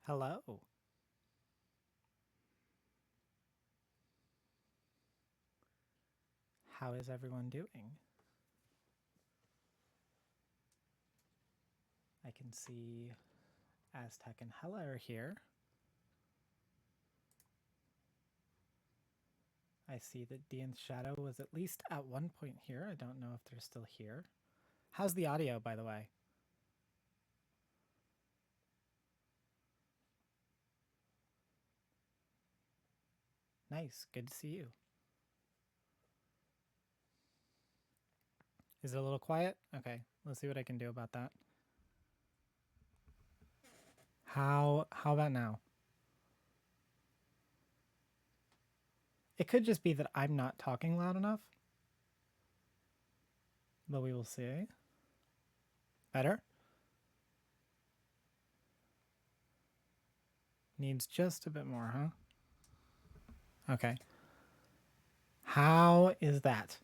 Hello. How is everyone doing? I can see Aztec and Hella are here. I see that Dean's Shadow was at least at one point here. I don't know if they're still here. How's the audio, by the way? Nice. Good to see you. Is it a little quiet? Okay. Let's see what I can do about that. How about now? It could just be that I'm not talking loud enough. But we will see. Better? Needs just a bit more, huh? Okay. How is that?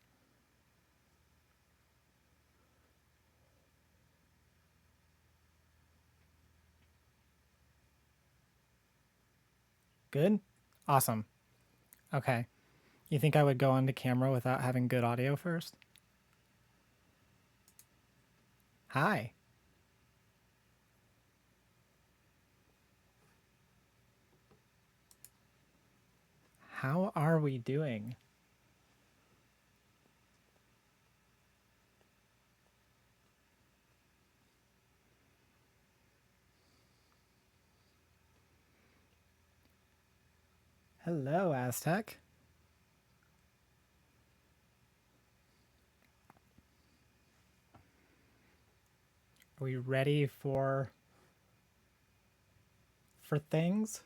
Good? Awesome. Okay. You think I would go onto camera without having good audio first? Hi. How are we doing? Hello, Aztec. Are we ready for things?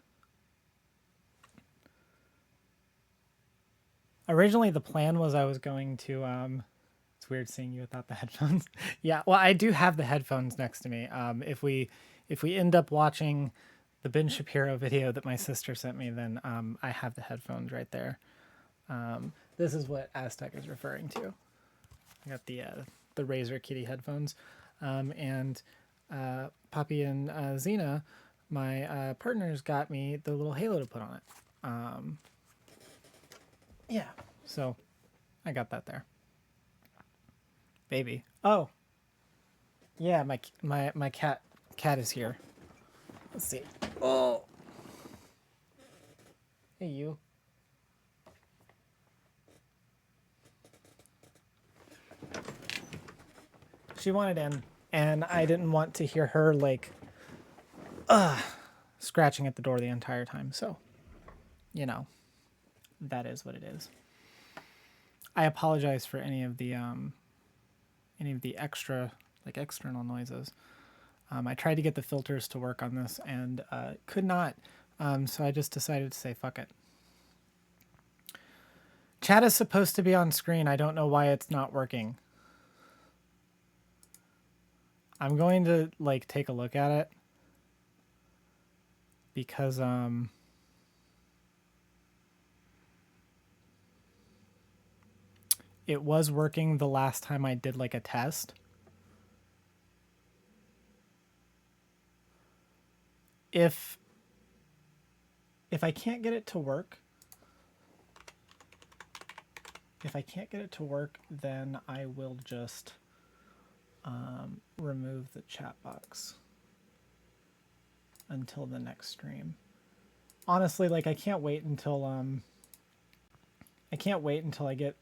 Originally, the plan was I was going to it's weird seeing you without the headphones. Yeah, well, I do have the headphones next to me. If we end up watching the Ben Shapiro video that my sister sent me, then I have the headphones right there. This is what Aztec is referring to. I got the Razer Kitty headphones, and Poppy and Xena, my partners, got me the little halo to put on it. Yeah, so I got that there. Baby. Oh, yeah, my cat is here. Let's see. Oh, hey you. She wanted in, and I didn't want to hear her like scratching at the door the entire time. So, you know, that is what it is. I apologize for any of the extra like external noises. I tried to get the filters to work on this and could not. So I just decided to say fuck it. Chat is supposed to be on screen. I don't know why it's not working. I'm going to like take a look at it because it was working the last time I did like a test. If I can't get it to work, then I will just remove the chat box until the next stream. Honestly, like I can't wait until I get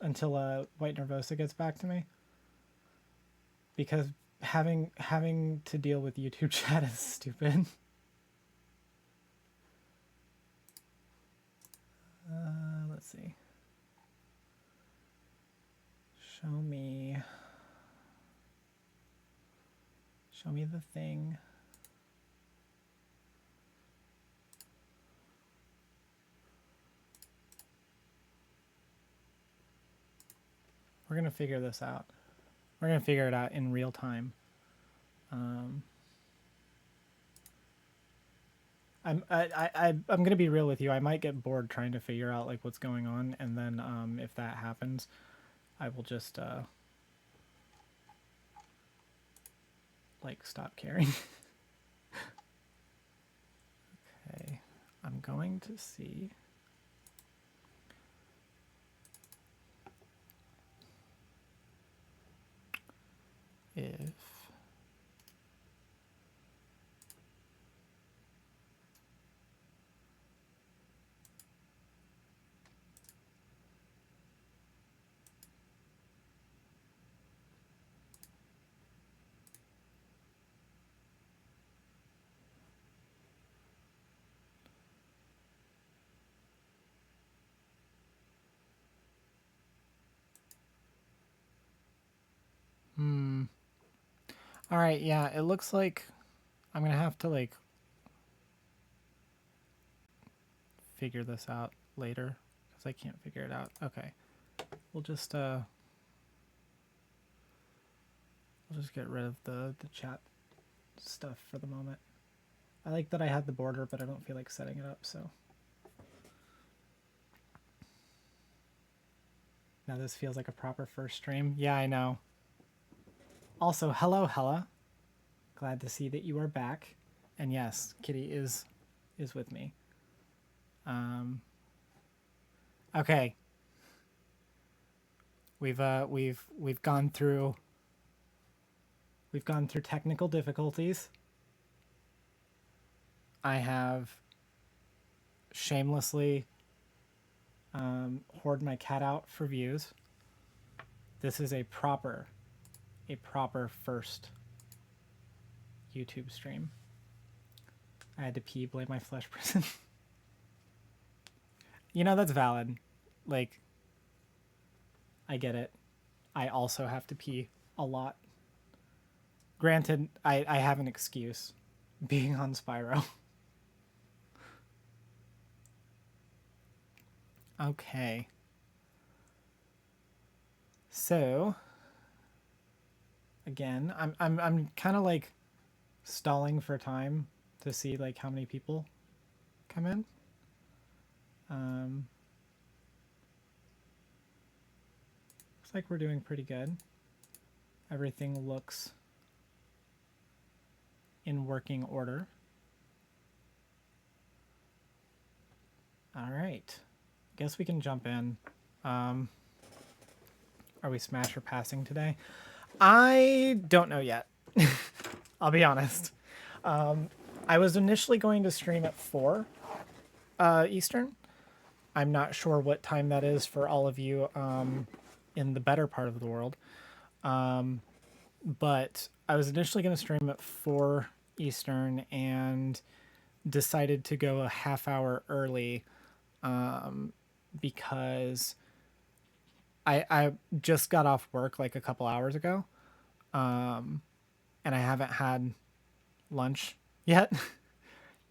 until White Nervosa gets back to me, because having to deal with YouTube chat is stupid. Let's see. Show me the thing. We're gonna figure this out. We're gonna figure it out in real time. I'm gonna be real with you. I might get bored trying to figure out like what's going on, and then if that happens, I will just like stop caring. Okay, I'm going to see if all right, yeah, it looks like I'm gonna have to like figure this out later because I can't figure it out. Okay, we'll just get rid of the chat stuff for the moment. I like that I had the border, but I don't feel like setting it up, so. Now this feels like a proper first stream. Yeah, I know. Also, hello, Hella. Glad to see that you are back. And yes, Kitty is with me. Okay. We've gone through technical difficulties. I have shamelessly hoard my cat out for views. This is a proper first YouTube stream. I had to pee, blame my flesh prison. You know, that's valid. Like, I get it. I also have to pee a lot. Granted, I have an excuse, being on Spyro. Okay. So, again, I'm kind of like stalling for time to see like how many people come in. Looks like we're doing pretty good. Everything looks in working order. All right. Guess we can jump in. Are we smash or passing today? I don't know yet. I'll be honest. I was initially going to stream at 4 Eastern. I'm not sure what time that is for all of you in the better part of the world. But I was initially going to stream at 4 Eastern and decided to go a half hour early because I just got off work like a couple hours ago, and I haven't had lunch yet,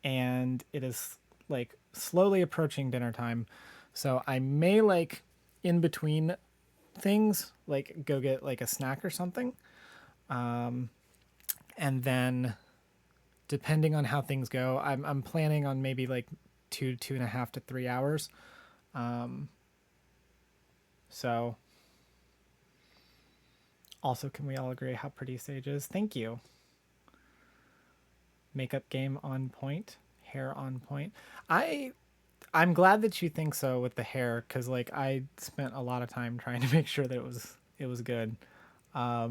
and it is like slowly approaching dinner time, so I may like in between things like go get like a snack or something, and then depending on how things go, I'm planning on maybe like 2.5 to 3 hours. So also, can we all agree how pretty Saige is? Thank you. Makeup game on point, hair on point. I'm glad that you think so with the hair, because like I spent a lot of time trying to make sure that it was good. Yeah,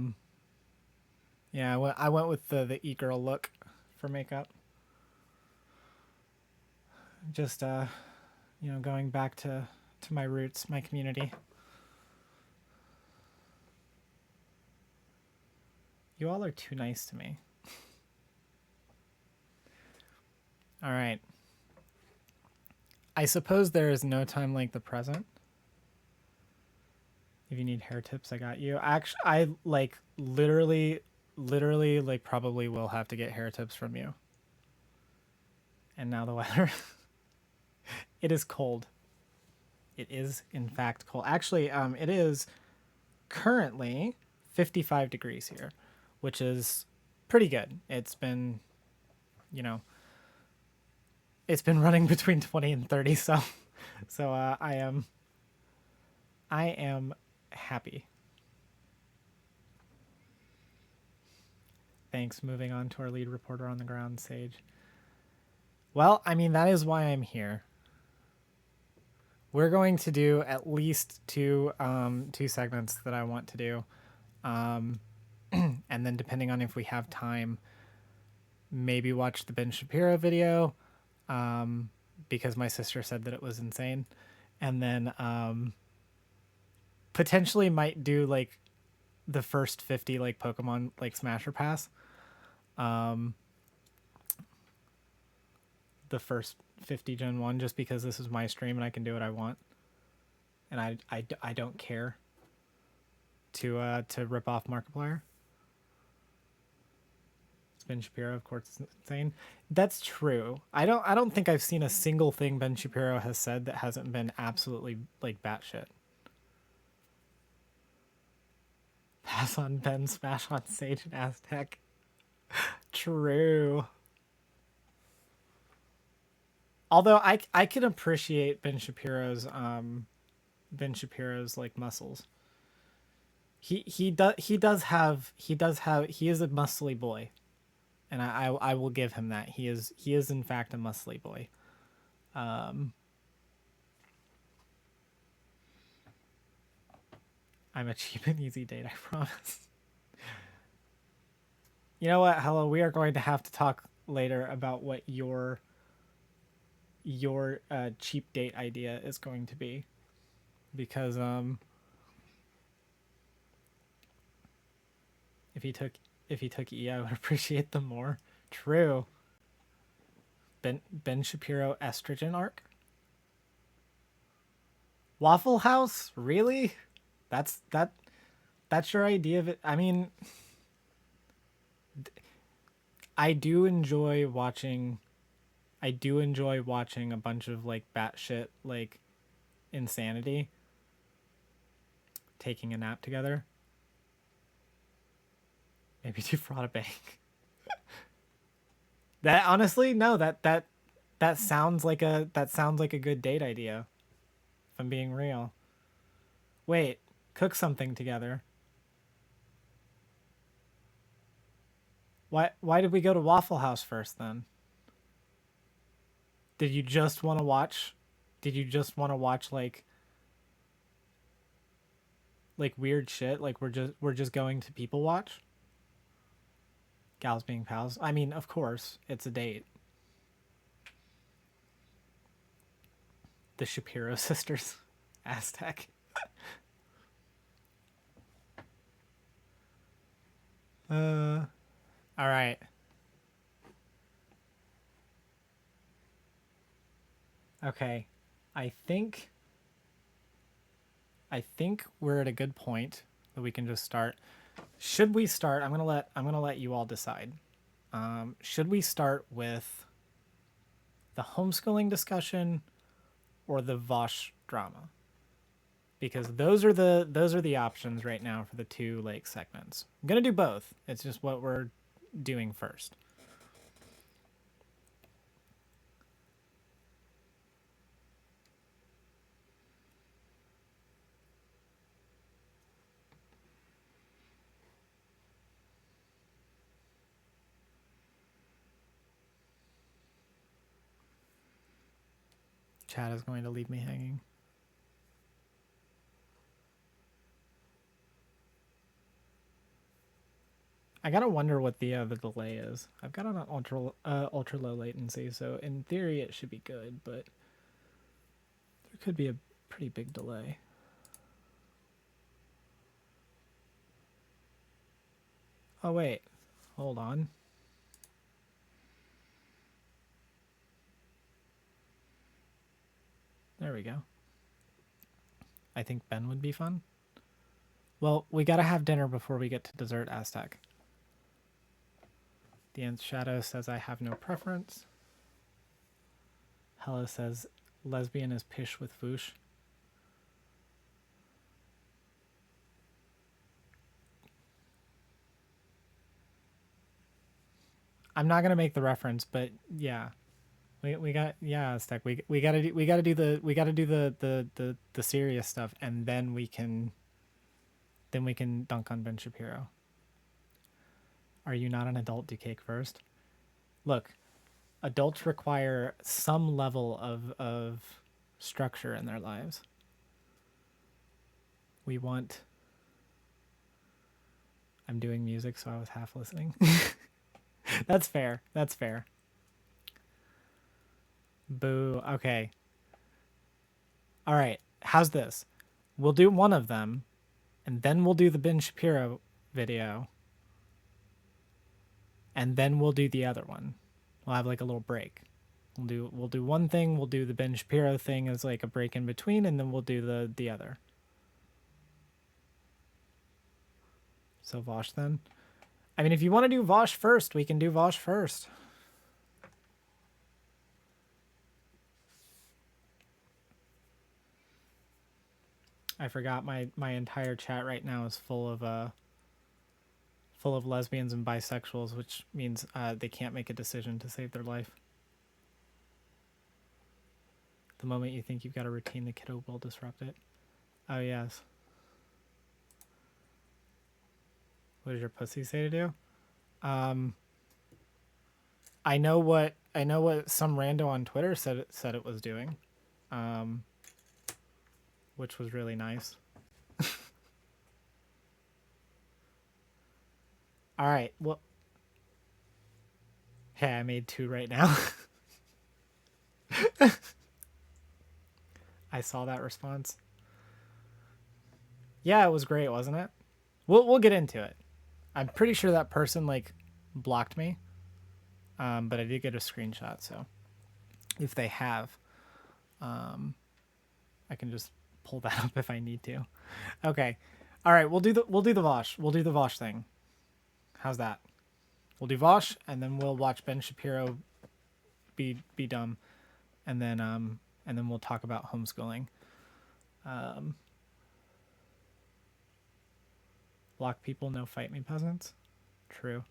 I went with the e-girl look for makeup. Just you know, going back to my roots, my community. You all are too nice to me. All right. I suppose there is no time like the present. If you need hair tips, I got you. Actually, I like literally like probably will have to get hair tips from you. And now the weather. It is cold. It is in fact cold. Actually, it is currently 55 degrees here, which is pretty good. It's been, you know, it's been running between 20 and 30, so I am happy. Thanks. Moving on to our lead reporter on the ground, Saige. Well, I mean, that is why I'm here. We're going to do at least two segments that I want to do. And then depending on if we have time, maybe watch the Ben Shapiro video, because my sister said that it was insane. And then potentially might do like the first 50 like Pokemon like Smash or Pass. The first 50 Gen 1, just because this is my stream and I can do what I want. And I don't care to rip off Markiplier. Ben Shapiro, of course, is insane. That's true. I don't think I've seen a single thing Ben Shapiro has said that hasn't been absolutely like batshit. Pass on Ben, smash on Saige and Aztec. True. Although I can appreciate Ben Shapiro's like muscles. He is a muscly boy. And I will give him that. He is in fact a muscly boy. I'm a cheap and easy date, I promise. You know what, Hello, we are going to have to talk later about what your cheap date idea is going to be. Because if he took E, I would appreciate them more. True. Ben Shapiro estrogen arc? Waffle House? Really? That's your idea of it? I mean, I do enjoy watching a bunch of like batshit like insanity taking a nap together. Maybe defraud a bank. That honestly, no, that sounds like a good date idea. If I'm being real. Wait, cook something together. Why did we go to Waffle House first then? Did you just want to watch like weird shit? Like we're just going to people watch? Gals being pals. I mean, of course, it's a date. The Shapiro sisters. Aztec. All right. Okay. I think we're at a good point that we can just start. Should we start? I'm gonna let you all decide. Should we start with the homeschooling discussion or the Vaush drama? Because those are the options right now for the two like segments. I'm gonna do both. It's just what we're doing first. Chat is going to leave me hanging. I gotta wonder what the delay is. I've got it on ultra low latency, so in theory it should be good, but there could be a pretty big delay. Oh wait, hold on. There we go. I think Ben would be fun. Well, we gotta have dinner before we get to dessert, Aztec. The Nth Shadow says I have no preference. Hella says lesbian is pish with Vaush. I'm not gonna make the reference, but yeah. We got Aztec. We gotta do the serious stuff, and then we can dunk on Ben Shapiro. Are you not an adult? Do cake first. Look, adults require some level of structure in their lives. We want... I'm doing music, so I was half listening. That's fair. That's fair. Boo. Okay. All right. How's this? We'll do one of them, and then we'll do the Ben Shapiro video, and then we'll do the other one. We'll have like a little break. We'll do one thing. We'll do the Ben Shapiro thing as like a break in between, and then we'll do the other. So Vaush then. I mean, if you want to do Vaush first, we can do Vaush first. I forgot my entire chat right now is full of lesbians and bisexuals, which means they can't make a decision to save their life. The moment you think you've got a routine, the kiddo will disrupt it. Oh yes. What does your pussy say to do? I know what some rando on Twitter said it was doing, which was really nice. All right. Well, hey, I made 2 right now. I saw that response. Yeah, it was great, wasn't it? We'll get into it. I'm pretty sure that person like blocked me, but I did get a screenshot. So if they have, I can just pull that up if I need to. Okay, all right. We'll do the Vaush. We'll do the Vaush thing. How's that? We'll do Vaush, and then we'll watch Ben Shapiro be dumb, and then we'll talk about homeschooling. Block people, no fight me peasants. True.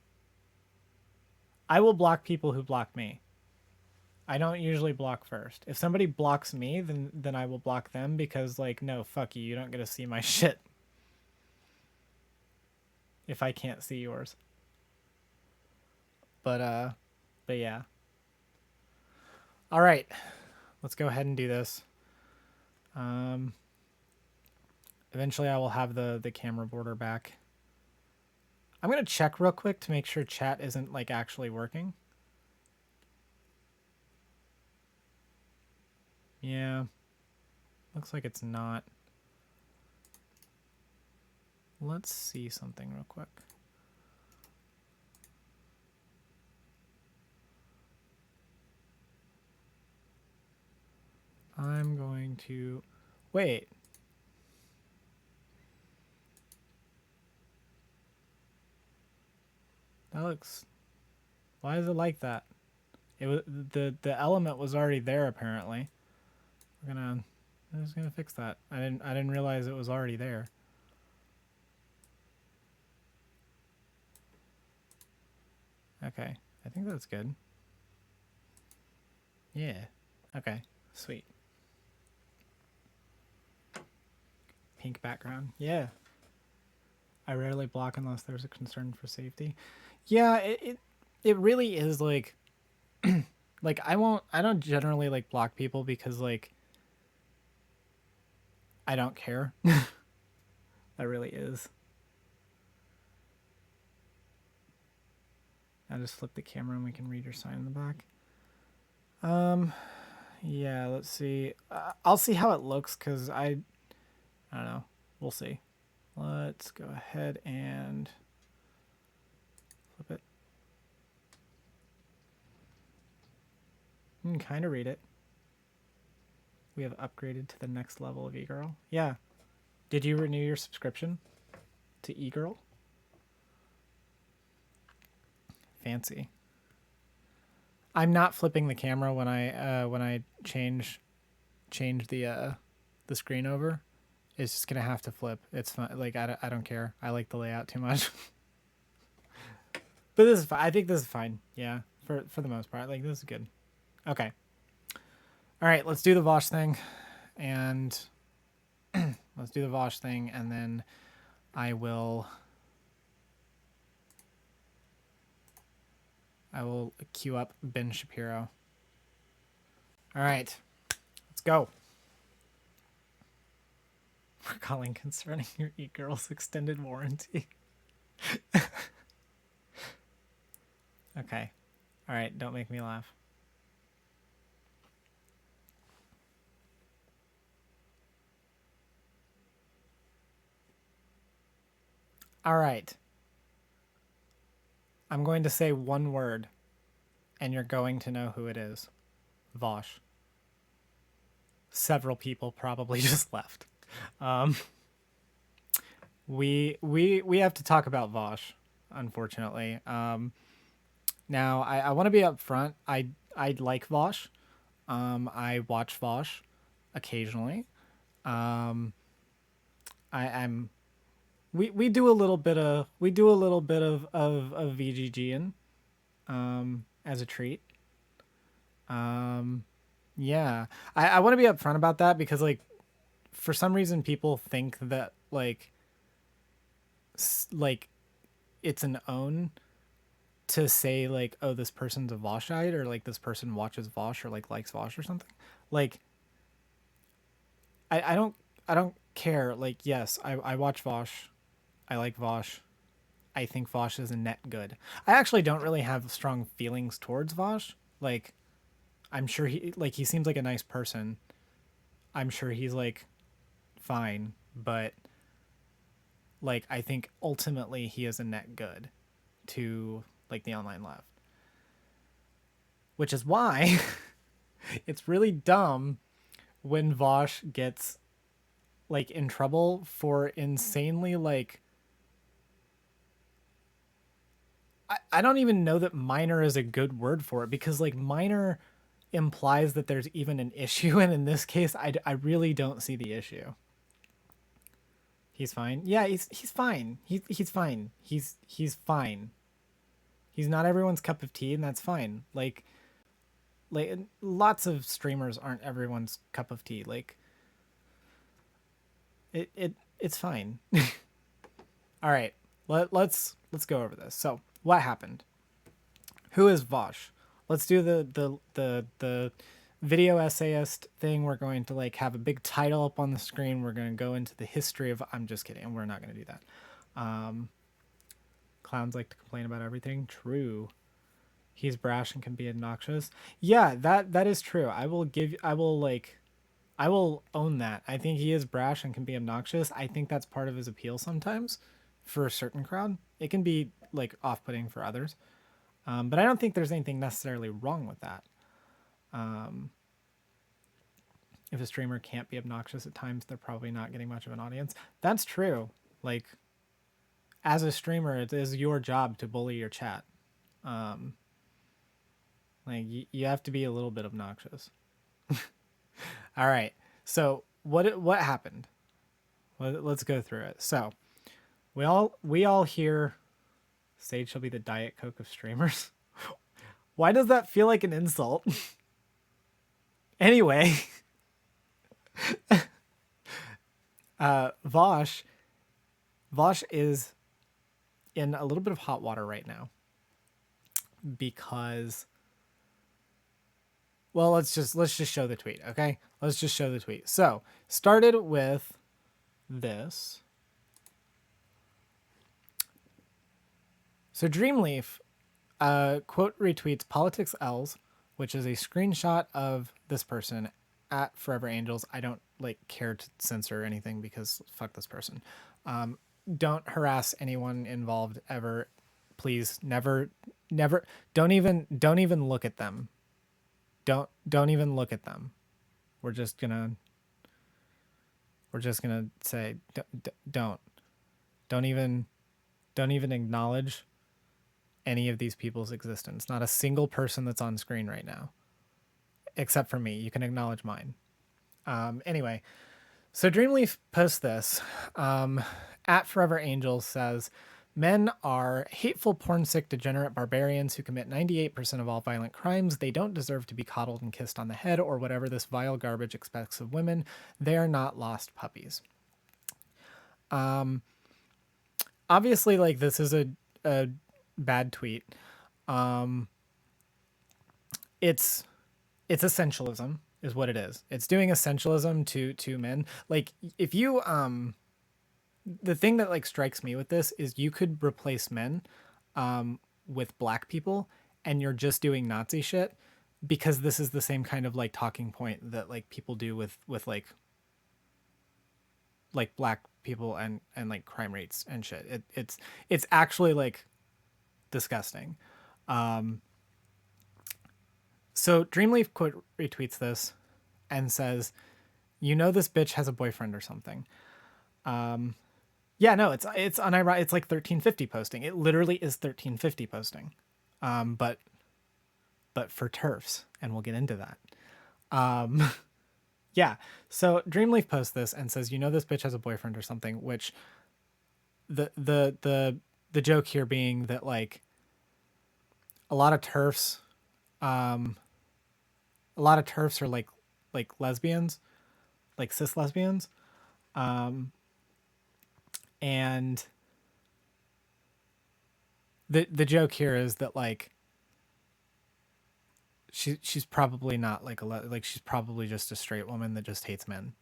I will block people who block me. I don't usually block first. If somebody blocks me, then I will block them because like, no, fuck you. You don't get to see my shit. If I can't see yours. But yeah. All right. Let's go ahead and do this. Eventually I will have the camera border back. I'm going to check real quick to make sure chat isn't like actually working. Yeah. Looks like it's not. Let's see something real quick. I'm going to wait. That looks... Why is it like that? It was the element was already there apparently. I'm just gonna fix that. I didn't realize it was already there. Okay, I think that's good. Yeah. Okay, sweet. Pink background. Yeah. I rarely block unless there's a concern for safety. Yeah, it really is like like I don't generally like block people because like I don't care. That really is. I'll just flip the camera and we can read your sign in the back. Yeah, let's see. I'll see how it looks because I don't know. We'll see. Let's go ahead and flip it. You can kind of read it. We have upgraded to the next level of eGirl. Yeah. Did you renew your subscription to eGirl? Fancy. I'm not flipping the camera when I change the screen over. It's just gonna have to flip. It's fine. Like I don't care. I like the layout too much. But this is fine. I think this is fine. Yeah, for the most part. Like this is good. Okay. All right. Let's do the Vaush thing, and let's do the Vaush thing, and then I will. I will queue up Ben Shapiro. All right, let's go. We're calling concerning your e-girl's extended warranty. Okay. All right, don't make me laugh. All right. I'm going to say one word, and you're going to know who it is. Vaush. Several people probably just left. We have to talk about Vaush, unfortunately. Now I want to be upfront. I like Vaush. I watch Vaush occasionally. I'm we do a little bit of VGGing as a treat. Yeah. I want to be upfront about that because like for some reason people think that like it's an own to say like, oh, this person's a Vaushite or like this person watches Vaush or like likes Vaush or something. Like I don't care. Like yes, I watch Vaush. I like Vaush. I think Vaush is a net good. I actually don't really have strong feelings towards Vaush. Like I'm sure he seems like a nice person. I'm sure he's like fine, but like I think ultimately he is a net good to like the online left. Which is why it's really dumb when Vaush gets like in trouble for insanely like I don't even know that minor is a good word for it because like minor implies that there's even an issue, and in this case I really don't see the issue. He's fine. Yeah, he's fine. He's fine. He's fine. He's not everyone's cup of tea, and that's fine. Like lots of streamers aren't everyone's cup of tea. Like it's fine. All right. Let's go over this. So, what happened? Who is Vaush? Let's do the video essayist thing. We're going to like have a big title up on the screen. We're going to go into the history of I'm just kidding. We're not going to do that. Clowns like to complain about everything. True. He's brash and can be obnoxious. Yeah, that is true. I will own that. I think he is brash and can be obnoxious. I think that's part of his appeal sometimes for a certain crowd. It can be like off-putting for others. But I don't think there's anything necessarily wrong with that. If a streamer can't be obnoxious at times, they're probably not getting much of an audience. That's true. Like, as a streamer, it is your job to bully your chat. Like, you have to be a little bit obnoxious. All right. So what happened? Let's go through it. So we all hear Saige shall be the Diet Coke of streamers. Why does that feel like an insult? Anyway, Vaush is in a little bit of hot water right now because, well, let's just show the tweet, okay? Let's just show the tweet. So, started with this. So Dreamleaf quote retweets Politics L's, which is a screenshot of this person at Forever Angels. I don't like care to censor anything because fuck this person. Don't harass anyone involved ever. Please, never. Don't even look at them. Don't even look at them. We're just gonna say don't even acknowledge any of these people's existence. Not a single person that's on screen right now, except for me. You can acknowledge mine. Anyway, so Dreamleaf posts this. At Forever Angels says, men are hateful, porn-sick, degenerate barbarians who commit 98% of all violent crimes. They don't deserve to be coddled and kissed on the head or whatever this vile garbage expects of women. They are not lost puppies. Obviously, like, this is a bad tweet. it's essentialism is what it is. It's doing essentialism to men. Like if you the thing that like strikes me with this is you could replace men with black people and you're just doing Nazi shit, because this is the same kind of like talking point that like people do with like black people and like crime rates and shit. It's actually like disgusting. So Dreamleaf quote retweets this and says, "You know this bitch has a boyfriend or something." Yeah, no, it's unironic. It's like 1350 posting. It literally is 1350 posting, but for turfs, and we'll get into that. Yeah, so Dreamleaf posts this and says, "You know this bitch has a boyfriend or something," which the joke here being that like a lot of turfs, a lot of turfs are like lesbians, like cis lesbians, and the joke here is that like she's probably not like like she's probably just a straight woman that just hates men,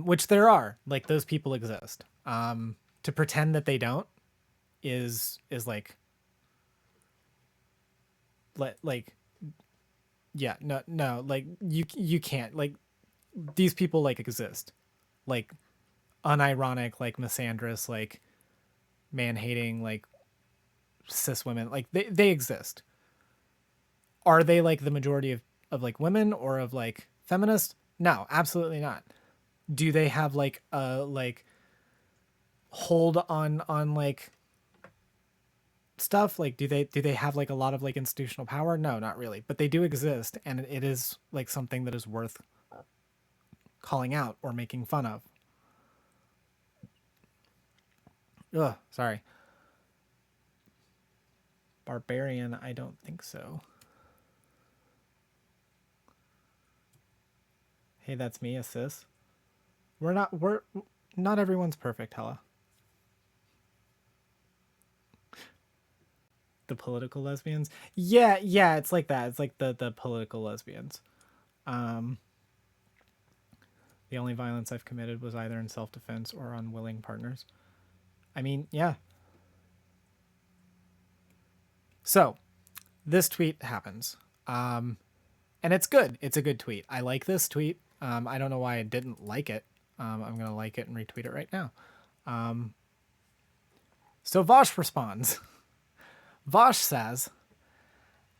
which there are, like those people exist. To pretend that they don't is like yeah, no, like you can't, like these people like exist, like unironic, like misandrous, like man hating, like cis women, like they exist. Are they like the majority of like women or of like feminists? No, absolutely not. Do they have like a like hold on like stuff? Like do they have like a lot of like institutional power? No, not really. But they do exist, and it is like something that is worth calling out or making fun of. Ugh, sorry. Barbarian, I don't think so. Hey, that's me, a cis. We're not everyone's perfect, Hella. The political lesbians. Yeah, yeah, it's like that. It's like the political lesbians. Um, the only violence I've committed was either in self-defense or on willing partners. I mean, yeah. So, this tweet happens. And it's good. It's a good tweet. I like this tweet. I don't know why I didn't like it. I'm going to like it and retweet it right now. So Vaush responds. Vaush says,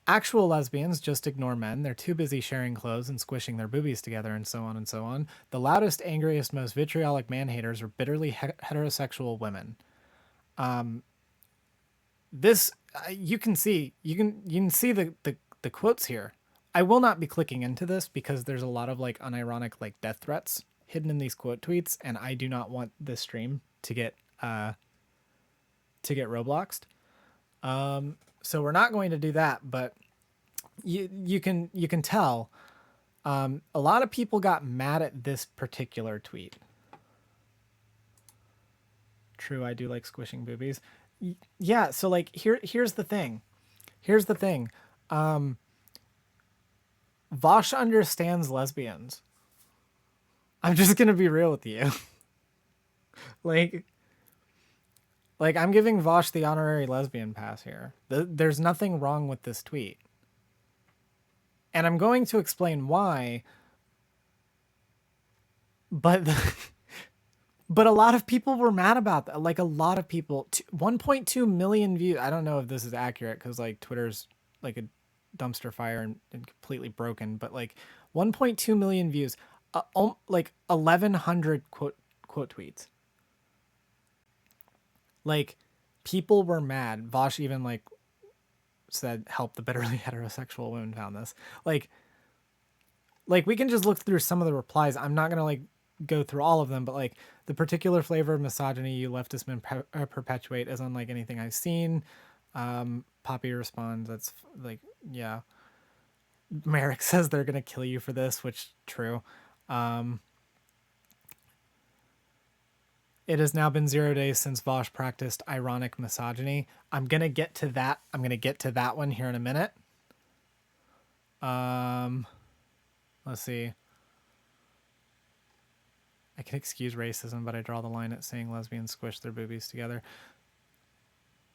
"Actual lesbians just ignore men. They're too busy sharing clothes and squishing their boobies together and so on and so on. The loudest, angriest, most vitriolic man-haters are bitterly heterosexual women." This you can see the quotes here. I will not be clicking into this because there's a lot of like unironic like death threats hidden in these quote tweets, and I do not want this stream to get Robloxed. So we're not going to do that, but you can tell a lot of people got mad at this particular tweet. True, I do like squishing boobies. Yeah, so like here's the thing. Here's the thing. Vaush understands lesbians. I'm just gonna be real with you. like I'm giving Vaush the honorary lesbian pass here. There's nothing wrong with this tweet. And I'm going to explain why. But but a lot of people were mad about that. Like a lot of people, 1.2 million views. I don't know if this is accurate because like Twitter's like a dumpster fire and completely broken. But like 1.2 million views, like 1,100 quote tweets. Like people were mad. Vaush even like said, "Help, the bitterly heterosexual women found this." Like we can just look through some of the replies. I'm not gonna like go through all of them, but like the particular flavor of misogyny you leftist men perpetuate is unlike anything I've seen. Poppy responds, "That's like, yeah." Merrick says they're gonna kill you for this, which true. It has now been 0 days since Vaush practiced ironic misogyny. I'm gonna get to that. I'm gonna get to that one here in a minute. Let's see. I can excuse racism, but I draw the line at saying lesbians squish their boobies together.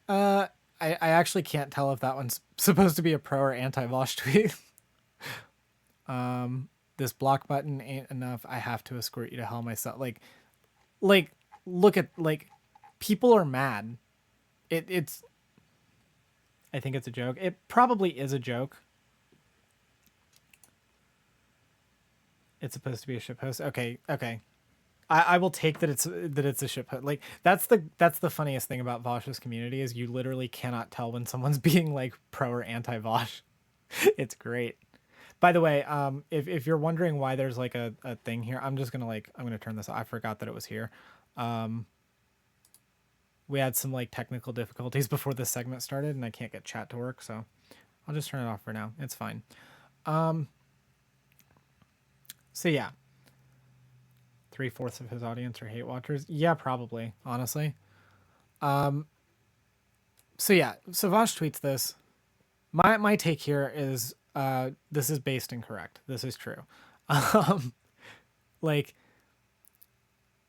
I actually can't tell if that one's supposed to be a pro or anti-Vaush tweet. This block button ain't enough. I have to escort you to hell myself. Like, look at, like, people are mad. It's, I think it's a joke. It probably is a joke. It's supposed to be a shitpost. Okay. I will take that it's a shitpost. Like, that's the funniest thing about Vaush's community is you literally cannot tell when someone's being like pro or anti Vaush. It's great. By the way, if you're wondering why there's like a thing here, I'm gonna turn this off. I forgot that it was here. We had some like technical difficulties before this segment started and I can't get chat to work, so I'll just turn it off for now. It's fine. So yeah. 3/4 of his audience are hate watchers. Yeah, probably, honestly. So yeah, so Vaush tweets this. My take here is this is based incorrect. This is true. Like,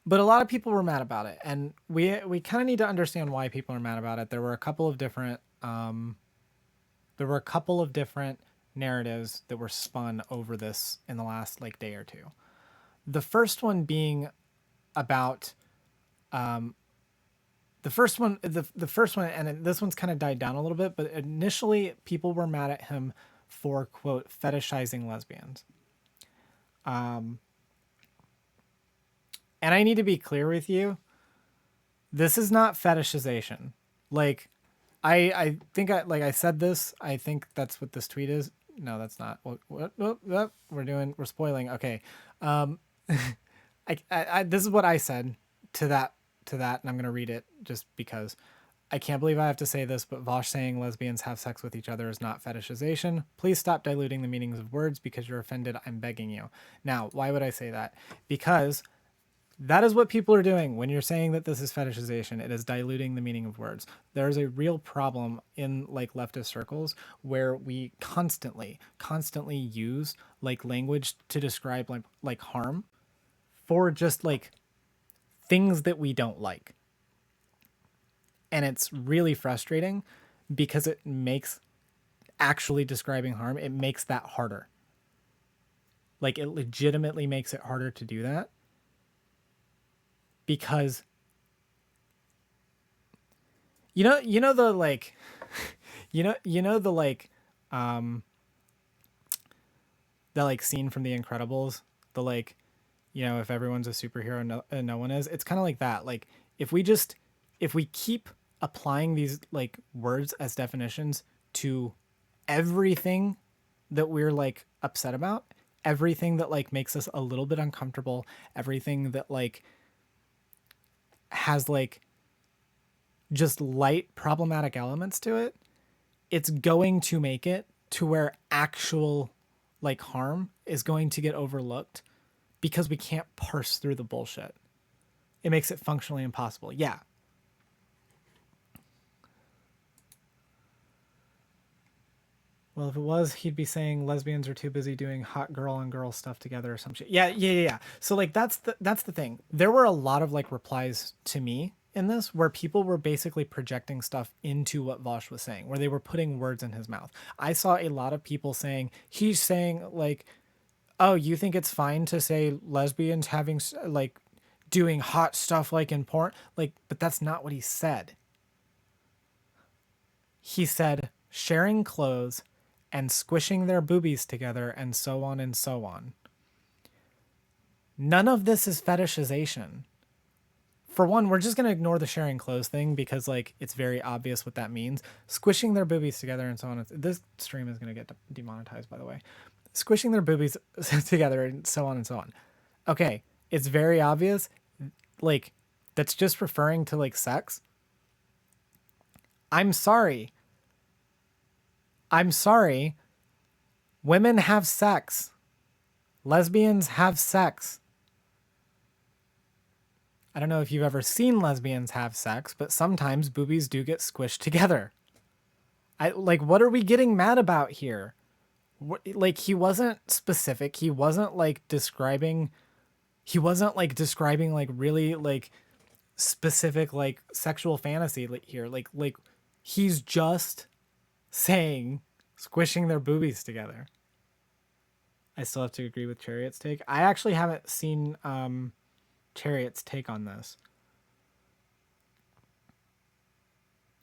but a lot of people were mad about it, and we kind of need to understand why people are mad about it. There were a couple of different narratives that were spun over this in the last like day or two. The first one being about the first one, and this one's kind of died down a little bit, but initially people were mad at him for, quote, fetishizing lesbians. And I need to be clear with you. This is not fetishization. Like, I think I said this. I think that's what this tweet is. No, that's not. What? We're spoiling. Okay. This is what I said to that, and I'm going to read it just because I can't believe I have to say this, but Vaush saying lesbians have sex with each other is not fetishization. Please stop diluting the meanings of words because you're offended. I'm begging you. Now, why would I say that? Because that is what people are doing when you're saying that this is fetishization. It is diluting the meaning of words. There's a real problem in like leftist circles where we constantly use like language to describe like harm for just like things that we don't like. And it's really frustrating because it makes actually describing harm, it makes that harder. Like, it legitimately makes it harder to do that. Because you know the like the like the like scene from The Incredibles, the like, you know, if everyone's a superhero and no one is, it's kind of like that. Like, if we keep applying these like words as definitions to everything that we're like upset about, everything that like makes us a little bit uncomfortable, everything that like has like just light problematic elements to it, it's going to make it to where actual like harm is going to get overlooked because we can't parse through the bullshit. It makes it functionally impossible. Yeah. Well, if it was, he'd be saying lesbians are too busy doing hot girl on girl stuff together or some shit. Yeah. So like that's the thing. There were a lot of like replies to me in this where people were basically projecting stuff into what Vaush was saying, where they were putting words in his mouth. I saw a lot of people saying, he's saying like, oh, you think it's fine to say lesbians having like doing hot stuff like in porn? Like, but that's not what he said. He said sharing clothes and squishing their boobies together and so on and so on. None of this is fetishization. For one, we're just going to ignore the sharing clothes thing because like it's very obvious what that means. Squishing their boobies together and so on. This stream is going to get demonetized, by the way. Squishing their boobies together and so on and so on. Okay, it's very obvious. Like, that's just referring to like sex. I'm sorry. Women have sex. Lesbians have sex. I don't know if you've ever seen lesbians have sex, but sometimes boobies do get squished together. What are we getting mad about here? like he wasn't specific. He wasn't like describing. He wasn't like describing like really like specific like sexual fantasy here. Like he's just saying squishing their boobies together. I still have to agree with Chariot's take. I actually haven't seen Chariot's take on this.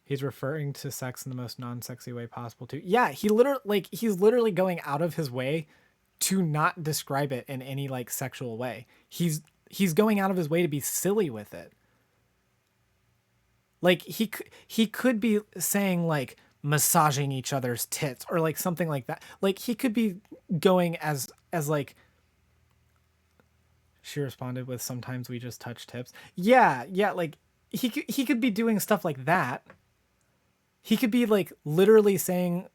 He's referring to sex in the most non-sexy way possible too. Yeah, he's literally going out of his way to not describe it in any like sexual way. He's going out of his way to be silly with it. Like he could be saying like massaging each other's tits or like something like that. Like he could be going as like, she responded with, sometimes we just touch tips. Yeah, like he could be doing stuff like that. He could be like literally saying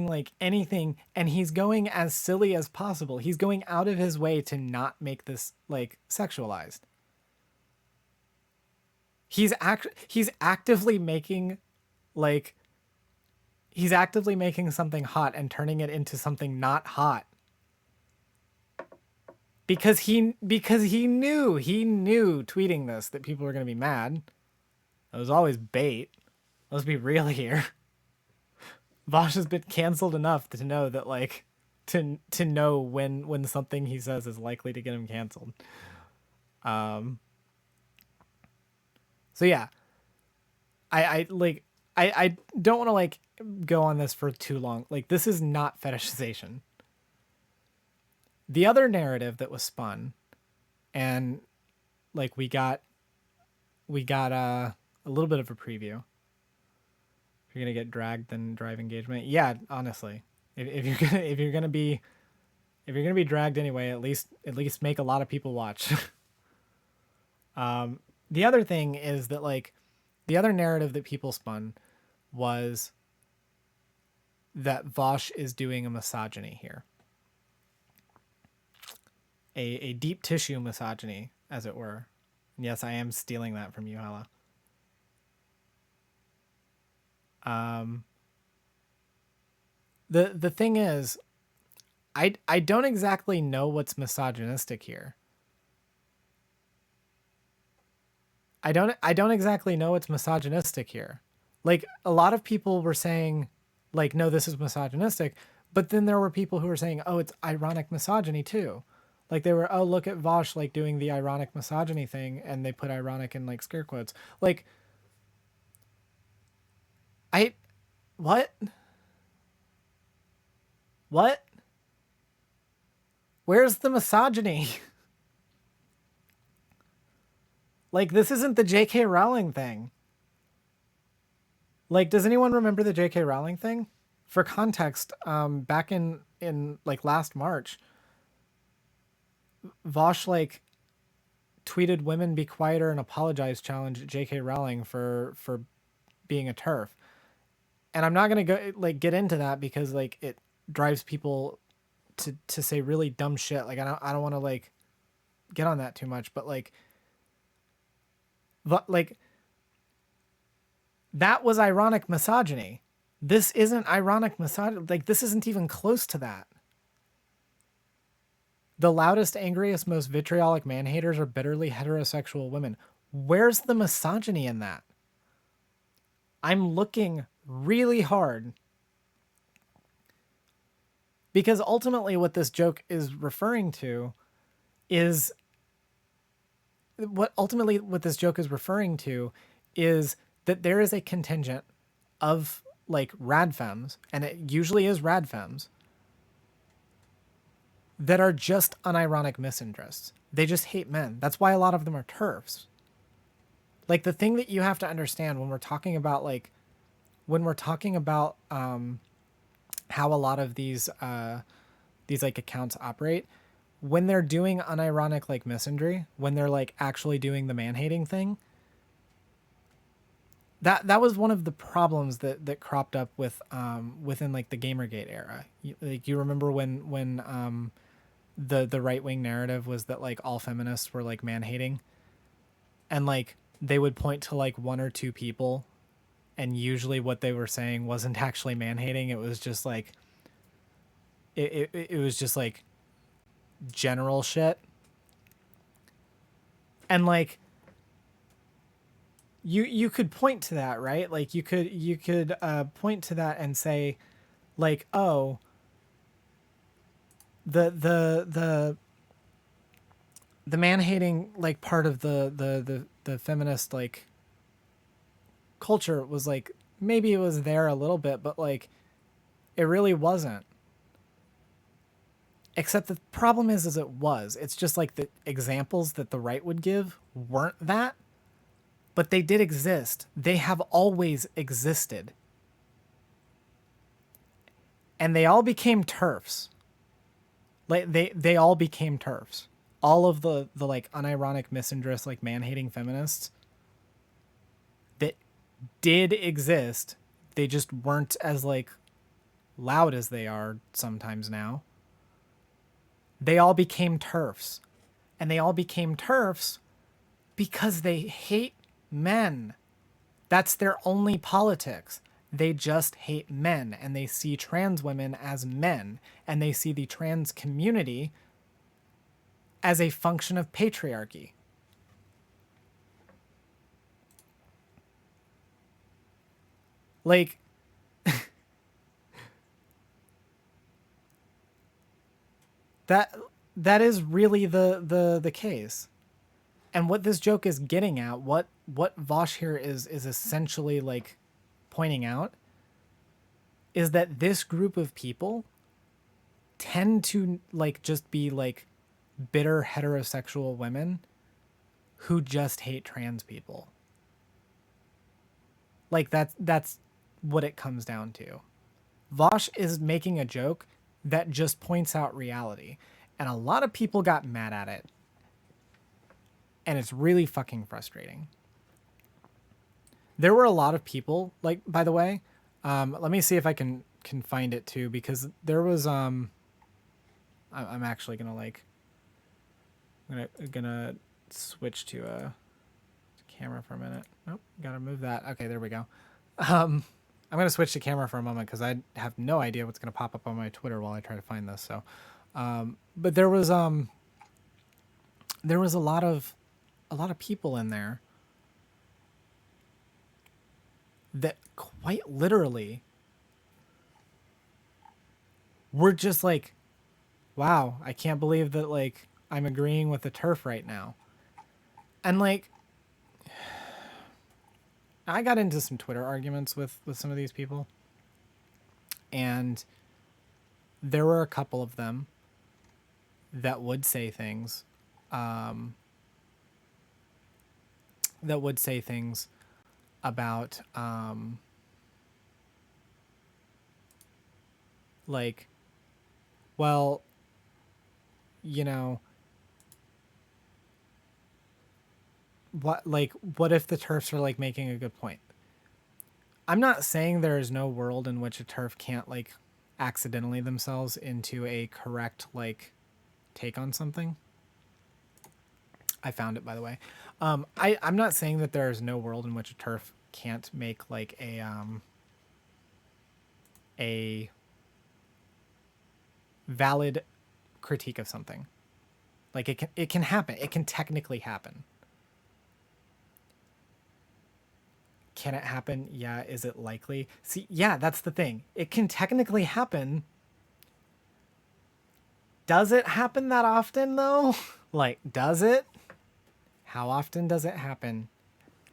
like anything, and he's going as silly as possible. He's going out of his way to not make this like sexualized. He's actively making like he's actively making something hot and turning it into something not hot. Because he knew tweeting this that people were going to be mad. It was always bait. Let's be real here. Vaush has been canceled enough to know that like to know when something he says is likely to get him canceled. So yeah. I don't want to like go on this for too long. Like this is not fetishization. The other narrative that was spun, and like we got a little bit of a preview. If you're gonna get dragged, then drive engagement. Yeah, honestly, if you're gonna be dragged anyway, at least make a lot of people watch. The other thing is that like the other narrative that people spun was that Vaush is doing a misogyny here. A deep tissue misogyny, as it were. Yes, I am stealing that from you, Hala. The thing is, I don't exactly know what's misogynistic here. I don't exactly know what's misogynistic here. Like a lot of people were saying, like, no, this is misogynistic, but then there were people who were saying, oh, it's ironic misogyny too. Like they were, oh, look at Vaush like doing the ironic misogyny thing, and they put ironic in like scare quotes. Like, what? Where's the misogyny? Like, this isn't the J.K. Rowling thing. Like, does anyone remember the J.K. Rowling thing? For context, back in like last March, Vaush like tweeted "Women be quieter and apologize" challenge at J.K. Rowling for being a TERF, and I'm not gonna go like get into that because like it drives people to say really dumb shit. Like I don't want to like get on that too much, but like that was ironic misogyny. This isn't ironic misogyny. Like this isn't even close to that. The loudest, angriest, most vitriolic man-haters are bitterly heterosexual women. Where's the misogyny in that? I'm looking really hard. Because ultimately what this joke is referring to is... what this joke is referring to is that there is a contingent of, like, radfems, and it usually is radfems, that are just unironic misinterests. They just hate men. That's why a lot of them are TERFs. Like, the thing that you have to understand when we're talking about, like, how a lot of these like accounts operate, when they're doing unironic like misandry, when they're like actually doing the man-hating thing, that was one of the problems that cropped up with within like the Gamergate era. You remember when the right-wing narrative was that like all feminists were like man-hating, and like they would point to like one or two people, and usually what they were saying wasn't actually man-hating. It was just like It was just like general shit. And like you could point to that, right? Like you could point to that and say like, oh, the man hating like part of the feminist like culture was like, maybe it was there a little bit, but like it really wasn't. Except the problem is it was. It's just like the examples that the right would give weren't that, but they did exist. They have always existed. And they all became TERFs. Like they all became TERFs. All of the like unironic misandrist like man-hating feminists that did exist, they just weren't as like loud as they are sometimes now. They all became TERFs. And they all became TERFs because they hate men. That's their only politics. They just hate men, and they see trans women as men, and they see the trans community as a function of patriarchy. Like, that is really the case. And what this joke is getting at, what Vaush here is essentially like pointing out, is that this group of people tend to like just be like bitter heterosexual women who just hate trans people. Like that's what it comes down to. Vaush is making a joke that just points out reality, and a lot of people got mad at it. And it's really fucking frustrating. There were a lot of people, like, by the way, let me see if I can find it too, because there was I'm actually gonna like gonna switch to a camera for a minute. Nope, gotta move that. Okay, there we go. I'm gonna switch to camera for a moment because I have no idea what's gonna pop up on my Twitter while I try to find this. So, but there was a lot of people in there that quite literally were just like, wow, I can't believe that like I'm agreeing with the TERF right now. And like I got into some Twitter arguments with some of these people, and there were a couple of them that would say things about like, well, you know, what if the TERFs are like making a good point? I'm not saying there is no world in which a TERF can't like accidentally themselves into a correct like take on something. I found it, by the way. I'm not saying that there is no world in which a TERF can't make like a valid critique of something. Like it can happen. It can technically happen. Can it happen? Yeah. Is it likely? See, yeah, that's the thing. It can technically happen. Does it happen that often though? Like, does it? How often does it happen?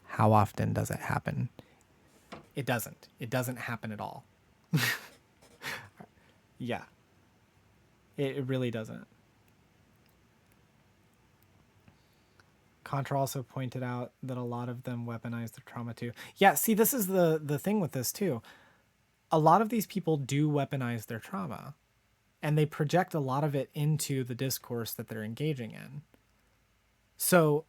How often does it happen? It doesn't. It doesn't happen at all. Yeah. It really doesn't. Contra also pointed out that a lot of them weaponize their trauma too. Yeah, see, this is the thing with this too. A lot of these people do weaponize their trauma, and they project a lot of it into the discourse that they're engaging in. So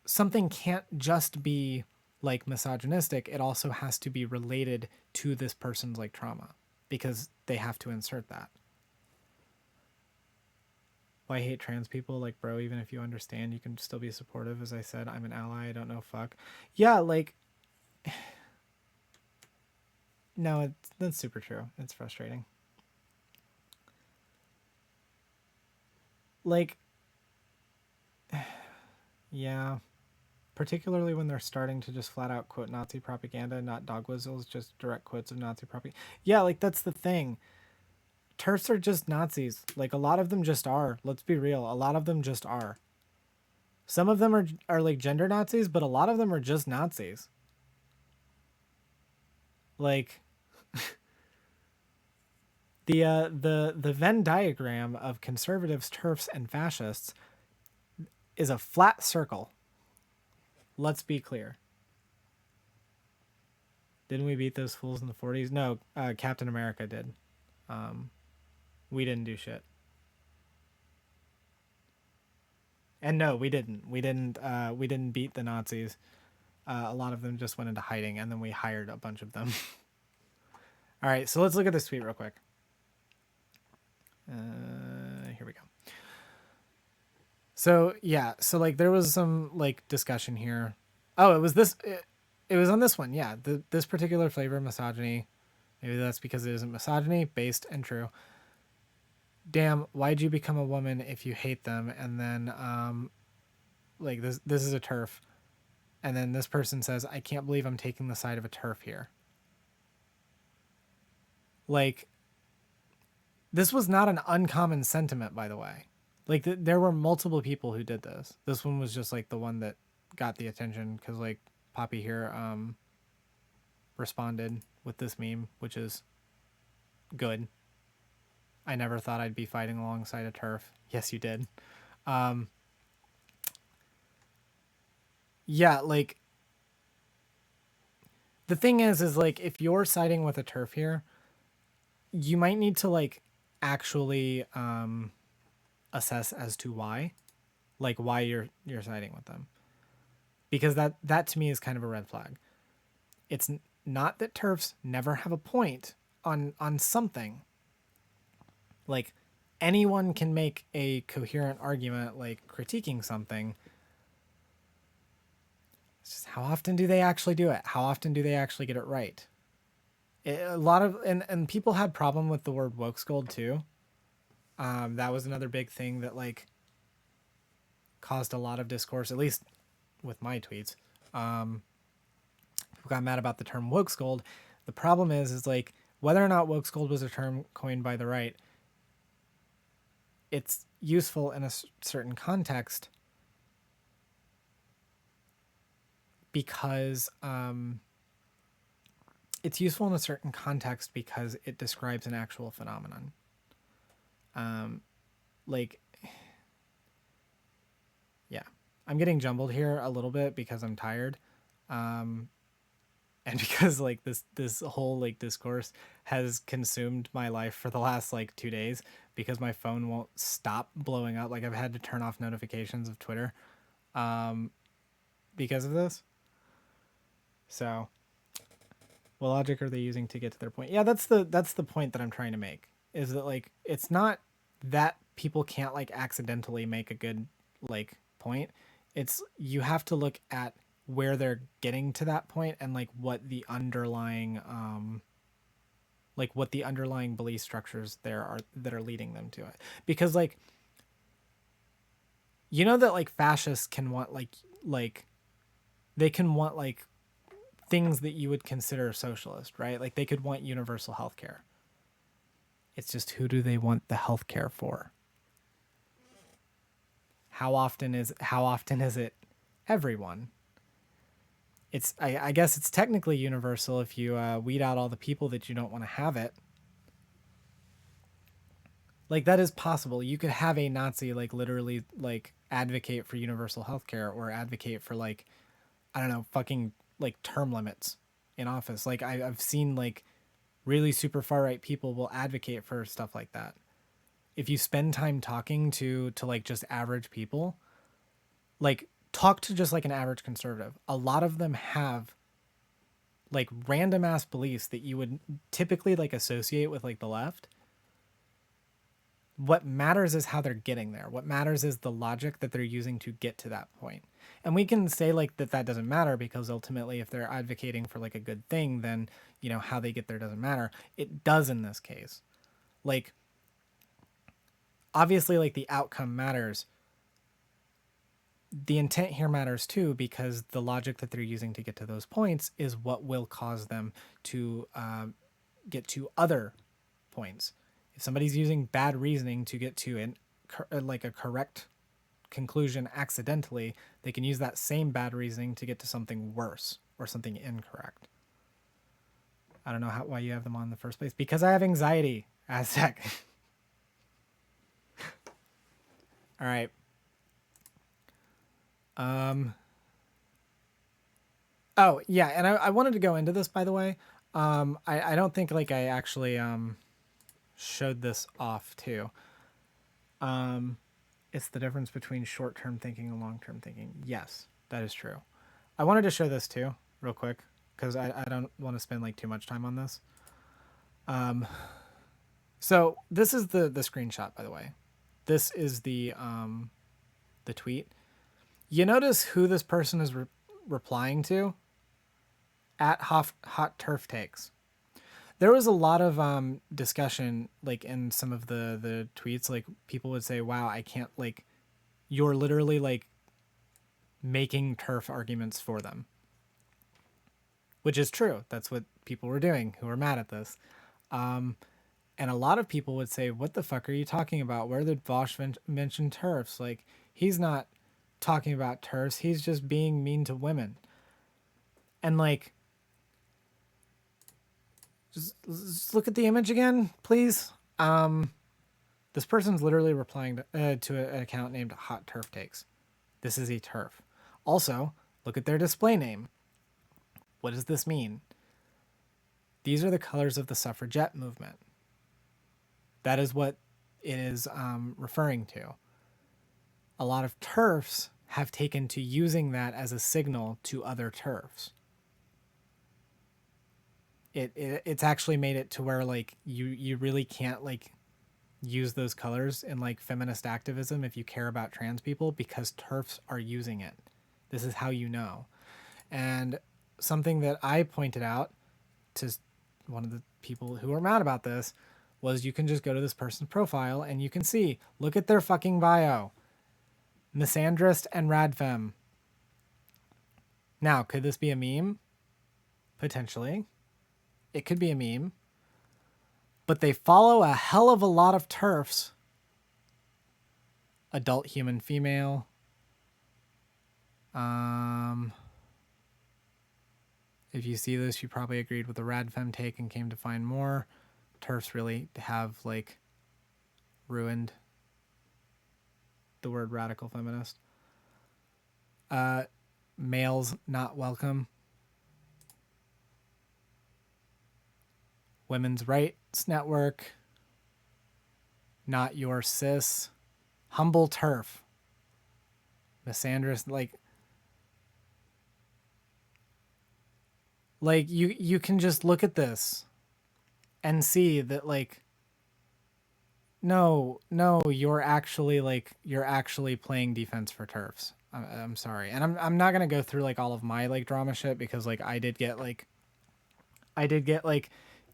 something can't just be like misogynistic, it also has to be related to this person's like trauma, because they have to insert that. Well, I hate trans people, like, bro, even if you understand, you can still be supportive. As I said, I'm an ally, I don't know fuck. Yeah, like, no, that's super true. It's frustrating. like, yeah, particularly when they're starting to just flat out quote Nazi propaganda, not dog whistles, just direct quotes of Nazi propaganda. Yeah, like that's the thing. TERFs are just Nazis. Like a lot of them just are. Let's be real. A lot of them just are. Some of them are like gender Nazis, but a lot of them are just Nazis. Like the Venn diagram of conservatives, TERFs, and fascists is a flat circle. Let's be clear. Didn't we beat those fools in the 40s? No, Captain America did. We didn't do shit. And no, we didn't. We didn't beat the Nazis. A lot of them just went into hiding, and then we hired a bunch of them. All right, so let's look at this tweet real quick. Here we go. So yeah, so like there was some like discussion here. Oh, it was this. It was on this one. Yeah, this particular flavor, misogyny. Maybe that's because it isn't misogyny based and true. Damn, why'd you become a woman if you hate them? And then like this is a TERF. And then this person says, I can't believe I'm taking the side of a TERF here. Like, this was not an uncommon sentiment, by the way. Like, there were multiple people who did this. This one was just, like, the one that got the attention because, like, Poppy here responded with this meme, which is good. I never thought I'd be fighting alongside a TERF. Yes, you did. Yeah, like, the thing is like, if you're siding with a TERF here, you might need to, like, actually assess as to why, like, why you're siding with them. Because that to me is kind of a red flag. It's not that TERFs never have a point on something. Like, anyone can make a coherent argument, like, critiquing something. It's just how often do they actually do it? How often do they actually get it right? A lot of and people had problem with the word woke scold too. That was another big thing that like caused a lot of discourse, at least with my tweets. People got mad about the term woke scold. The problem is like whether or not woke scold was a term coined by the right, it's useful in a certain context because it's useful in a certain context because it describes an actual phenomenon. Like, yeah, I'm getting jumbled here a little bit because I'm tired. And because like this whole like discourse has consumed my life for the last like 2 days because my phone won't stop blowing up. Like I've had to turn off notifications of Twitter, because of this. So what logic are they using to get to their point? Yeah, that's the point that I'm trying to make, is that like it's not that people can't like accidentally make a good like point. It's you have to look at where they're getting to that point and like what the underlying belief structures there are that are leading them to it. Because like you know that like fascists can want like they can want like things that you would consider socialist, right? Like they could want universal health care. It's just who do they want the health care for? How often is it everyone? It's I guess it's technically universal if you weed out all the people that you don't want to have it. Like that is possible. You could have a Nazi like literally like advocate for universal healthcare or advocate for like I don't know, fucking like term limits in office. Like I've seen like really super far right people will advocate for stuff like that. If you spend time talking to like just average people, like talk to just like an average conservative, a lot of them have like random ass beliefs that you would typically like associate with like the left. What matters is how they're getting there. What matters is the logic that they're using to get to that point. And we can say like that doesn't matter because ultimately if they're advocating for like a good thing, then, you know, how they get there doesn't matter. It does in this case. Like obviously like the outcome matters. The intent here matters too, because the logic that they're using to get to those points is what will cause them to get to other points. If somebody's using bad reasoning to get to like a correct conclusion accidentally, they can use that same bad reasoning to get to something worse or something incorrect. I don't know why you have them on in the first place. Because I have anxiety, Aztec. All right. Oh, yeah, and I wanted to go into this, by the way. I don't think like I actually showed this off too. It's the difference between short-term thinking and long-term thinking. Yes, that is true. I wanted to show this too, real quick, because I don't want to spend like too much time on this. So this is the screenshot, by the way. This is the tweet. You notice who this person is replying to? At Hot Turf Takes. There was a lot of discussion like in some of the tweets. Like people would say, wow, I can't, like, you're literally like making turf arguments for them. Which is true. That's what people were doing who were mad at this. And a lot of people would say, what the fuck are you talking about? Where did Vaush mention turfs? Like, he's not talking about turfs. He's just being mean to women. And like, just look at the image again, please. This person's literally replying to an account named Hot Turf Takes. This is a turf. Also, look at their display name. What does this mean? These are the colors of the suffragette movement. That is what it is referring to. A lot of turfs have taken to using that as a signal to other turfs. It's actually made it to where like you really can't like use those colors in like feminist activism if you care about trans people, because turfs are using it. This is how you know. And something that I pointed out to one of the people who were mad about this was, you can just go to this person's profile and you can see, look at their fucking bio. Misandrist and radfem. Now, could this be a meme? Potentially. It could be a meme. But they follow a hell of a lot of turfs. Adult human female. If you see this, you probably agreed with the radfem take and came to find more. Turfs really have like ruined the word radical feminist. Males not welcome. Women's Rights Network. Not your cis. Humble turf. Misandrist, like you can just look at this and see that like, no, you're actually playing defense for turfs. I'm sorry. And I'm not going to go through like all of my like drama shit, because like I did get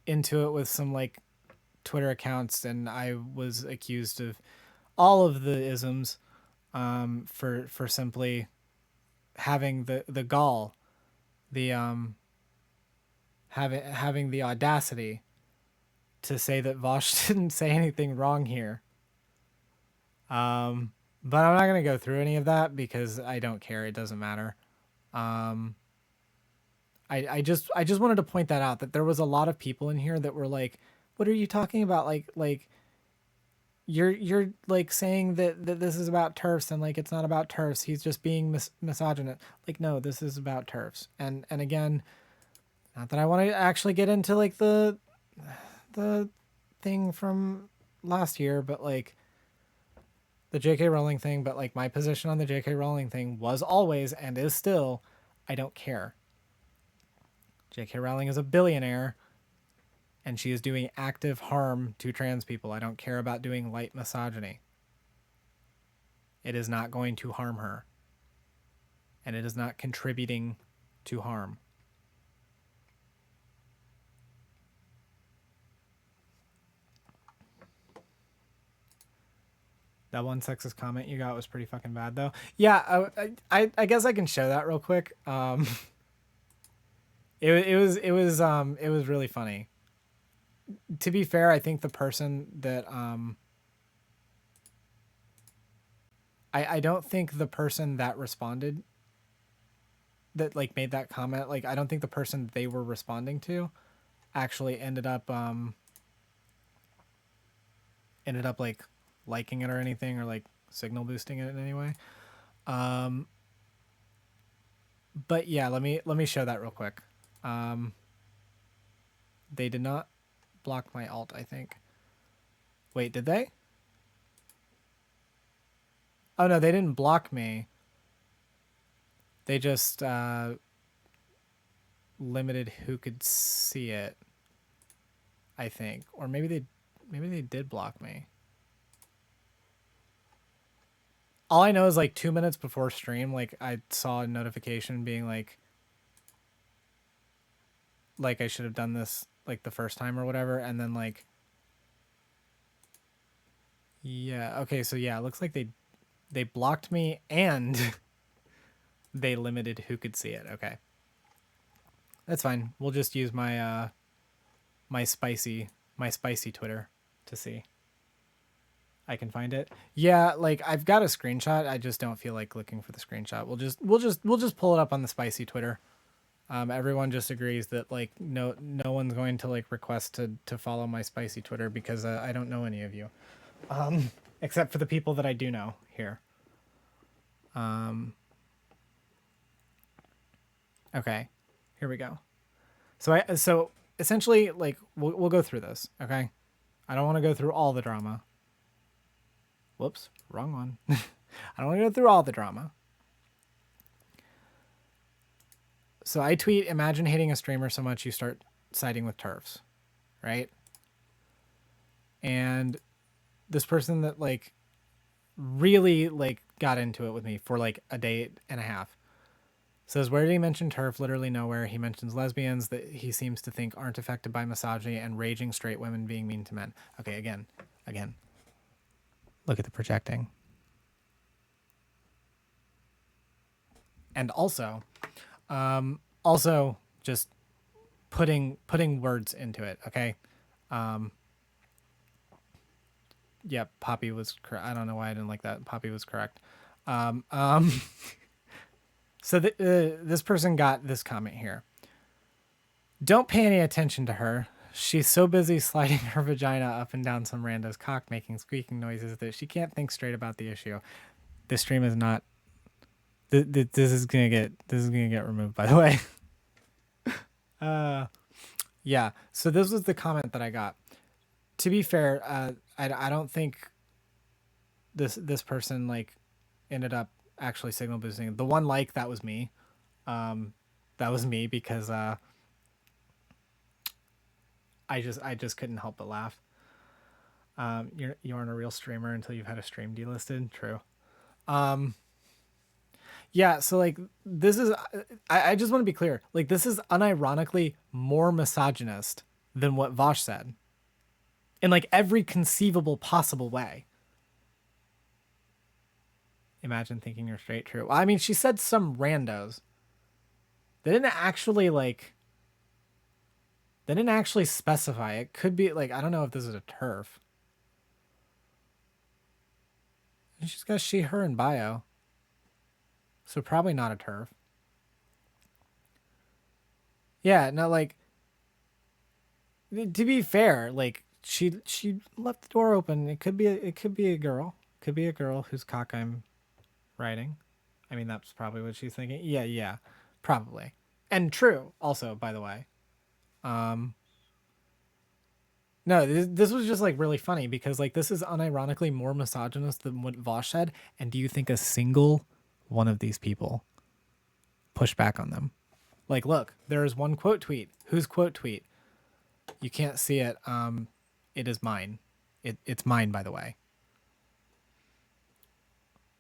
into it with some like Twitter accounts, and I was accused of all of the isms for simply having the gall, the having the audacity to say that Vaush didn't say anything wrong here. But I'm not going to go through any of that because I don't care. It doesn't matter. I just wanted to point that out, that there was a lot of people in here that were like, what are you talking about? Like you're like saying that this is about turfs, and like, it's not about turfs. He's just being misogynist. Like, no, this is about turfs. And again, not that I want to actually get into like the thing from last year, but like the JK Rowling thing, but like my position on the JK Rowling thing was always and is still, I don't care. JK Rowling is a billionaire and she is doing active harm to trans people. I don't care about doing light misogyny. It is not going to harm her. And it is not contributing to harm. That one sexist comment you got was pretty fucking bad, though. Yeah, I guess I can show that real quick. It was really funny. To be fair, I think the person that I don't think the person that responded, that like made that comment, like I don't think the person they were responding to actually ended up like liking it or anything, or like signal boosting it in any way. But yeah, let me show that real quick. They did not block my alt, I think. Wait, did they? Oh no, they didn't block me. They just limited who could see it, I think. Or maybe they did block me. All I know is like 2 minutes before stream, like I saw a notification being like I should have done this like the first time or whatever, and then like, yeah, okay, so yeah, it looks like they blocked me and they limited who could see it. Okay, that's fine. We'll just use my my spicy Twitter to see. I can find it. Yeah, like I've got a screenshot. I just don't feel like looking for the screenshot. We'll just pull it up on the spicy Twitter. Everyone just agrees that like no one's going to like request to follow my spicy Twitter because I don't know any of you, except for the people that I do know here. Okay, here we go. So essentially, like we'll go through this. Okay, I don't want to go through all the drama. Whoops, wrong one. I don't want to go through all the drama. So I tweet, imagine hating a streamer so much you start siding with TERFs, right? And this person that like really like got into it with me for like a day and a half says, where did he mention TERF? Literally nowhere. He mentions lesbians that he seems to think aren't affected by misogyny and raging straight women being mean to men. Okay, again. Look at the projecting. And also just putting words into it. Okay. Yeah, Poppy was correct. I don't know why I didn't like that. Poppy was correct. So this person got this comment here. Don't pay any attention to her. She's so busy sliding her vagina up and down some rando's cock, making squeaking noises that she can't think straight about the issue. This stream is not. This is gonna get removed, by the way. Yeah. So this was the comment that I got. To be fair, I don't think this person like ended up actually signal boosting. The one like that was me. That was me because I just couldn't help but laugh. You aren't a real streamer until you've had a stream delisted. True. Yeah, so like this is I just want to be clear. Like this is unironically more misogynist than what Vaush said. In like every conceivable possible way. Imagine thinking you're straight. True. Well, I mean, she said some randos. They didn't actually specify. It could be like, I don't know if this is a TERF. She's got she, her in bio. So probably not a TERF. Yeah, no, like, to be fair, like she left the door open. It could be a girl. Could be a girl whose cock I'm riding. I mean, that's probably what she's thinking. Yeah, probably. And true also, by the way. No, this was just like really funny because like this is unironically more misogynist than what Vaush said. And do you think a single one of these people pushed back on them? Like, look, there is one quote tweet. Whose quote tweet? You can't see it. It is mine. It's mine, by the way.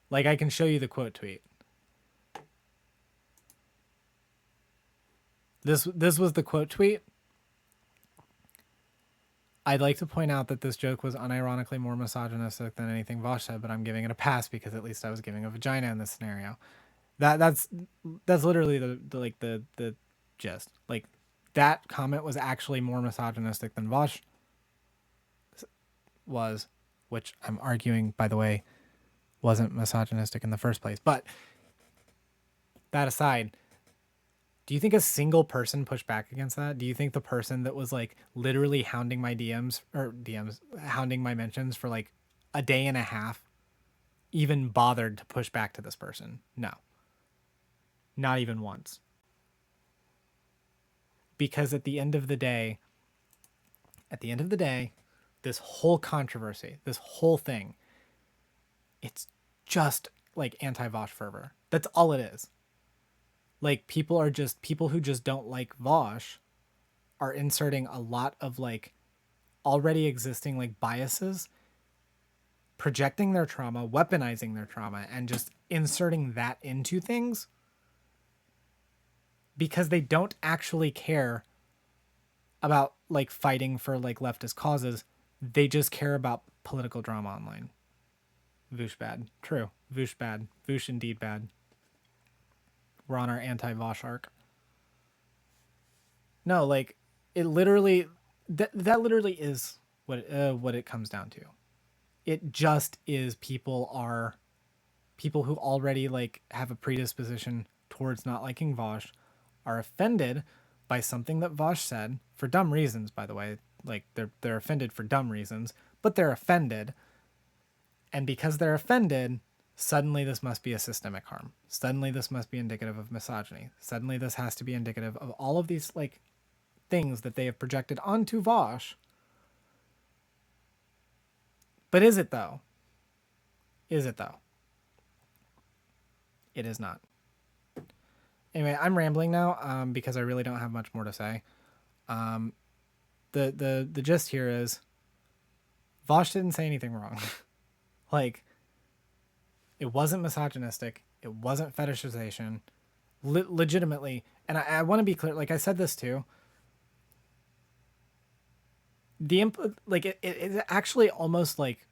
Like, I can show you the quote tweet. This was the quote tweet. I'd like to point out that this joke was unironically more misogynistic than anything Vaush said, but I'm giving it a pass because at least I was giving a vagina in this scenario. That's literally the gist. Like, that comment was actually more misogynistic than Vaush was, which I'm arguing, by the way, wasn't misogynistic in the first place. But that aside, do you think a single person pushed back against that? Do you think the person that was like literally hounding my hounding my mentions for like a day and a half even bothered to push back to this person? No. Not even once. Because at the end of the day, this whole controversy, this whole thing, it's just like anti-Vaush fervor. That's all it is. Like, people who just don't like Vaush are inserting a lot of like already existing like biases, projecting their trauma, weaponizing their trauma, and just inserting that into things because they don't actually care about like fighting for like leftist causes. They just care about political drama online. Voosh bad. True. Voosh bad. Voosh indeed bad. We're on our anti-Vaush arc. No, like, it literally, that literally is what it comes down to. It just is people who already like have a predisposition towards not liking Vaush are offended by something that Vaush said for dumb reasons, by the way. Like, they're offended for dumb reasons, but they're offended. And because they're offended, suddenly this must be a systemic harm. Suddenly this must be indicative of misogyny. Suddenly this has to be indicative of all of these like things that they have projected onto Vaush. But is it though? Is it though? It is not. Anyway, I'm rambling now because I really don't have much more to say. The gist here is Vaush didn't say anything wrong. Like, it wasn't misogynistic. It wasn't fetishization. Legitimately, and I want to be clear. Like, I said this too. It's actually almost like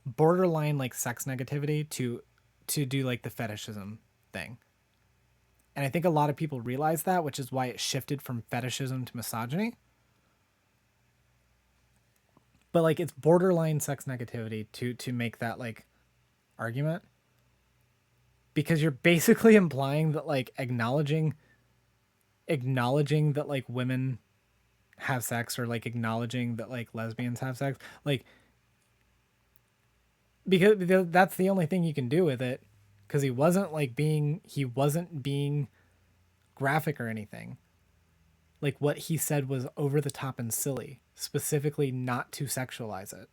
borderline like sex negativity to do like the fetishism thing. And I think a lot of people realize that, which is why it shifted from fetishism to misogyny. But like, it's borderline sex negativity to make that like argument, because you're basically implying that like acknowledging that like women have sex, or like acknowledging that like lesbians have sex, like, because that's the only thing you can do with it, because he wasn't being graphic or anything. Like, what he said was over the top and silly, specifically not to sexualize it.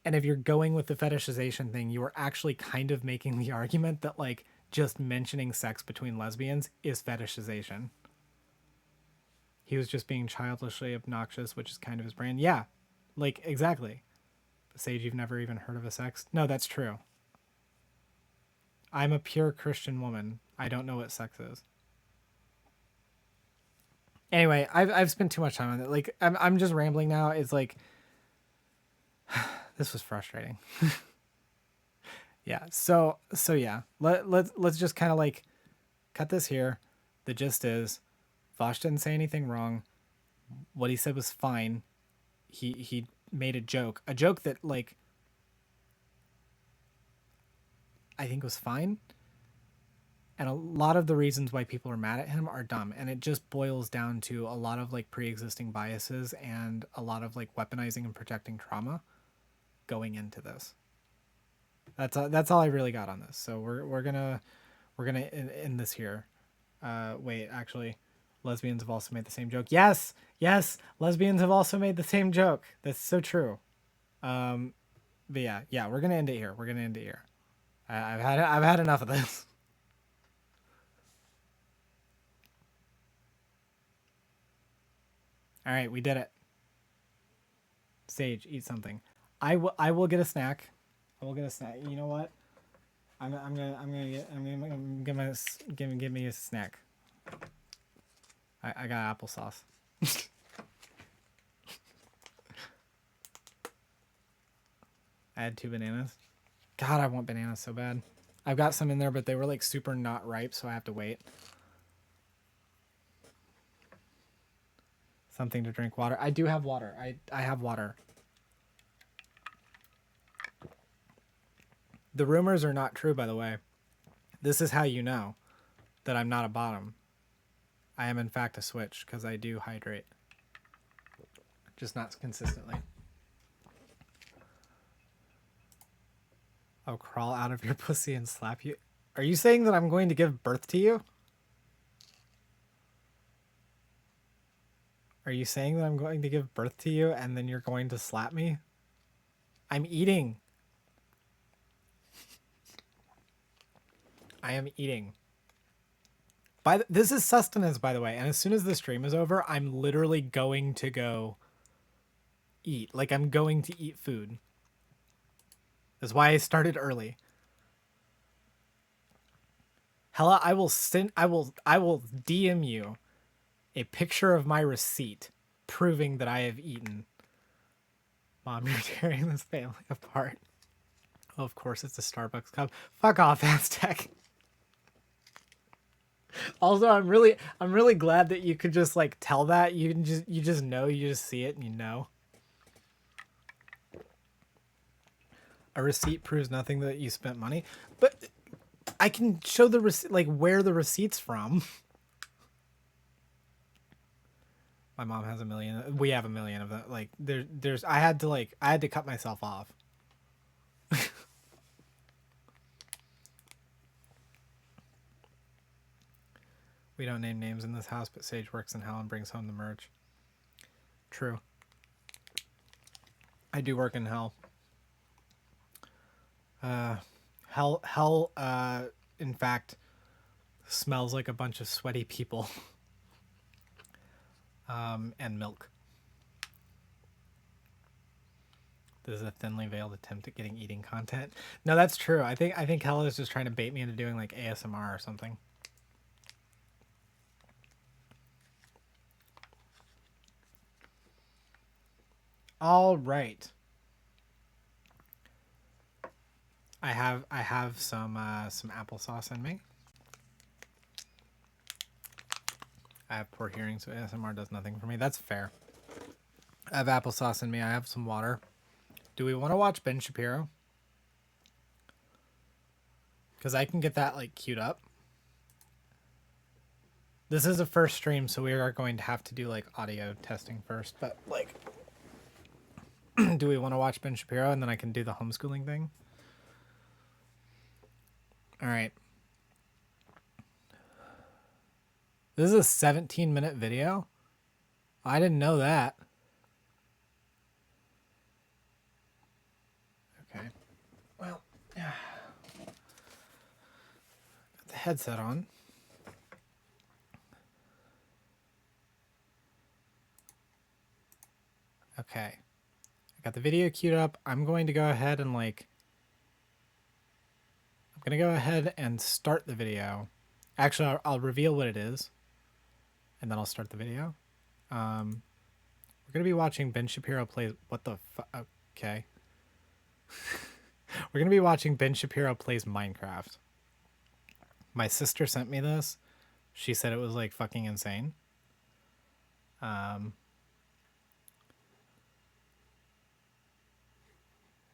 And if you're going with the fetishization thing, you are actually kind of making the argument that like just mentioning sex between lesbians is fetishization. He was just being childishly obnoxious, which is kind of his brand. Yeah, like, exactly. Saige, you've never even heard of a sex? No, that's true. I'm a pure Christian woman. I don't know what sex is. Anyway, I've spent too much time on it. Like, I'm just rambling now. It's like, this was frustrating. Yeah. So yeah. Let's just kind of like cut this here. The gist is, Vaush didn't say anything wrong. What he said was fine. He made a joke that like I think was fine. And a lot of the reasons why people are mad at him are dumb, and it just boils down to a lot of like pre-existing biases and a lot of like weaponizing and projecting trauma going into this. That's all I really got on this. So we're gonna end this here. Wait, actually, lesbians have also made the same joke. Yes, lesbians have also made the same joke. That's so true. But yeah, we're gonna end it here. I've had enough of this. All right, we did it. Saige, eat something. I will get a snack. I will get a snack. You know what? Give me a snack. I got applesauce. I had 2 bananas. God, I want bananas so bad. I've got some in there, but they were like super not ripe, so I have to wait. Something to drink. Water. I do have water. I have water. The rumors are not true, by the way. This is how you know that I'm not a bottom. I am, in fact, a switch, because I do hydrate. Just not consistently. I'll crawl out of your pussy and slap you. Are you saying that I'm going to give birth to you? Are you saying that I'm going to give birth to you and then you're going to slap me? I'm eating. I am eating. This is sustenance, by the way. And as soon as the stream is over, I'm literally going to go eat. Like, I'm going to eat food. That's why I started early. Hella, I will DM you a picture of my receipt proving that I have eaten. Mom, you're tearing this family apart. Oh, of course it's a Starbucks cup. Fuck off, Aztec. Also, I'm really glad that you could just like tell that. You just know, you just see it and you know. A receipt proves nothing that you spent money, but I can show the receipt, like where the receipt's from. My mom has 1 million. We have 1 million of that. Like I had to cut myself off. We don't name names in this house, but Saige works in hell and brings home the merch. True. I do work in hell. Hell, in fact, smells like a bunch of sweaty people. And milk. This is a thinly veiled attempt at getting eating content. No, that's true. I think hell is just trying to bait me into doing like ASMR or something. All right. I have some applesauce in me. I have poor hearing, so ASMR does nothing for me. That's fair. I have applesauce in me. I have some water. Do we want to watch Ben Shapiro? Because I can get that like queued up. This is a first stream, so we are going to have to do like audio testing first. But like, do we want to watch Ben Shapiro and then I can do the homeschooling thing? All right. This is a 17-minute video? I didn't know that. Okay. Well, yeah. Got the headset on. Okay. I got the video queued up. I'm going to go ahead and like... I'm going to go ahead and start the video. Actually, I'll reveal what it is. And then I'll start the video. We're going to be watching Ben Shapiro plays... What the fuck? Okay. We're going to be watching Ben Shapiro plays Minecraft. My sister sent me this. She said it was like fucking insane.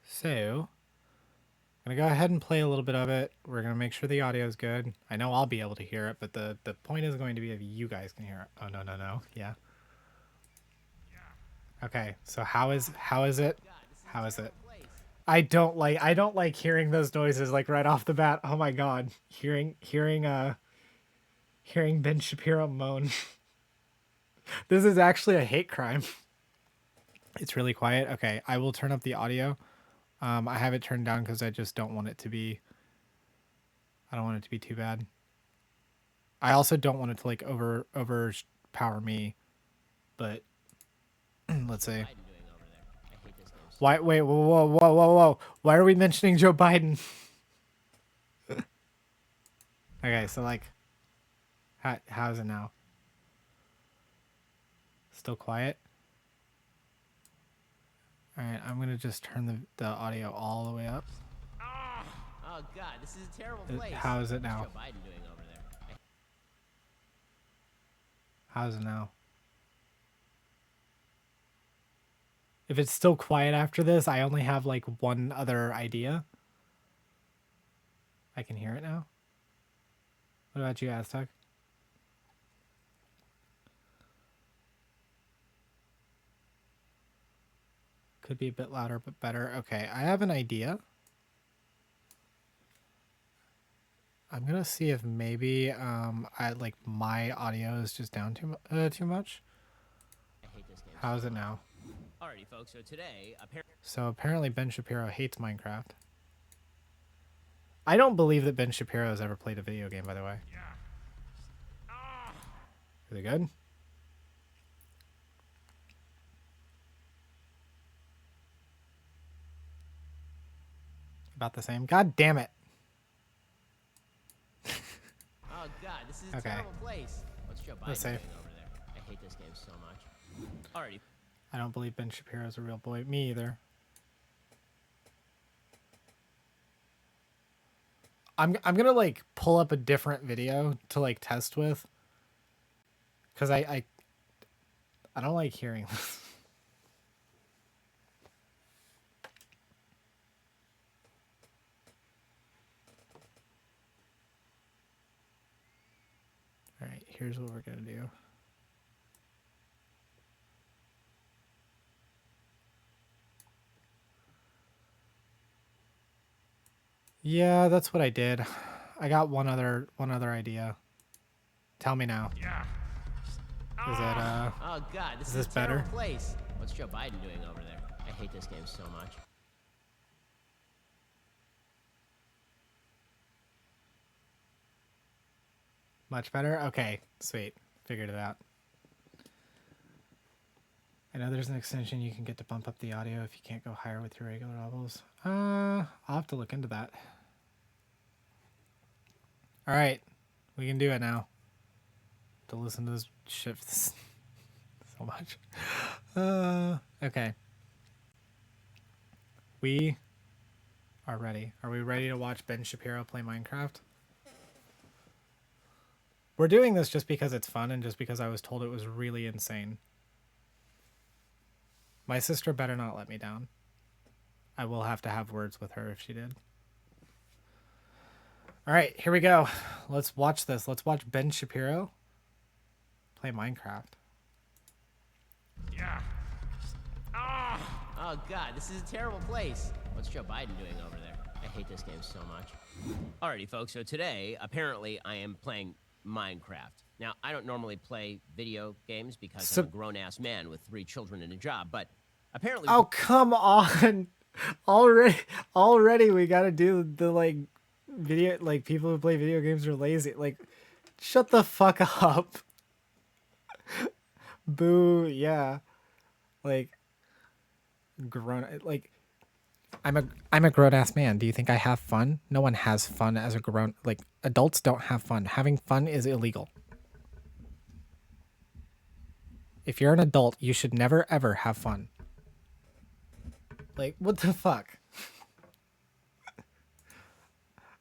So, I'm going to go ahead and play a little bit of it. We're going to make sure the audio is good. I know I'll be able to hear it, but the point is going to be if you guys can hear it. Oh, no. Yeah. Okay, so how is it? How is it? I don't like hearing those noises like right off the bat. Oh my god. Hearing Ben Shapiro moan. This is actually a hate crime. It's really quiet. Okay, I will turn up the audio. I have it turned down because I just don't want it to be... I don't want it to be too bad. I also don't want it to like overpower me. But let's see. Why? Wait! Whoa! Why are we mentioning Joe Biden? Okay, so like, how's it now? Still quiet? All right, I'm gonna just turn the audio all the way up. Oh God, this is a terrible place. How is it now? What's Joe Biden doing over there? How is it now? If it's still quiet after this, I only have like one other idea. I can hear it now. What about you, Aztec? Could be a bit louder, but better. Okay, I have an idea. I'm gonna see if maybe I like my audio is just down too much. I hate this game. How is it now? Alrighty, folks. So today, apparently Ben Shapiro hates Minecraft. I don't believe that Ben Shapiro has ever played a video game, by the way. Is it good? About the same. God damn it. Oh God, this is a terrible place. What's Joe Biden doing over there? I hate this game so much. Alrighty. I don't believe Ben Shapiro is a real boy. Me either. I'm gonna like pull up a different video to like test with, because I don't like hearing this. All right, here's what we're gonna do. Yeah, that's what I did. I got one other idea. Tell me now. Yeah. Is it Oh God, this is a terrible better? place. What's Joe Biden doing over there? I hate this game so much. Much better? Okay, sweet. Figured it out. I know there's an extension you can get to bump up the audio if you can't go higher with your regular levels. I'll have to look into that. All right, we can do it now. To listen to this shit so much. Okay. We are ready. Are we ready to watch Ben Shapiro play Minecraft? We're doing this just because it's fun and just because I was told it was really insane. My sister better not let me down. I will have to have words with her if she did. All right, here we go. Let's watch this. Let's watch Ben Shapiro play Minecraft. Yeah. Oh God, this is a terrible place. What's Joe Biden doing over there? I hate this game so much. Alrighty, folks. So today, apparently, I am playing Minecraft. Now, I don't normally play video games because I'm a grown-ass man with 3 children and a job, but apparently... Oh, come on. Already we got to do the, like, video, like, people who play video games are lazy. Like, shut the fuck up. Boo, yeah. Like, I'm a grown-ass man. Do you think I have fun? No one has fun as a grown... Like, adults don't have fun. Having fun is illegal. If you're an adult, you should never, ever have fun. Like, what the fuck?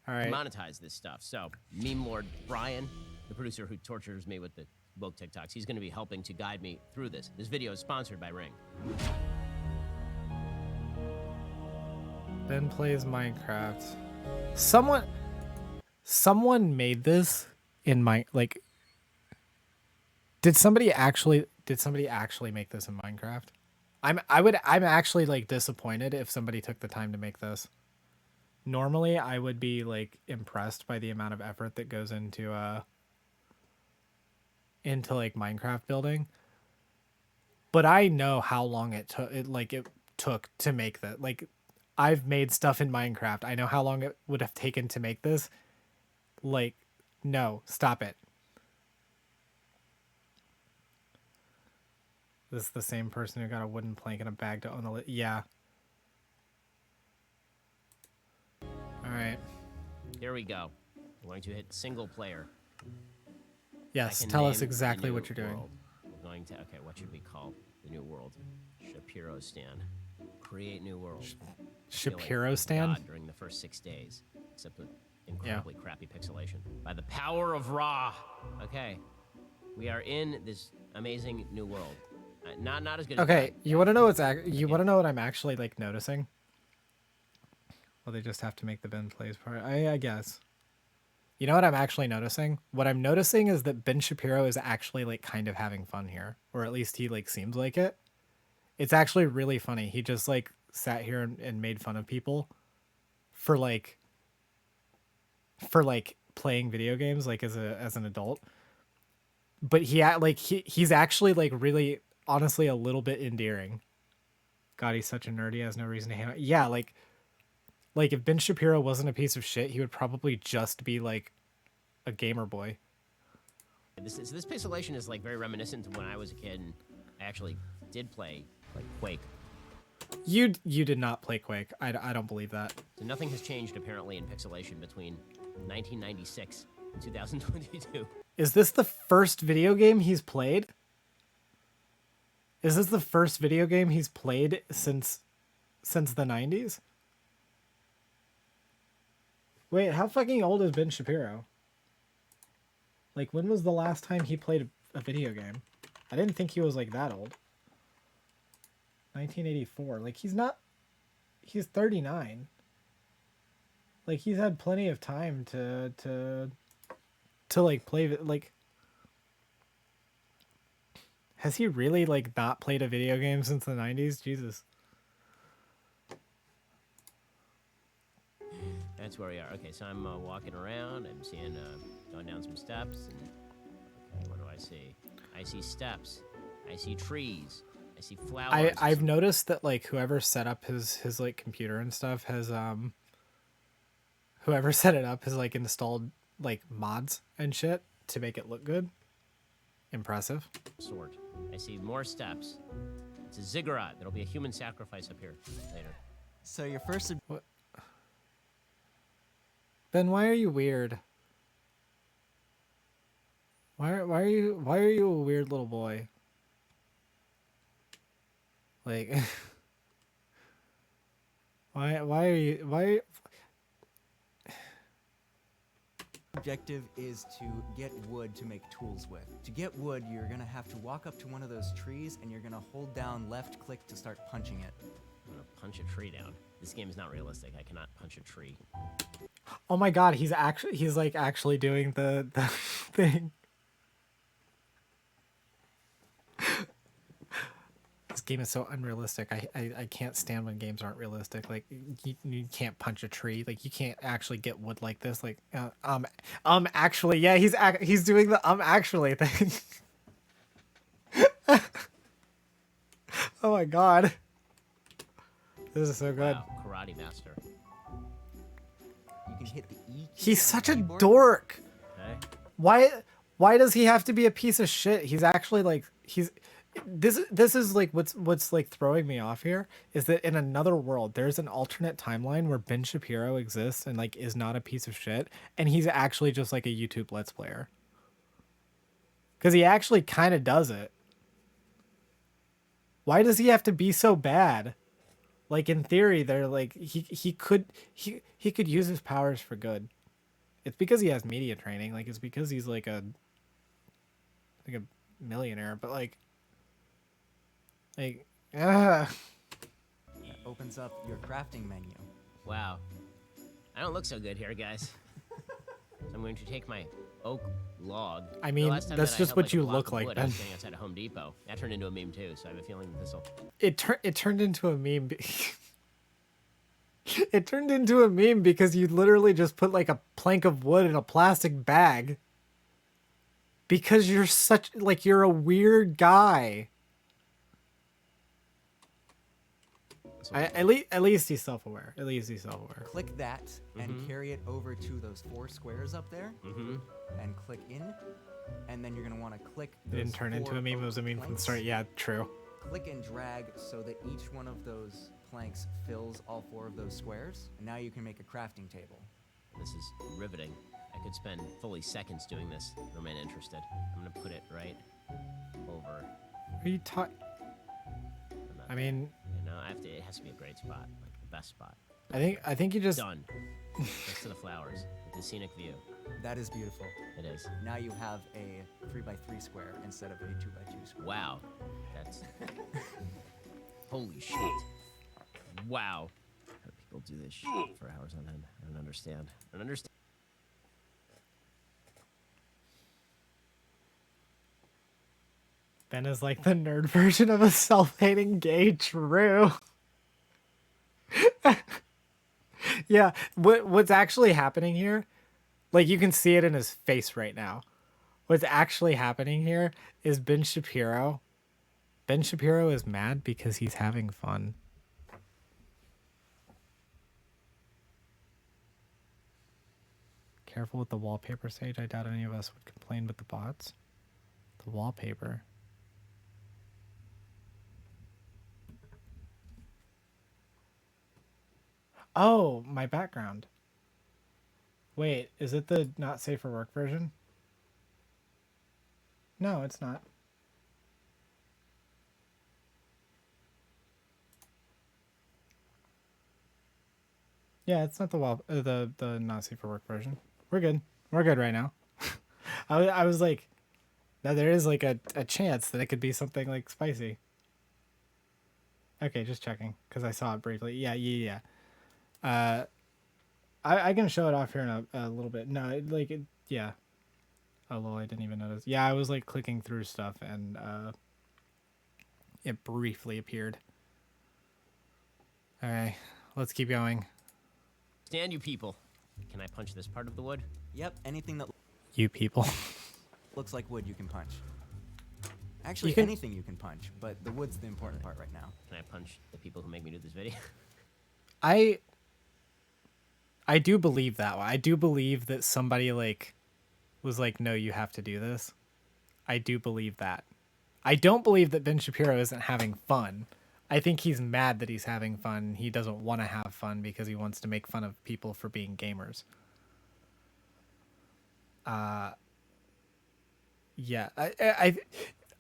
All right. Monetize this stuff. So, Meme Lord Brian, the producer who tortures me with the woke TikToks, he's going to be helping to guide me through this. This video is sponsored by Ring. Ben plays Minecraft. Someone made this in my, like, did somebody actually make this in Minecraft? I'm actually like disappointed if somebody took the time to make this. Normally I would be like impressed by the amount of effort that goes into like Minecraft building. But I know how long it took to make that. Like, I've made stuff in Minecraft. I know how long it would have taken to make this. Like, no, stop it. This is the same person who got a wooden plank and a bag to own the yeah. All right. Here we go. I'm going to hit single player. Yes, tell us exactly what you're doing. World. We're going to, okay, what should we call the new world? Shapiro Stan. create new worlds. Shapiro stand? God during the first 6 days, except with incredibly crappy pixelation. By the power of Ra. Okay, we are in this amazing new world. Not as good. Okay, as you want to know what's want to know what I'm actually like noticing? Well, they just have to make the Ben plays part. I guess. You know what I'm actually noticing? What I'm noticing is that Ben Shapiro is actually like kind of having fun here, or at least he like seems like it. It's actually really funny. He just like sat here and made fun of people for like playing video games like as an adult. But he's actually like really honestly a little bit endearing. God, he's such a nerd. He has no reason to hang out. Yeah, like if Ben Shapiro wasn't a piece of shit, he would probably just be like a gamer boy. This pixelation is like very reminiscent of when I was a kid and I actually did play like Quake. You did not play Quake. I don't believe that. So nothing has changed apparently in pixelation between 1996 and 2022. Is this the first video game he's played? Is this the first video game he's played since the 90s? Wait, how fucking old is Ben Shapiro? Like, when was the last time he played a video game? I didn't think he was like that old. 1984. Like, he's 39. Like, he's had plenty of time to like play like. Has he really like not played a video game since the 90s? Jesus. That's where we are. Okay, so I'm walking around. I'm seeing going down some steps. And okay, what do I see? I see steps. I see trees. I see flowers. I've noticed that like whoever set up his like computer and stuff has whoever set it up has like installed like mods and shit to make it look good. Impressive. Sort. I see more steps. It's a ziggurat. There'll be a human sacrifice up here later. So your first... What? Ben, why are you weird? Why are you a weird little boy? Like why are you objective is to get wood to make tools with. To get wood, you're gonna have to walk up to one of those trees and you're gonna hold down left click to start punching it. I'm gonna punch a tree down. This game is not realistic. I cannot punch a tree. Oh my god, he's like actually doing the thing. This game is so unrealistic. I can't stand when games aren't realistic. Like you can't punch a tree. Like you can't actually get wood like this. Like actually, yeah, he's doing the actually thing. Oh my god, this is so good. Wow, karate master. You can hit the E key. He's on such the a keyboard. dork. Okay. Why does he have to be a piece of shit? He's actually like this is like what's like throwing me off here is that in another world there's an alternate timeline where Ben Shapiro exists and like is not a piece of shit and he's actually just like a YouTube Let's Player. Cuz he actually kind of does it. Why does he have to be so bad? Like in theory they're like he could use his powers for good. It's because he has media training, like it's because he's like a millionaire, but like That opens up your crafting menu. Wow. I don't look so good here, guys. So I'm going to take my oak log. I mean, The last time that's that I just held, what like, a you block look of like, wood, I Ben. was standing outside of Home Depot. That turned into a meme too, so I have a feeling that this'll... it turned into a meme. It turned into a meme because you literally just put like a plank of wood in a plastic bag. Because you're a weird guy. At least he's self-aware. At least he's self-aware. Click that and carry it over to those 4 squares up there. And click in. And then you're going to want to click It didn't turn into a meme. It was a meme from the planks. start. Yeah, true. Click and drag so that each one of those planks fills all 4 of those squares. And now you can make a crafting table. This is riveting. I could spend fully seconds doing this. Remain interested. I'm gonna put it right over. Are you talking? I mean, No, I have to. It has to be a great spot, like the best spot. I think you just Done. Next to the flowers, with the scenic view. That is beautiful. It is. Now you have a 3x3 square instead of a 2x2 square. Wow. That's. Holy shit. Wow. How do people do this shit for hours on end? I don't understand. I don't understand. Ben is like the nerd version of a self-hating gay. True. Yeah, what's actually happening here, like you can see it in his face right now. What's actually happening here is Ben Shapiro. Ben Shapiro is mad because he's having fun. Careful with the wallpaper, Sage. I doubt any of us would complain with the bots. The wallpaper. Oh, my background. Wait, is it the not safe for work version? No, it's not. Yeah, it's not the not safe for work version. We're good. We're good right now. I was like, now there is like a chance that it could be something like spicy. Okay, just checking because I saw it briefly. Yeah. I can show it off here in a little bit. No, yeah. Oh, lol, I didn't even notice. Yeah, I was like clicking through stuff and it briefly appeared. All right, let's keep going. Stand, you people. Can I punch this part of the wood? Yep, anything that You people. looks like wood you can punch. Actually, You can- anything you can punch, but the wood's the important part right now. Can I punch the people who make me do this video? I do believe that. I do believe that somebody like was like, no, you have to do this. I do believe that. I don't believe that Ben Shapiro isn't having fun. I think he's mad that he's having fun. He doesn't want to have fun because he wants to make fun of people for being gamers. Yeah, I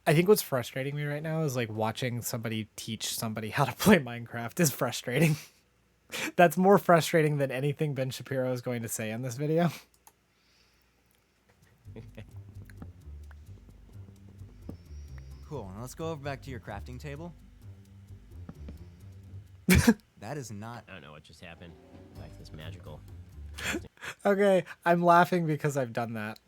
think what's frustrating me right now is like watching somebody teach somebody how to play Minecraft is frustrating. That's more frustrating than anything Ben Shapiro is going to say in this video. Cool, now let's go over back to your crafting table. That is not... I don't know what just happened. Back to this magical. Okay, I'm laughing because I've done that.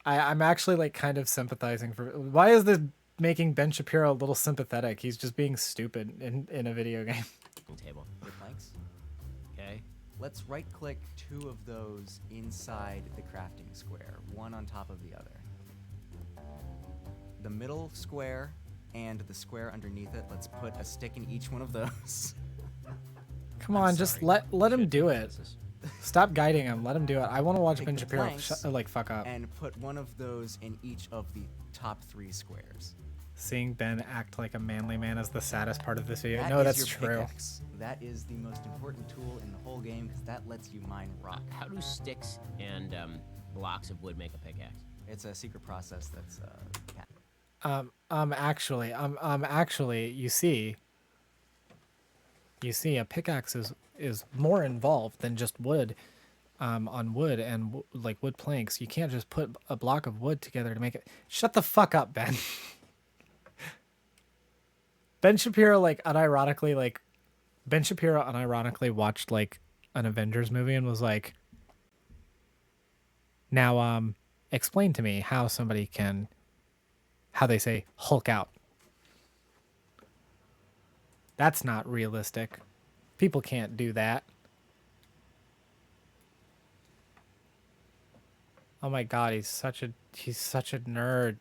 I'm actually like kind of sympathizing for. Why is this making Ben Shapiro a little sympathetic? He's just being stupid in a video game. Table. Your planks. Okay. Let's right-click 2 of those inside the crafting square, one on top of the other. The middle square and the square underneath it, let's put a stick in each one of those. Come I'm on, just sorry. let him do it. This is- Stop guiding him. Let him do it. I want to watch Take Ben the Shapiro planks like fuck up. And put one of those in each of the top 3 squares. Seeing Ben act like a manly man is the saddest part of this video. That No, is that's your true. pickaxe. That is the most important tool in the whole game because that lets you mine rock. How do sticks and blocks of wood make a pickaxe? It's a secret process that's Actually, you see, a pickaxe is more involved than just wood, on wood and like wood planks. You can't just put a block of wood together to make it. Shut the fuck up, Ben. Ben Shapiro unironically watched like an Avengers movie and was like, now explain to me how somebody can, how they say Hulk out. That's not realistic. People can't do that. Oh my god, he's such a nerd.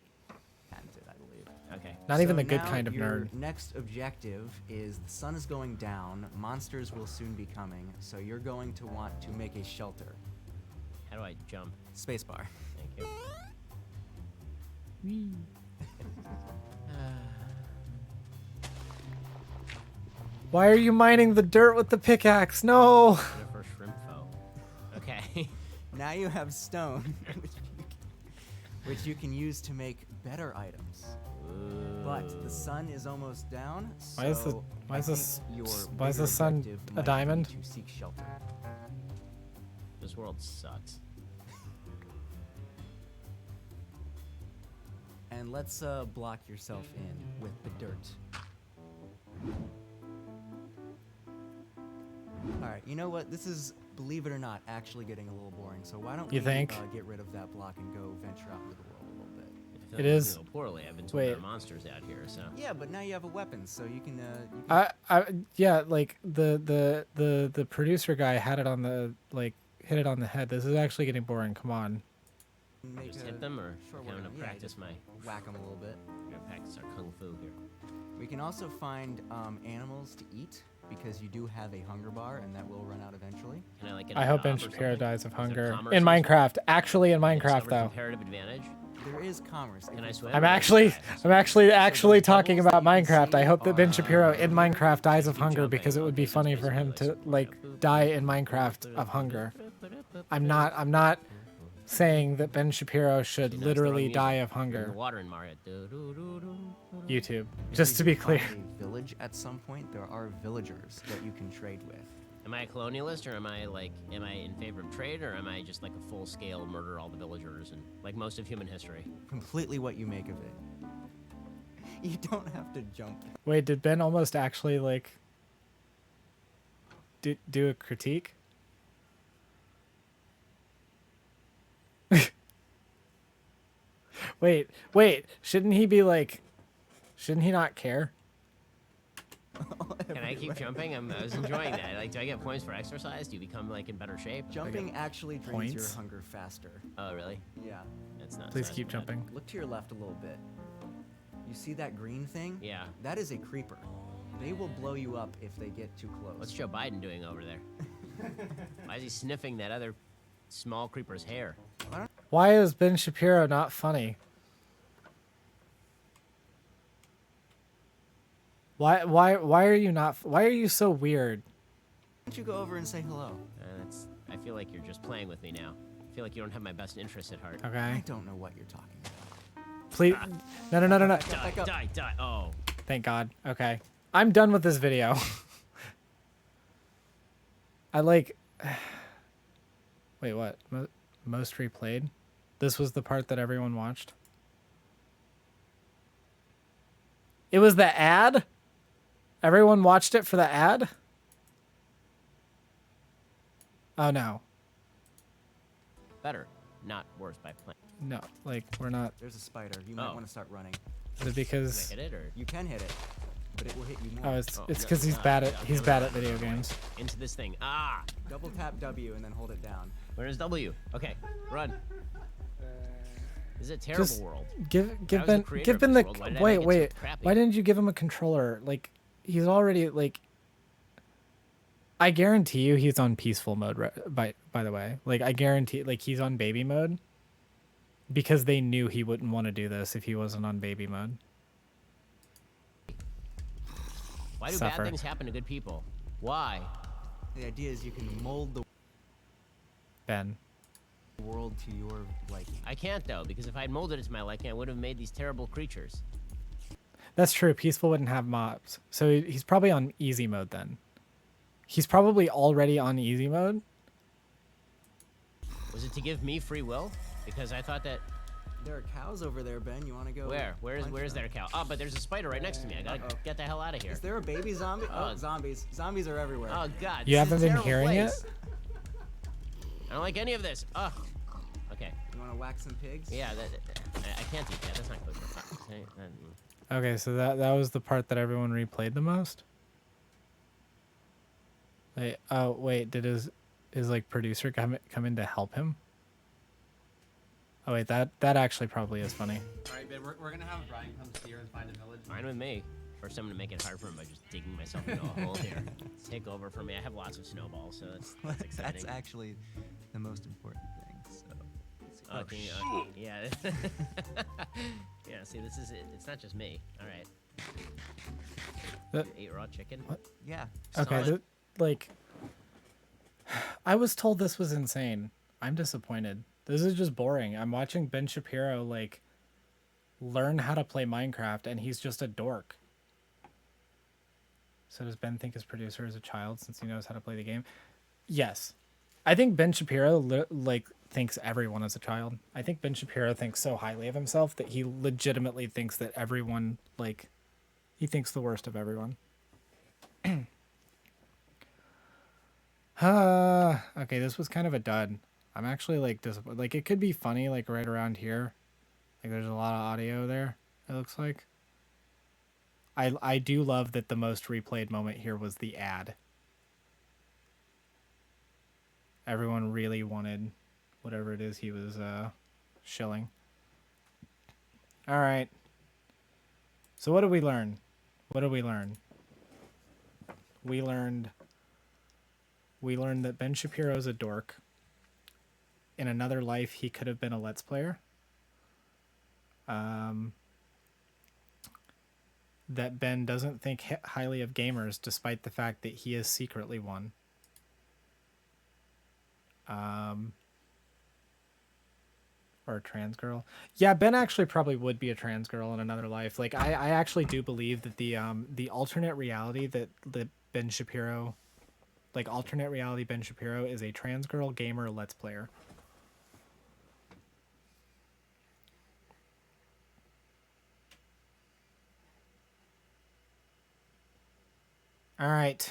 patented, I believe. Okay. Not even So the good now kind of your nerd. next objective is the sun is going down, monsters will soon be coming, so you're going to want to make a shelter. How do I jump? Spacebar. Thank you. Why are you mining the dirt with the pickaxe? No. Jennifer Shrimp Foe. Okay. Now you have stone, which you can use to make better items. Ooh. but the sun is almost down. Why is the so why I is think this your why is bigger the sun objective a might be diamond? To seek shelter. This world sucks. And let's block yourself in with the dirt. All right, you know what? This is, believe it or not, actually getting a little boring. So why don't You we think? Get rid of that block and go venture out into the world a little bit? If It is- Go poorly. I've been told Wait. there are monsters out here, so. Yeah, but now you have a weapon, so you can. You can Yeah, like the producer guy had it on the like hit it on the head. This is actually getting boring. Come on. make Just a hit them, or short I'm gonna workout. Yeah, practice just my. whack them a little bit. I'm gonna practice our kung fu here. We can also find animals to eat because you do have a hunger bar, and that will run out eventually. Can I like get? I a hope Ben job or Shapiro something? dies of Is there hunger commerce in this? Minecraft. Actually, in Can I Minecraft discover though. Comparative advantage. There is commerce. Can I swim? I'm Or actually is it actually talking bubbles about that you can Minecraft. I see hope that Ben are- Shapiro in Minecraft dies of Keep hunger jumping. because it would be Okay, so funny it's for him basically to like like die in Minecraft of hunger. I'm not saying that Ben Shapiro should Not strong literally music. die of You're in hunger. the water in Mario. Do-do-do-do-do-do. YouTube, If just we to do be clear. find a village at some point, there are villagers that you can trade with. Am I a colonialist, or am I in favor of trade, or am I just like a full-scale murder all the villagers and like most of human history? Completely what you make of it. You don't have to jump. Wait, did Ben almost actually like do a critique? Wait, shouldn't he be like, shouldn't he not care? Can I keep jumping? I was enjoying that. Like, do I get points for exercise? Do you become like in better shape? Jumping actually drains your points? hunger faster. Oh, really? Yeah. That's not. Please not keep bad. jumping. Look to your left a little bit. You see that green thing? Yeah. That is a creeper. They will blow you up if they get too close. What's Joe Biden doing over there? Why is he sniffing that other small creeper's hair? Why is Ben Shapiro not funny? Why are you not? Why are you so weird? Why don't you go over and say hello? I feel like you're just playing with me now. I feel like you don't have my best interests at heart. I Okay, don't know what you're talking about. please. No. Die, die. Oh. Thank God. Okay, I'm done with this video. I like. Wait, what? Most replayed? This was the part that everyone watched? It was the ad? Everyone watched it for the ad? Oh, no. Better, not worse by playing. No, like, we're not. There's a spider. You might Oh. want to start running. Is it because... Can I hit it, or? You can hit it, but it will hit you more. Oh, it's Oh, because no, he's no, bad at no, he's no, bad no, at no, video no, games. Into this thing. Ah! Double tap W and then hold it down. Where is W? Okay, run. This is a terrible Just world. Give was the Ben creator give of Ben this the world. Why did I make wait it so wait. crappy? Why didn't you give him a controller? Like he's already like. I guarantee you he's on peaceful mode. By the way, like I guarantee like he's on baby mode. Because they knew he wouldn't want to do this if he wasn't on baby mode. Why do Suffer. bad things happen to good people? Why? The idea is you can mold the Ben. world to your liking. I can't though, because if I'd molded it to my liking, I would have made these terrible creatures. That's true. Peaceful wouldn't have mobs. So he's probably on easy mode then. He's probably already on easy mode. Was it to give me free will? Because I thought that. There are cows over there, Ben. You want to go? Where? Where's punch their cow? Oh, but there's a spider right next to me. I gotta Uh-oh. get the hell out of here. Is there a baby zombie? Oh, zombies. Zombies are everywhere. Oh God. You this is haven't a been terrible hearing place. it? I don't like any of this. Ugh. Okay. You want to whack some pigs? Yeah. I can't eat that. That's not good. Okay, so that was the part that everyone replayed the most. Wait, oh wait, did his like producer come in to help him? Oh wait, that actually probably is funny. Alright, Ben, we're gonna have Brian come here and find a village. Fine with me. First, I'm gonna make it hard for him by just digging myself into a hole here. Take over for me. I have lots of snowballs, so that's exciting. That's actually the most important thing. So. Oh, can you, yeah. Yeah, see, this is it. It's not just me. All right. That- You ate raw chicken? What? Yeah. Okay, Solid. like I was told this was insane. I'm disappointed. This is just boring. I'm watching Ben Shapiro like learn how to play Minecraft, and he's just a dork. So does Ben think his producer is a child since he knows how to play the game? Yes. I think Ben Shapiro thinks everyone is a child. I think Ben Shapiro thinks so highly of himself that he legitimately thinks that everyone, like, he thinks the worst of everyone. Okay, this was kind of a dud. I'm actually like disappointed. Like, it could be funny, like right around here. Like, there's a lot of audio there, it looks like. I do love that the most replayed moment here was the ad. Everyone really wanted whatever it is he was shilling. All right. So what did we learn? What did we learn? We learned that Ben Shapiro's a dork. In another life, he could have been a Let's Player. That Ben doesn't think highly of gamers, despite the fact that he is secretly one. Or a trans girl. Yeah, Ben actually probably would be a trans girl in another life. Like, I actually do believe that the alternate reality that Ben Shapiro, like, alternate reality Ben Shapiro is a trans girl gamer Let's Player. All right.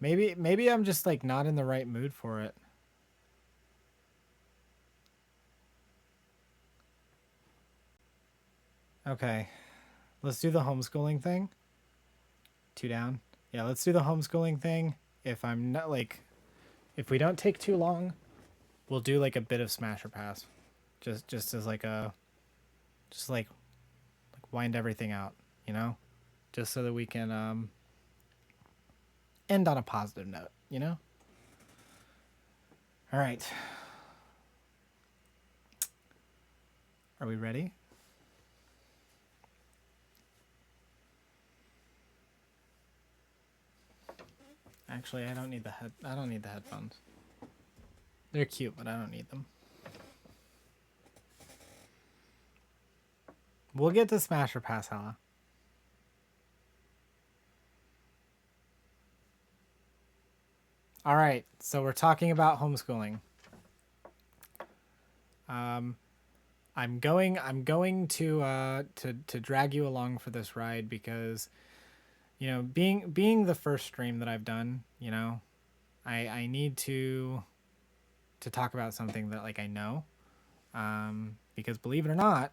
Maybe I'm just like not in the right mood for it. Okay. Let's do the homeschooling thing. 2 down. Yeah, let's do the homeschooling thing. If I'm not like, if we don't take too long, we'll do like a bit of smash or pass. Just as like a, just like wind everything out, you know? Just so that we can end on a positive note, you know? All right. Are we ready? Actually, I don't need the headphones. They're cute, but I don't need them. We'll get to smash or pass, Hella. All right, so we're talking about homeschooling. I'm going to drag you along for this ride because, you know, being the first stream that I've done, you know, I need to talk about something that like I know, because believe it or not,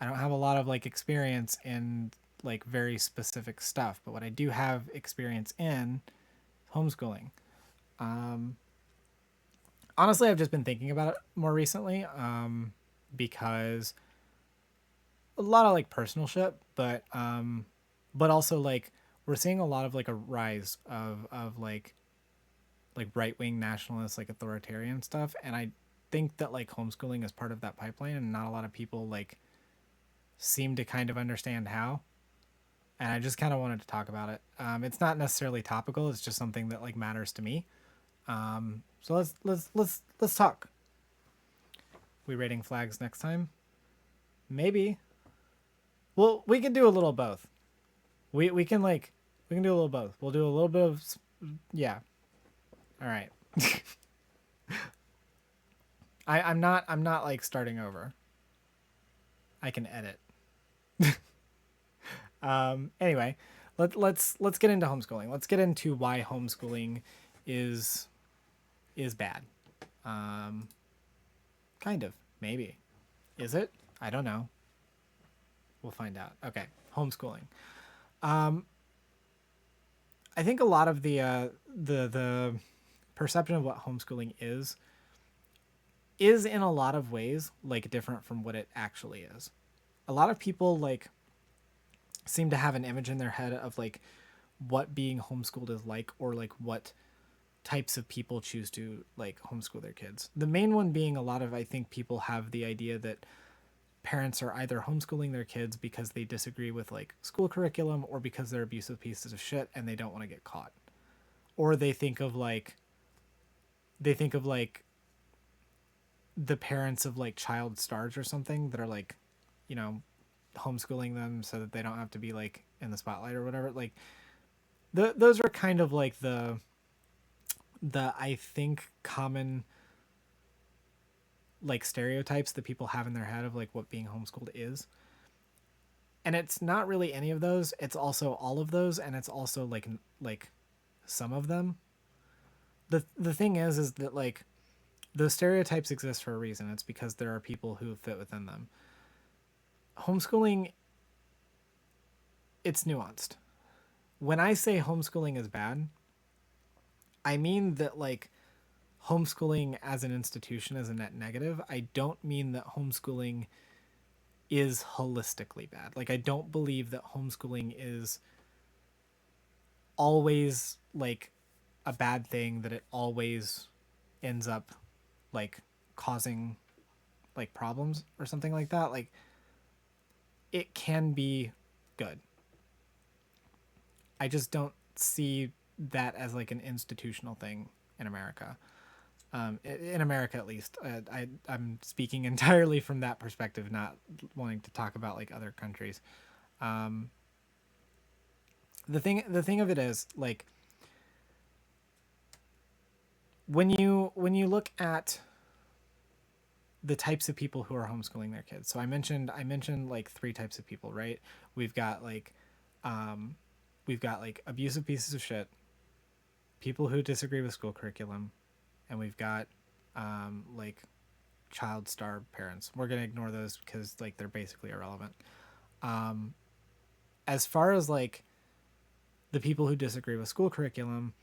I don't have a lot of like experience in like very specific stuff, but what I do have experience in homeschooling. Honestly, I've just been thinking about it more recently, because a lot of like personal shit, but also like we're seeing a lot of like a rise of like right-wing nationalist, like authoritarian stuff. And I think that like homeschooling is part of that pipeline, and not a lot of people like seem to kind of understand how. And I just kind of wanted to talk about it. It's not necessarily topical. It's just something that like matters to me. So let's talk. We rating flags next time? Maybe. Well, we can do a little both. We can do a little both. We'll do a little bit of, yeah. All right. I'm not like starting over. I can edit. Anyway, let's get into homeschooling. Let's get into why homeschooling is bad. Kind of, maybe. Is it? I don't know. We'll find out. Okay, homeschooling. I think a lot of the perception of what homeschooling is in a lot of ways like different from what it actually is. A lot of people like seem to have an image in their head of like what being homeschooled is like, or like what types of people choose to like homeschool their kids. The main one being a lot of, I think people have the idea that parents are either homeschooling their kids because they disagree with like school curriculum, or because they're abusive pieces of shit and they don't want to get caught. Or they think of like the parents of like child stars or something that are like, you know, homeschooling them so that they don't have to be like in the spotlight or whatever. Like those are kind of like the I think common like stereotypes that people have in their head of like what being homeschooled is. And it's not really any of those. It's also all of those, and it's also like some of them. The thing is that like those stereotypes exist for a reason. It's because there are people who fit within them. Homeschooling, it's nuanced. When I say homeschooling is bad, I mean that like homeschooling as an institution is a net negative. I don't mean that homeschooling is holistically bad. Like I don't believe that homeschooling is always like a bad thing, that it always ends up like causing like problems or something like that. Like it can be good. I just don't see that as like an institutional thing in America. In America, at least, I'm speaking entirely from that perspective, not wanting to talk about like other countries. The thing of it is like when you look at the types of people who are homeschooling their kids. So I mentioned like three types of people, right? We've got like abusive pieces of shit, people who disagree with school curriculum, and we've got like child star parents. We're gonna ignore those because like they're basically irrelevant. As far as like the people who disagree with school curriculum,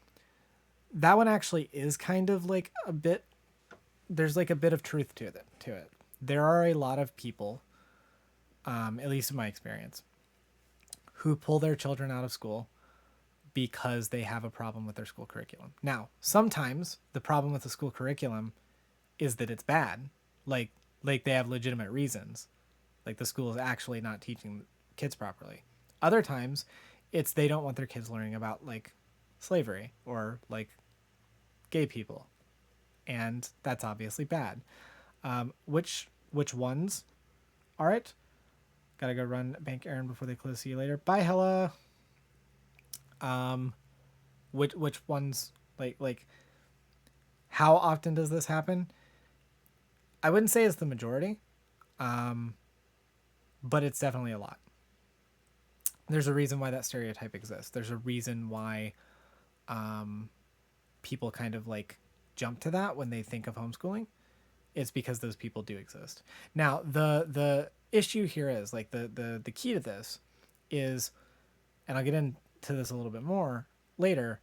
that one actually is kind of like a bit, there's like a bit of truth to it. There are a lot of people, at least in my experience, who pull their children out of school because they have a problem with their school curriculum. Now, sometimes the problem with the school curriculum is that it's bad. Like they have legitimate reasons. Like the school is actually not teaching kids properly. Other times, it's they don't want their kids learning about like slavery or like gay people. And that's obviously bad. Which ones? All right. Gotta go run a bank errand before they close. See you later. Bye, Hella. Which ones like how often does this happen? I wouldn't say it's the majority, but it's definitely a lot. There's a reason why that stereotype exists. There's a reason why people kind of like jump to that when they think of homeschooling. It's because those people do exist. Now, the issue here is like the key to this is, and I'll get into this a little bit more later.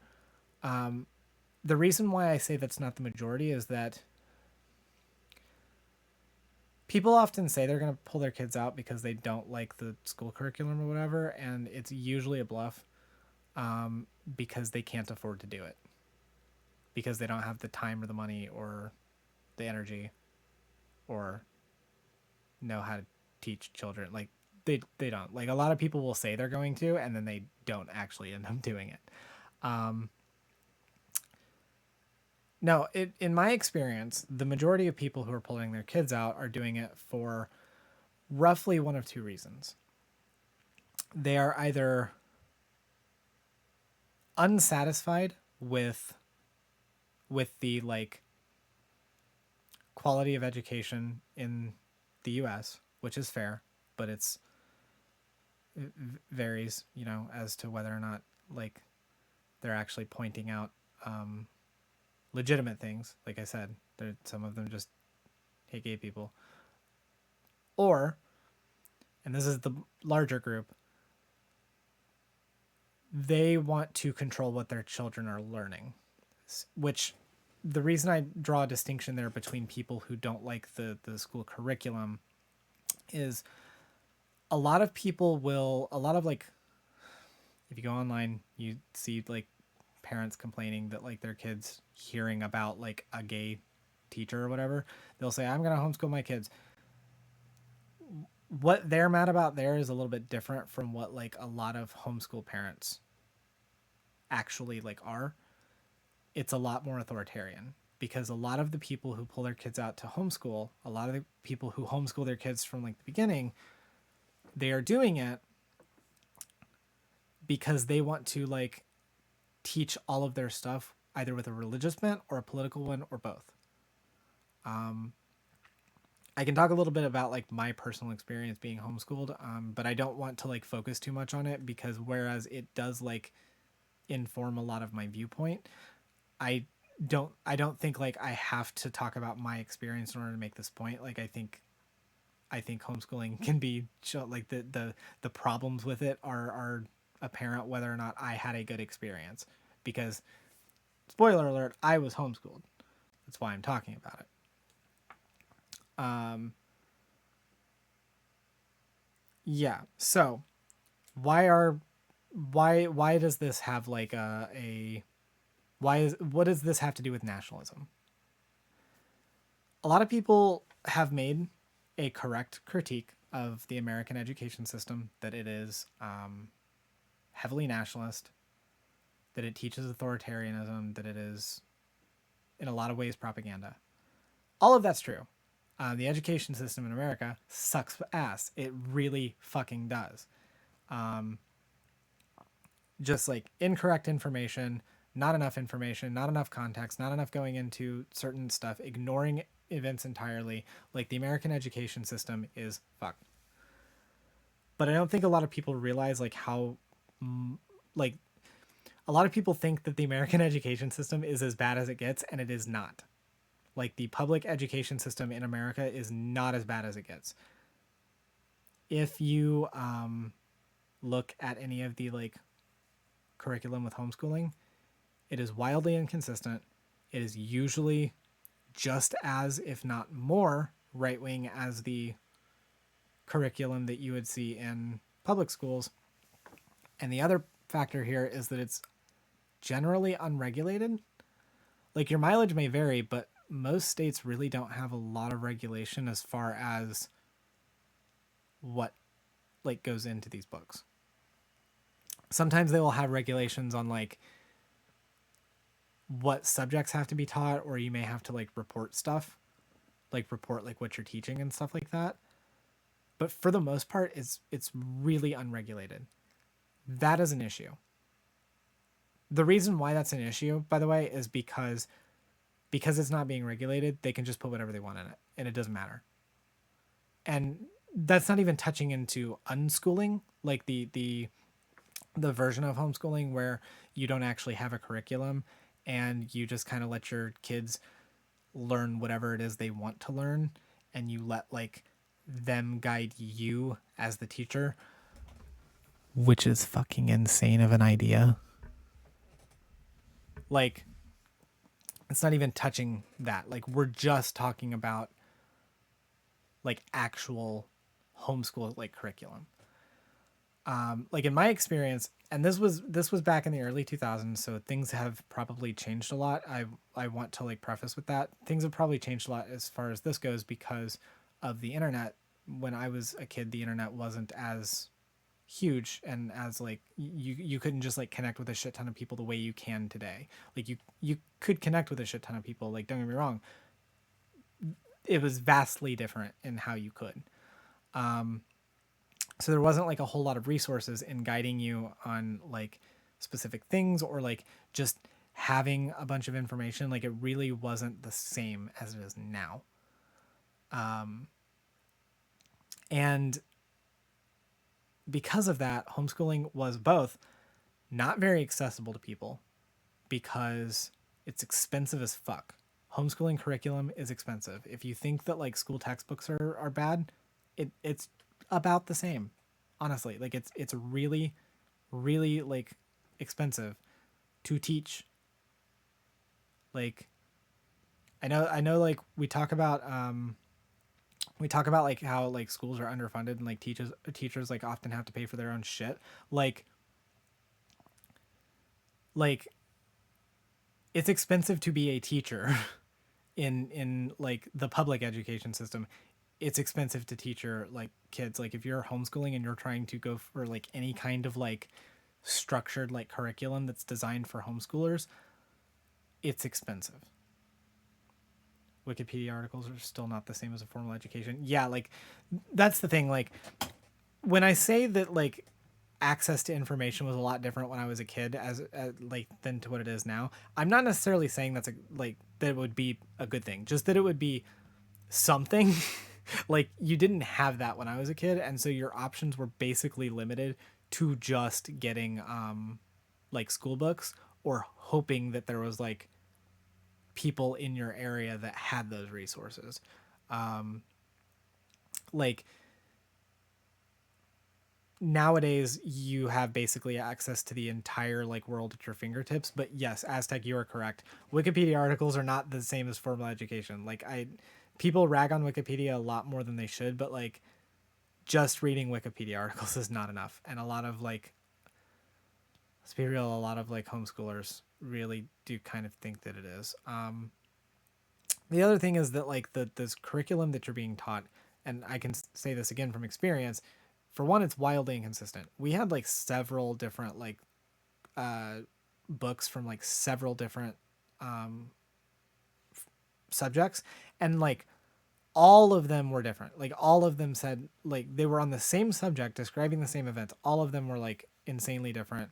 The reason why I say that's not the majority is that people often say they're going to pull their kids out because they don't like the school curriculum or whatever, and it's usually a bluff, because they can't afford to do it, because they don't have the time or the money or the energy or know how to teach children. Like they don't. Like a lot of people will say they're going to, and then they don't actually end up doing it. No, in my experience, the majority of people who are pulling their kids out are doing it for roughly one of two reasons. They are either unsatisfied with the like quality of education in the US, which is fair, but it varies, you know, as to whether or not like they're actually pointing out legitimate things. Like I said, some of them just hate gay people. Or, and this is the larger group, they want to control what their children are learning, which the reason I draw a distinction there between people who don't like the school curriculum is a lot of like, if you go online, you see like parents complaining that like their kids hearing about like a gay teacher or whatever, they'll say, I'm going to homeschool my kids. What they're mad about there is a little bit different from what like a lot of homeschool parents actually like are. It's a lot more authoritarian. because a lot of the people who pull their kids out to homeschool, a lot of the people who homeschool their kids from like the beginning, they are doing it because they want to like teach all of their stuff either with a religious bent or a political one or both. I can talk a little bit about like my personal experience being homeschooled, but I don't want to like focus too much on it because whereas it does like inform a lot of my viewpoint, I don't think like I have to talk about my experience in order to make this point. Like I think homeschooling can be like the problems with it are apparent whether or not I had a good experience, because spoiler alert, I was homeschooled. That's why I'm talking about it. Yeah. So why does this have like what does this have to do with nationalism? A lot of people have made a correct critique of the American education system, that it is heavily nationalist, that it teaches authoritarianism, that it is in a lot of ways propaganda. All of that's true. The education system in America sucks ass. It really fucking does. Just like incorrect information, not enough context, not enough going into certain stuff, ignoring events entirely. Like the American education system is fucked. But I don't think a lot of people realize like how, like a lot of people think that the American education system is as bad as it gets, and it is not. Like the public education system in America is not as bad as it gets. If you look at any of the like curriculum with homeschooling, it is wildly inconsistent. It is usually just as, if not more, right-wing as the curriculum that you would see in public schools. And the other factor here is that it's generally unregulated. Like your mileage may vary, but most states really don't have a lot of regulation as far as what like goes into these books. Sometimes they will have regulations on like what subjects have to be taught, or you may have to like report stuff, like report like what you're teaching and stuff like that. But for the most part, it's really unregulated. That is an issue. The reason why that's an issue, by the way, is because it's not being regulated, they can just put whatever they want in it, and it doesn't matter. And that's not even touching into unschooling, like the version of homeschooling where you don't actually have a curriculum and you just kind of let your kids learn whatever it is they want to learn, and you let like them guide you as the teacher, which is fucking insane of an idea. Like, it's not even touching that. Like, we're just talking about like actual homeschool like curriculum. Like in my experience, and this was back in the early 2000s, so things have probably changed a lot. I want to like preface with that. Things have probably changed a lot as far as this goes because of the internet. When I was a kid, the internet wasn't as huge, and as like you couldn't just like connect with a shit ton of people the way you can today. Like you could connect with a shit ton of people, like don't get me wrong, it was vastly different in how you could. So there wasn't like a whole lot of resources in guiding you on like specific things, or like just having a bunch of information. Like it really wasn't the same as it is now. And because of that, homeschooling was both not very accessible to people because it's expensive as fuck. Homeschooling curriculum is expensive. If you think that like school textbooks are bad, it's about the same. Honestly, like it's really, really like expensive to teach. Like I know like we talk about like how like schools are underfunded and like teachers like often have to pay for their own shit. Like it's expensive to be a teacher in like the public education system. It's expensive to teach your like kids. Like if you're homeschooling and you're trying to go for like any kind of like structured like curriculum that's designed for homeschoolers, it's expensive. Wikipedia articles are still not the same as a formal education. Yeah, like that's the thing. Like when I say that like access to information was a lot different when I was a kid as like than to what it is now, I'm not necessarily saying that's that it would be a good thing. Just that it would be something. Like you didn't have that when I was a kid, and so your options were basically limited to just getting like school books or hoping that there was like people in your area that had those resources. Like nowadays you have basically access to the entire like world at your fingertips. But yes, Aztec, you are correct. Wikipedia articles are not the same as formal education. Like people rag on Wikipedia a lot more than they should, but like just reading Wikipedia articles is not enough. And a lot of like, let's be real, a lot of like homeschoolers really do kind of think that it is. The other thing is that like this curriculum that you're being taught, and I can say this again from experience, for one, it's wildly inconsistent. We had like several different like books from like several different subjects, and like all of them were different. Like all of them said like they were on the same subject describing the same events. All of them were like insanely different,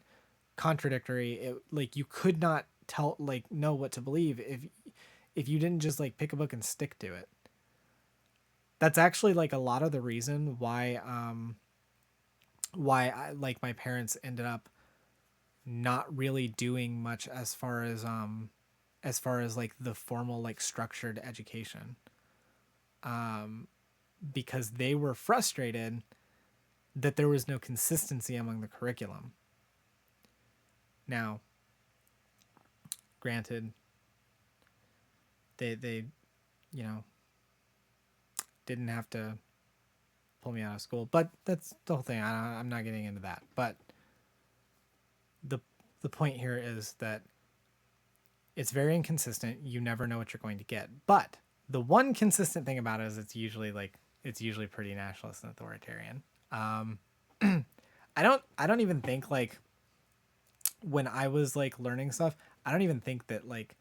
contradictory. It, like you could not know what to believe if you didn't just like pick a book and stick to it. That's actually like a lot of the reason why like my parents ended up not really doing much as far as like the formal like structured education, because they were frustrated that there was no consistency among the curriculum. Now, granted, they didn't have to pull me out of school, but that's the whole thing. I'm not getting into that. But the point here is that it's very inconsistent. You never know what you're going to get. But the one consistent thing about it is it's usually pretty nationalist and authoritarian. I don't even think like when I was like learning stuff, I don't even think that like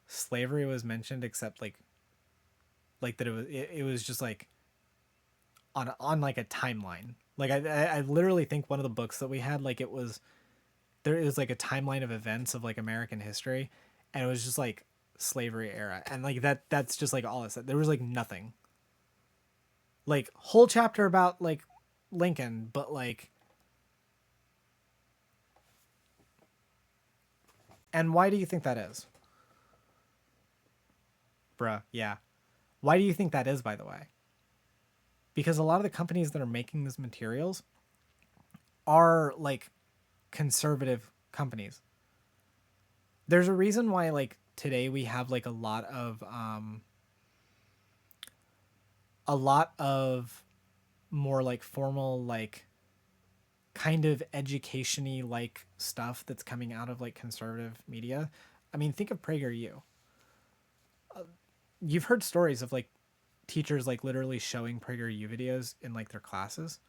slavery was mentioned, except like that it was just like on like a timeline. Like I literally think one of the books that we had, like it was like a timeline of events of like American history, and it was just like slavery era, and like that's just like all it said. There was like nothing, like whole chapter about like Lincoln, but like, and why do you think that is? Bruh, yeah. Why do you think that is, by the way? Because a lot of the companies that are making these materials are like conservative companies. There's a reason why like today we have like a lot of more like formal like kind of education-y like stuff that's coming out of like conservative media. I mean, think of PragerU. You've heard stories of like teachers like literally showing PragerU videos in like their classes.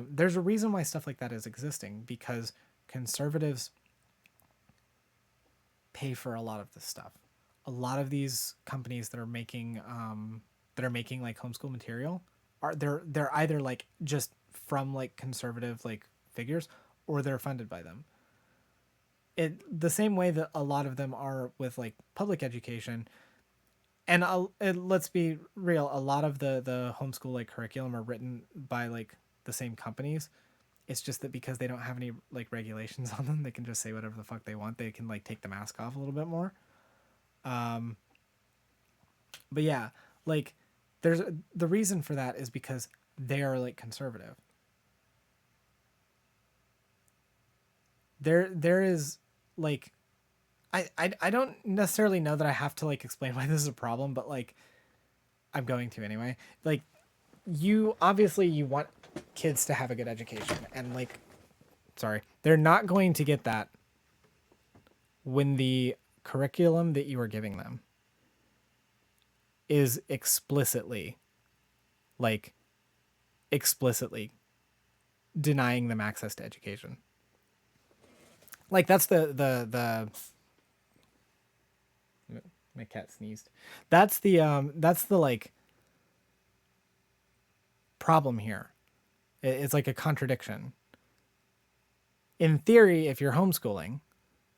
There's a reason why stuff like that is existing, because conservatives pay for a lot of this stuff. A lot of these companies that are making like homeschool material they're either like just from like conservative like figures, or they're funded by them. The same way that a lot of them are with like public education. And let's be real, a lot of the homeschool like curriculum are written by like the same companies. It's just that because they don't have any like regulations on them, they can just say whatever the fuck they want. They can like take the mask off a little bit more. But yeah, like the reason for that is because they are like conservative. There is like, I don't necessarily know that I have to like explain why this is a problem, but like I'm going to anyway. Like you want kids to have a good education, and like, sorry, they're not going to get that when the curriculum that you are giving them is explicitly denying them access to education. Like that's the My cat sneezed. That's the like problem here. It's like a contradiction. In theory, if you're homeschooling,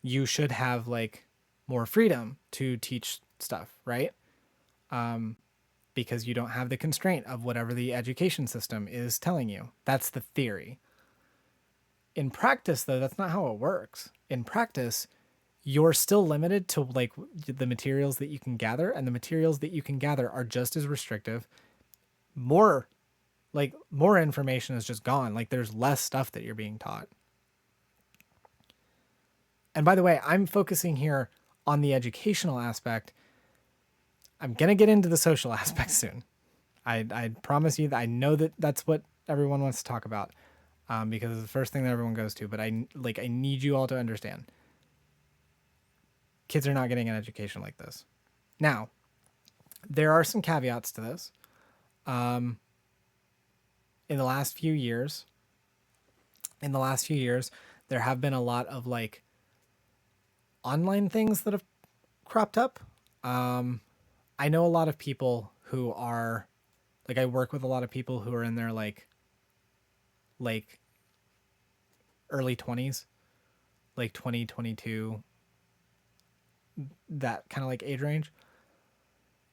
you should have like more freedom to teach stuff, right? Because you don't have the constraint of whatever the education system is telling you. That's the theory. In practice, though, that's not how it works. In practice, you're still limited to like the materials that you can gather, and the materials that you can gather are just as restrictive. More information is just gone. Like there's less stuff that you're being taught. And by the way, I'm focusing here on the educational aspect. I'm going to get into the social aspect soon. I promise you that I know that that's what everyone wants to talk about, because it's the first thing that everyone goes to. But I need you all to understand. Kids are not getting an education like this. Now, there are some caveats to this. In the last few years, there have been a lot of like online things that have cropped up. I know a lot of people who are like, I work with a lot of people who are in their like early 20s, like 20, 22, that kind of like age range.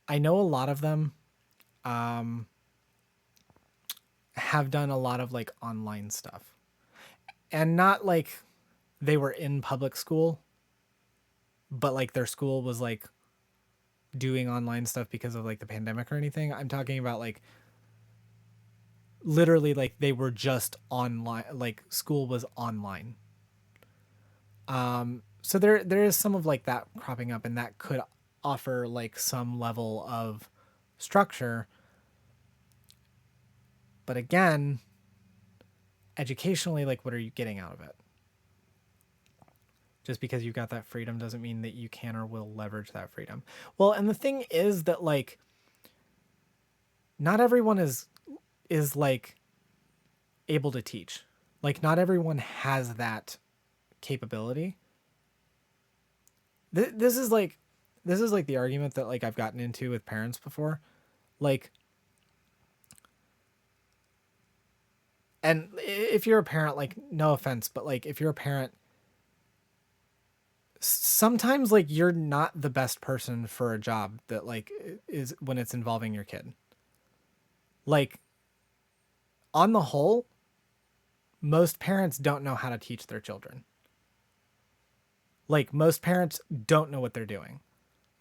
I know a lot of them have done a lot of like online stuff, and not like they were in public school, but like their school was like doing online stuff because of like the pandemic or anything. I'm talking about like literally like they were just online, like school was online. So there is some of like that cropping up, and that could offer like some level of structure. But again, educationally, like what are you getting out of it? Just because you've got that freedom doesn't mean that you can or will leverage that freedom. Well, and the thing is that like not everyone is like able to teach. Like not everyone has that capability. This is like the argument that like I've gotten into with parents before. Like, and if you're a parent, like no offense, but like if you're a parent, sometimes like you're not the best person for a job that like is when it's involving your kid. Like on the whole, most parents don't know how to teach their children. Like most parents don't know what they're doing.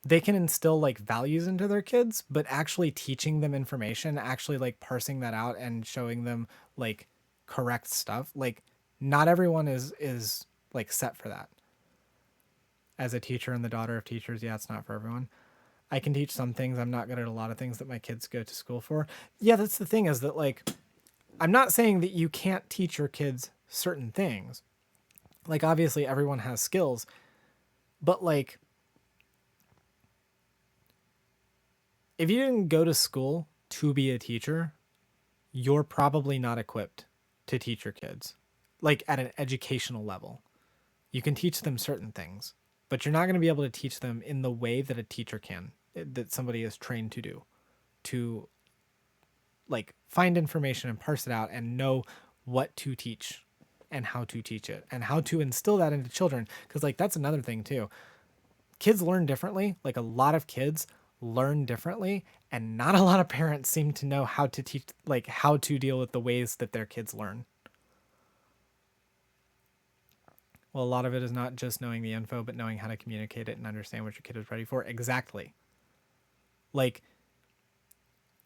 They can instill like values into their kids, but actually teaching them information, actually like parsing that out and showing them like correct stuff, like not everyone is like set for that. As a teacher and the daughter of teachers, yeah, it's not for everyone. I can teach some things. I'm not good at a lot of things that my kids go to school for. Yeah, that's the thing, is that like, I'm not saying that you can't teach your kids certain things. Like obviously everyone has skills, but like, if you didn't go to school to be a teacher, you're probably not equipped to teach your kids, like at an educational level. You can teach them certain things, but you're not going to be able to teach them in the way that a teacher can, that somebody is trained to do, to like find information and parse it out and know what to teach and how to teach it and how to instill that into children. Because like that's another thing too. Kids learn differently. Like a lot of kids learn differently, and not a lot of parents seem to know how to teach, like how to deal with the ways that their kids learn. Well, a lot of it is not just knowing the info, but knowing how to communicate it and understand what your kid is ready for. Exactly. Like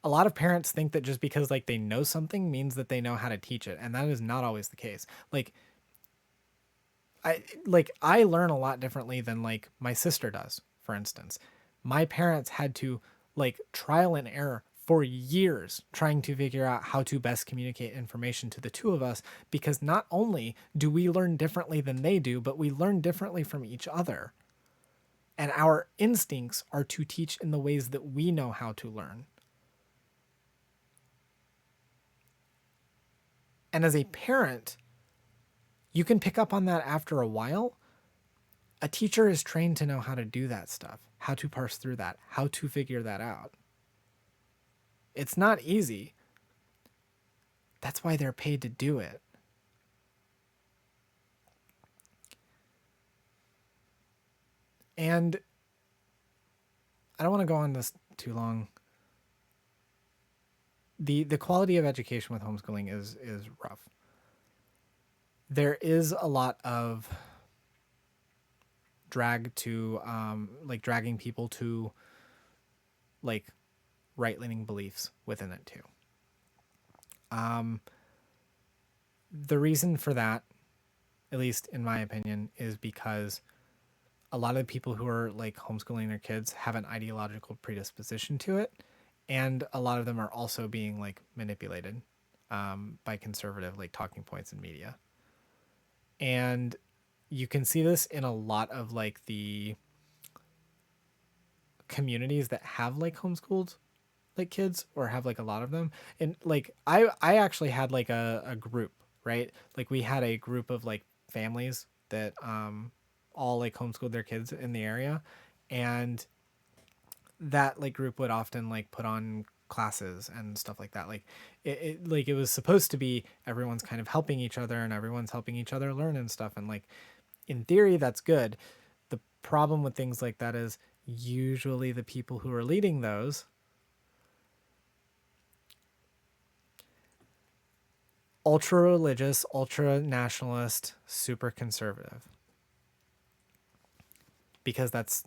a lot of parents think that just because like they know something means that they know how to teach it. And that is not always the case. Like I learn a lot differently than like my sister does, for instance. My parents had to like trial and error for years trying to figure out how to best communicate information to the two of us, because not only do we learn differently than they do, but we learn differently from each other. And our instincts are to teach in the ways that we know how to learn. And as a parent, you can pick up on that after a while. A teacher is trained to know how to do that stuff, how to parse through that, how to figure that out. It's not easy. That's why they're paid to do it. And I don't want to go on this too long. The quality of education with homeschooling is rough. There is a lot of drag to like dragging people to like right-leaning beliefs within it too. The reason for that, at least in my opinion, is because a lot of the people who are like homeschooling their kids have an ideological predisposition to it, and a lot of them are also being like manipulated by conservative like talking points in media. And you can see this in a lot of like the communities that have like homeschooled like kids or have like a lot of them. And like I actually had like a group, right? Like we had a group of like families that all like homeschooled their kids in the area, and that like group would often like put on classes and stuff like that. Like it was supposed to be everyone's kind of helping each other and everyone's helping each other learn and stuff, and like in theory that's good. The problem with things like that is usually the people who are leading those ultra religious, ultra nationalist, super conservative, because that's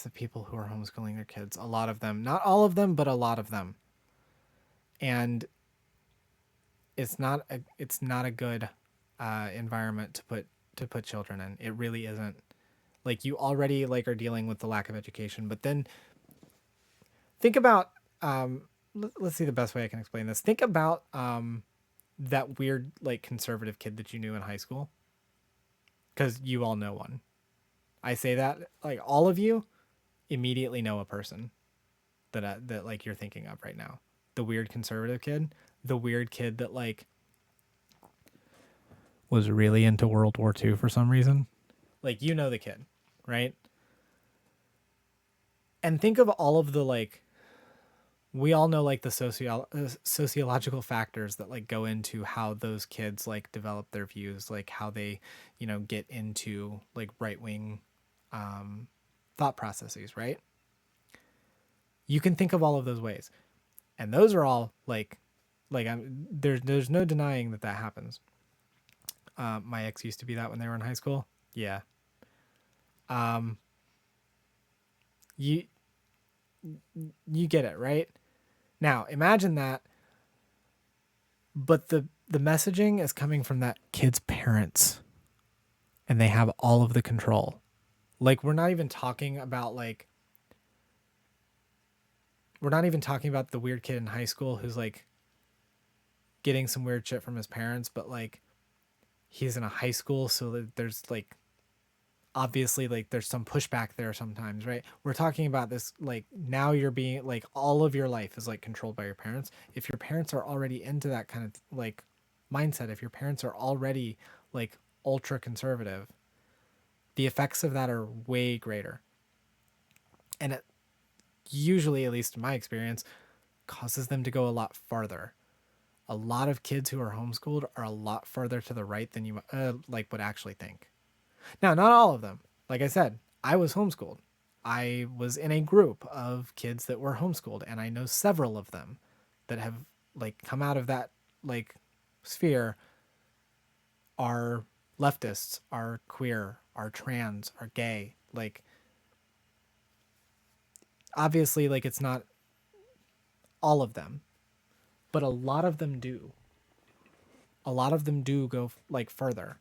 the people who are homeschooling their kids. A lot of them, not all of them, but a lot of them. And it's not a good environment to put children in. It really isn't. Like you already like are dealing with the lack of education, but then think about let's see the best way I can explain this. Think about that weird like conservative kid that you knew in high school, because you all know one. I say that like all of you immediately know a person that like you're thinking of right now. The weird conservative kid, the weird kid that like was really into World War II for some reason. Like you know the kid, right? And think of all of the like, we all know like the sociological factors that like go into how those kids like develop their views, like how they, you know, get into like right-wing thought processes, right? You can think of all of those ways, and those are all like there's no denying that happens. My ex used to be that when they were in high school. Yeah. You get it, right? Now imagine that, but the messaging is coming from that kid's parents, and they have all of the control. Like we're not even talking about the weird kid in high school who's like getting some weird shit from his parents, but like he's in a high school, so that there's like obviously like there's some pushback there sometimes, right? We're talking about this like now you're being like all of your life is like controlled by your parents. If your parents are already into that kind of like mindset, if your parents are already like ultra conservative, the effects of that are way greater. And it usually, at least in my experience, causes them to go a lot farther. A lot of kids who are homeschooled are a lot farther to the right than you like would actually think. Now, not all of them. Like I said, I was homeschooled. I was in a group of kids that were homeschooled, and I know several of them that have like come out of that like sphere are leftists, are queer, are trans, are gay. Like obviously like it's not all of them, but a lot of them do. A lot of them do go like further.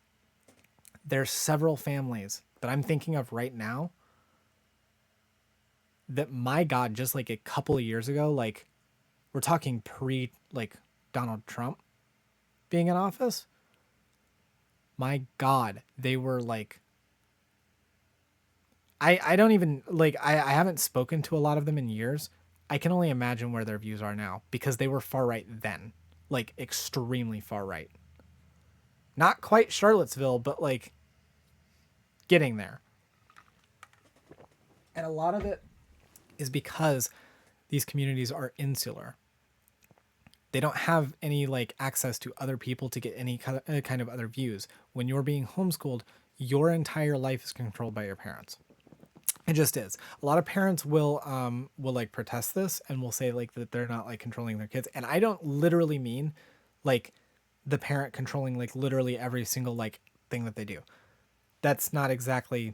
There's several families that I'm thinking of right now that, my God, just like a couple of years ago, like we're talking pre like Donald Trump being in office. My God, they were like, I don't even like, I haven't spoken to a lot of them in years. I can only imagine where their views are now, because they were far right then, like extremely far right. Not quite Charlottesville, but like getting there. And a lot of it is because these communities are insular. They don't have any like access to other people to get any kind of other views. When you're being homeschooled, your entire life is controlled by your parents. It just is. A lot of parents will like protest this and will say like that they're not like controlling their kids. And I don't literally mean like the parent controlling like literally every single like thing that they do. That's not exactly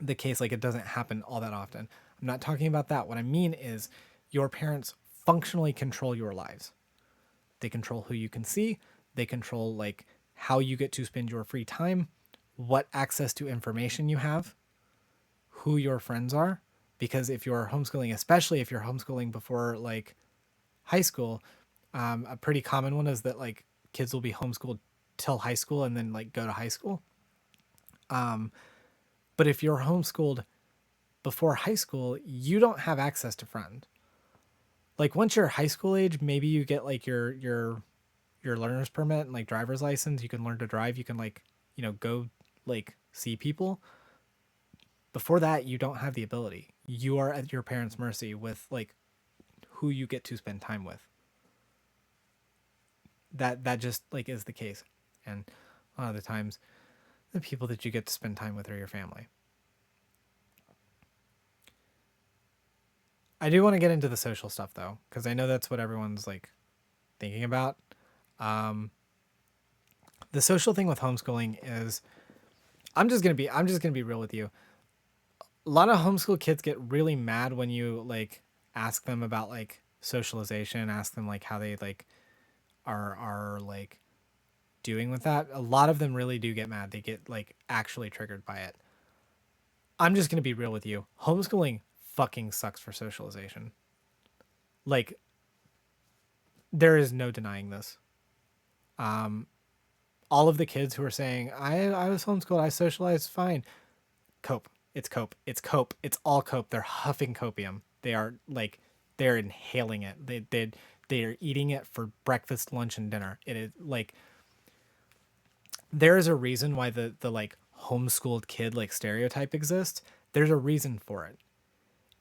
the case. Like it doesn't happen all that often. I'm not talking about that. What I mean is your parents functionally control your lives. They control who you can see. They control like how you get to spend your free time, what access to information you have, who your friends are. Because if you're homeschooling, especially if you're homeschooling before like high school, a pretty common one is that like kids will be homeschooled till high school and then like go to high school. But if you're homeschooled before high school, you don't have access to friends. Like once you're high school age, maybe you get like your learner's permit and like driver's license. You can learn to drive. You can like, go like see people. Before that, you don't have the ability. You are at your parents' mercy with like who you get to spend time with. That just like is the case. And a lot of the times the people that you get to spend time with are your family. I do want to get into the social stuff though, because I know that's what everyone's like thinking about. The social thing with homeschooling is I'm just gonna be real with you. A lot of homeschool kids get really mad when you like ask them about like socialization, ask them like how they like are like doing with that. A lot of them really do get mad. They get like actually triggered by it. I'm just gonna be real with you. Homeschooling fucking sucks for socialization. Like there is no denying this. All of the kids who are saying I was homeschooled, I socialized fine. Cope. It's cope. It's cope. It's all cope. They're huffing copium. They are like they're inhaling it. They are eating it for breakfast, lunch, and dinner. It is like there is a reason why the like homeschooled kid like stereotype exists. There's a reason for it.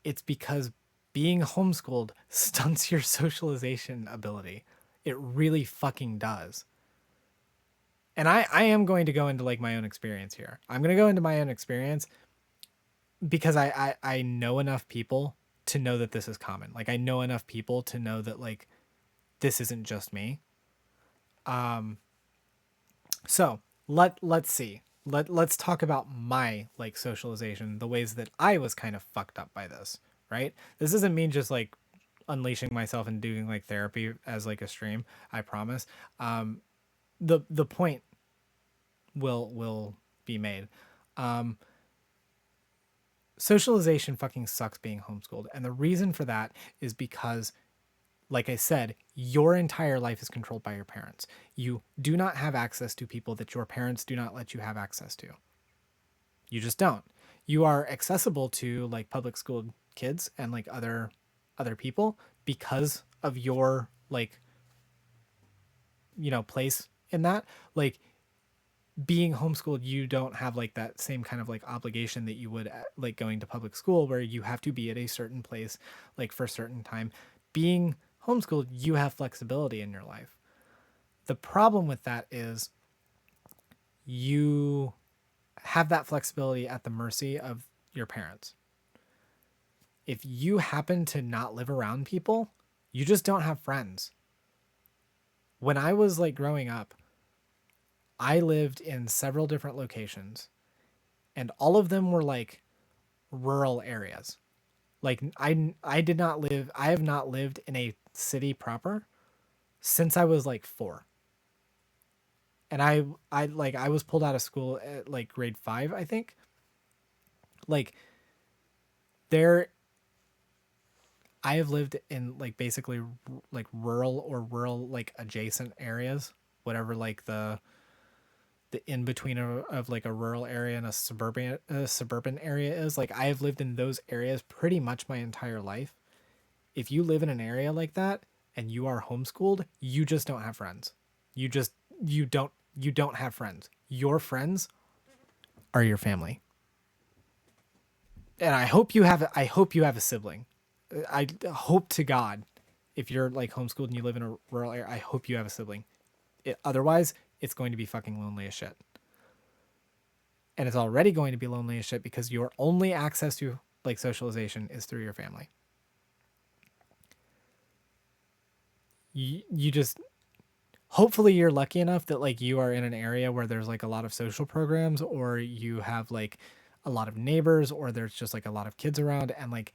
It's because being homeschooled stunts your socialization ability. It really fucking does. And I am going to go into like my own experience here. I'm going to go into my own experience because I know enough people to know that this is common. Like I know enough people to know that like this isn't just me. So let's see. Let's talk about my like socialization, the ways that I was kind of fucked up by this, right? This doesn't mean just like unleashing myself and doing like therapy as like a stream, I promise. The point will be made. Socialization fucking sucks being homeschooled. And the reason for that is because, like I said, your entire life is controlled by your parents. You do not have access to people that your parents do not let you have access to. You just don't. You are accessible to like public school kids and like other people because of your like, place in that. Like being homeschooled, you don't have like that same kind of like obligation that you would like going to public school where you have to be at a certain place like for a certain time. Being homeschooled, you have flexibility in your life. The problem with that is you have that flexibility at the mercy of your parents. If you happen to not live around people, you just don't have friends. When I was like growing up, I lived in several different locations and all of them were like rural areas. Like I have not lived in a city proper since I was like 4. And I was pulled out of school at like grade 5, I think. Like I have lived in like basically like rural or rural like adjacent areas, whatever like the in between of like a rural area and a suburban area is. Like I have lived in those areas pretty much my entire life. If you live in an area like that and you are homeschooled, you just don't have friends. You don't have friends. Your friends are your family. and I hope you have a sibling. I hope to God, if you're like homeschooled and you live in a rural area, I hope you have a sibling. Otherwise, it's going to be fucking lonely as shit. And it's already going to be lonely as shit because your only access to like socialization is through your family. You just, hopefully you're lucky enough that like you are in an area where there's like a lot of social programs, or you have like a lot of neighbors, or there's just like a lot of kids around. And like,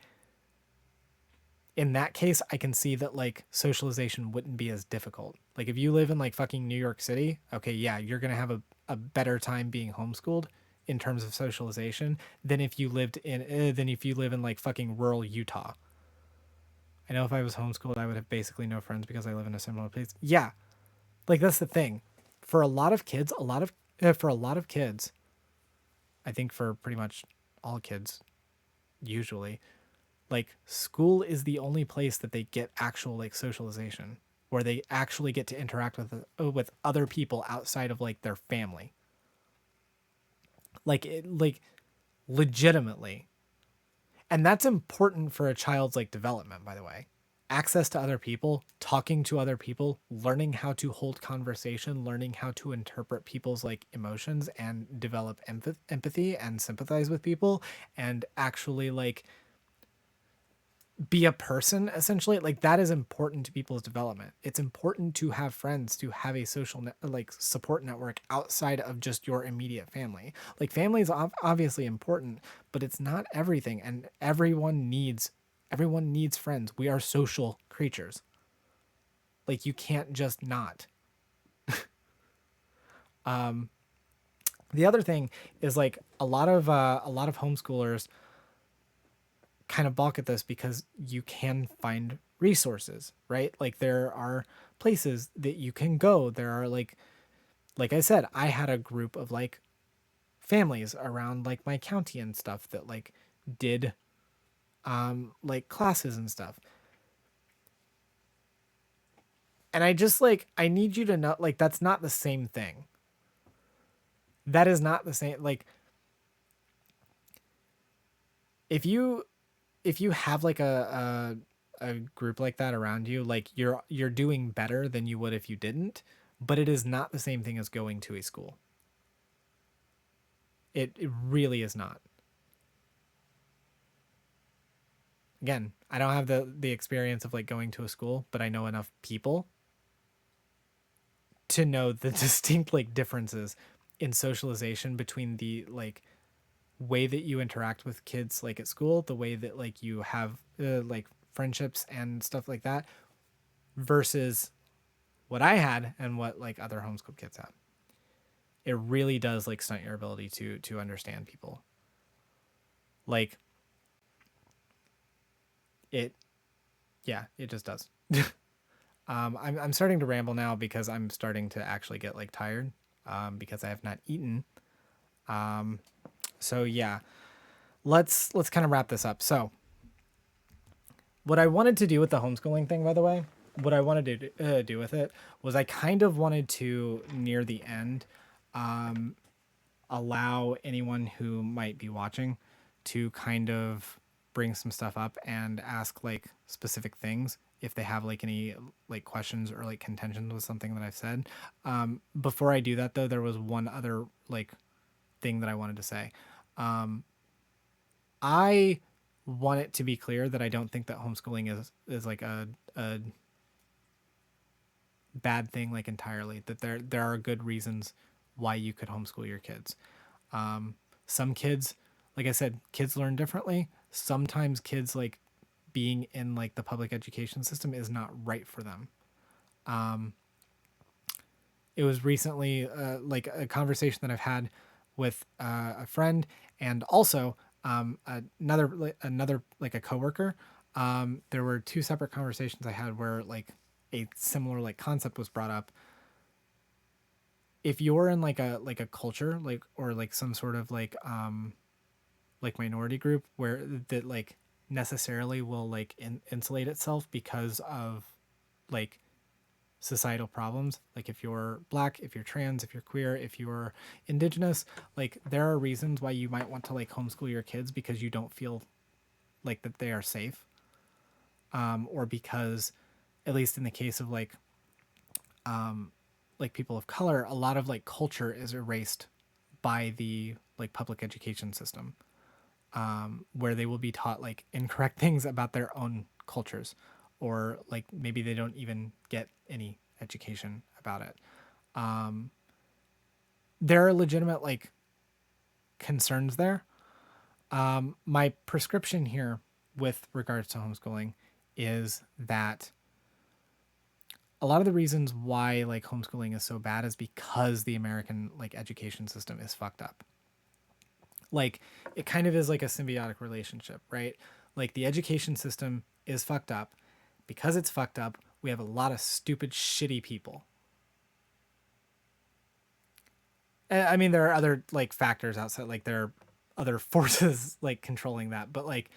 in that case, I can see that like socialization wouldn't be as difficult. Like if you live in like fucking New York City, okay, yeah, you're going to have a better time being homeschooled in terms of socialization than if you live in like fucking rural Utah. I know if I was homeschooled, I would have basically no friends because I live in a similar place. Yeah. Like that's the thing. For a lot of kids, I think for pretty much all kids usually, like school is the only place that they get actual like socialization, where they actually get to interact with other people outside of like their family. Like legitimately. And that's important for a child's like development, by the way. Access to other people, talking to other people, learning how to hold conversation, learning how to interpret people's like emotions and develop empathy and sympathize with people, and actually like be a person, essentially. Like that is important to people's development. It's important to have friends, to have a social like support network outside of just your immediate family. Like family is obviously important, but it's not everything, and everyone needs friends. We are social creatures. Like you can't just not. The other thing is like a lot of homeschoolers kind of balk at this because you can find resources, right? Like there are places that you can go. There are like I said, I had a group of like families around like my county and stuff that like did like classes and stuff. And I just like, I need you to know, like that's not the same thing. That is not the same. Like if you have like a group like that around you, like you're doing better than you would if you didn't, but it is not the same thing as going to a school. It really is not. Again, I don't have the experience of like going to a school, but I know enough people to know the distinct like differences in socialization between the like way that you interact with kids like at school, the way that like you have like friendships and stuff like that, versus what I had and what like other homeschool kids had. It really does like stunt your ability to understand people. Like it, yeah, it just does. I'm starting to ramble now because I'm starting to actually get like tired, because I have not eaten. So yeah, let's kind of wrap this up. So what I wanted to do with the homeschooling thing, by the way, what I wanted to do with it was I kind of wanted to, near the end, allow anyone who might be watching to kind of bring some stuff up and ask like specific things if they have like any like questions or like contentions with something that I've said. Before I do that though, there was one other like thing that I wanted to say. I want it to be clear that I don't think that homeschooling is like a bad thing, like entirely, that there are good reasons why you could homeschool your kids. Some kids, like I said, kids learn differently. Sometimes kids like being in like the public education system is not right for them. It was recently like a conversation that I've had with a friend, and also another like a coworker. There were two separate conversations I had where like a similar like concept was brought up. If you're in like a culture like, or like some sort of like minority group where that like necessarily will like insulate itself because of like societal problems. Like if you're black, if you're trans, if you're queer, if you're indigenous, like there are reasons why you might want to like homeschool your kids because you don't feel like that they are safe. Or because, at least in the case of like people of color, a lot of like culture is erased by the like public education system, where they will be taught like incorrect things about their own cultures, or like maybe they don't even get any education about it. There are legitimate like concerns there. My prescription here with regards to homeschooling is that a lot of the reasons why like homeschooling is so bad is because the American like education system is fucked up. Like it kind of is like a symbiotic relationship, right? Like the education system is fucked up. Because it's fucked up, we have a lot of stupid, shitty people. And, I mean, there are other like factors outside, like there are other forces like controlling that, but like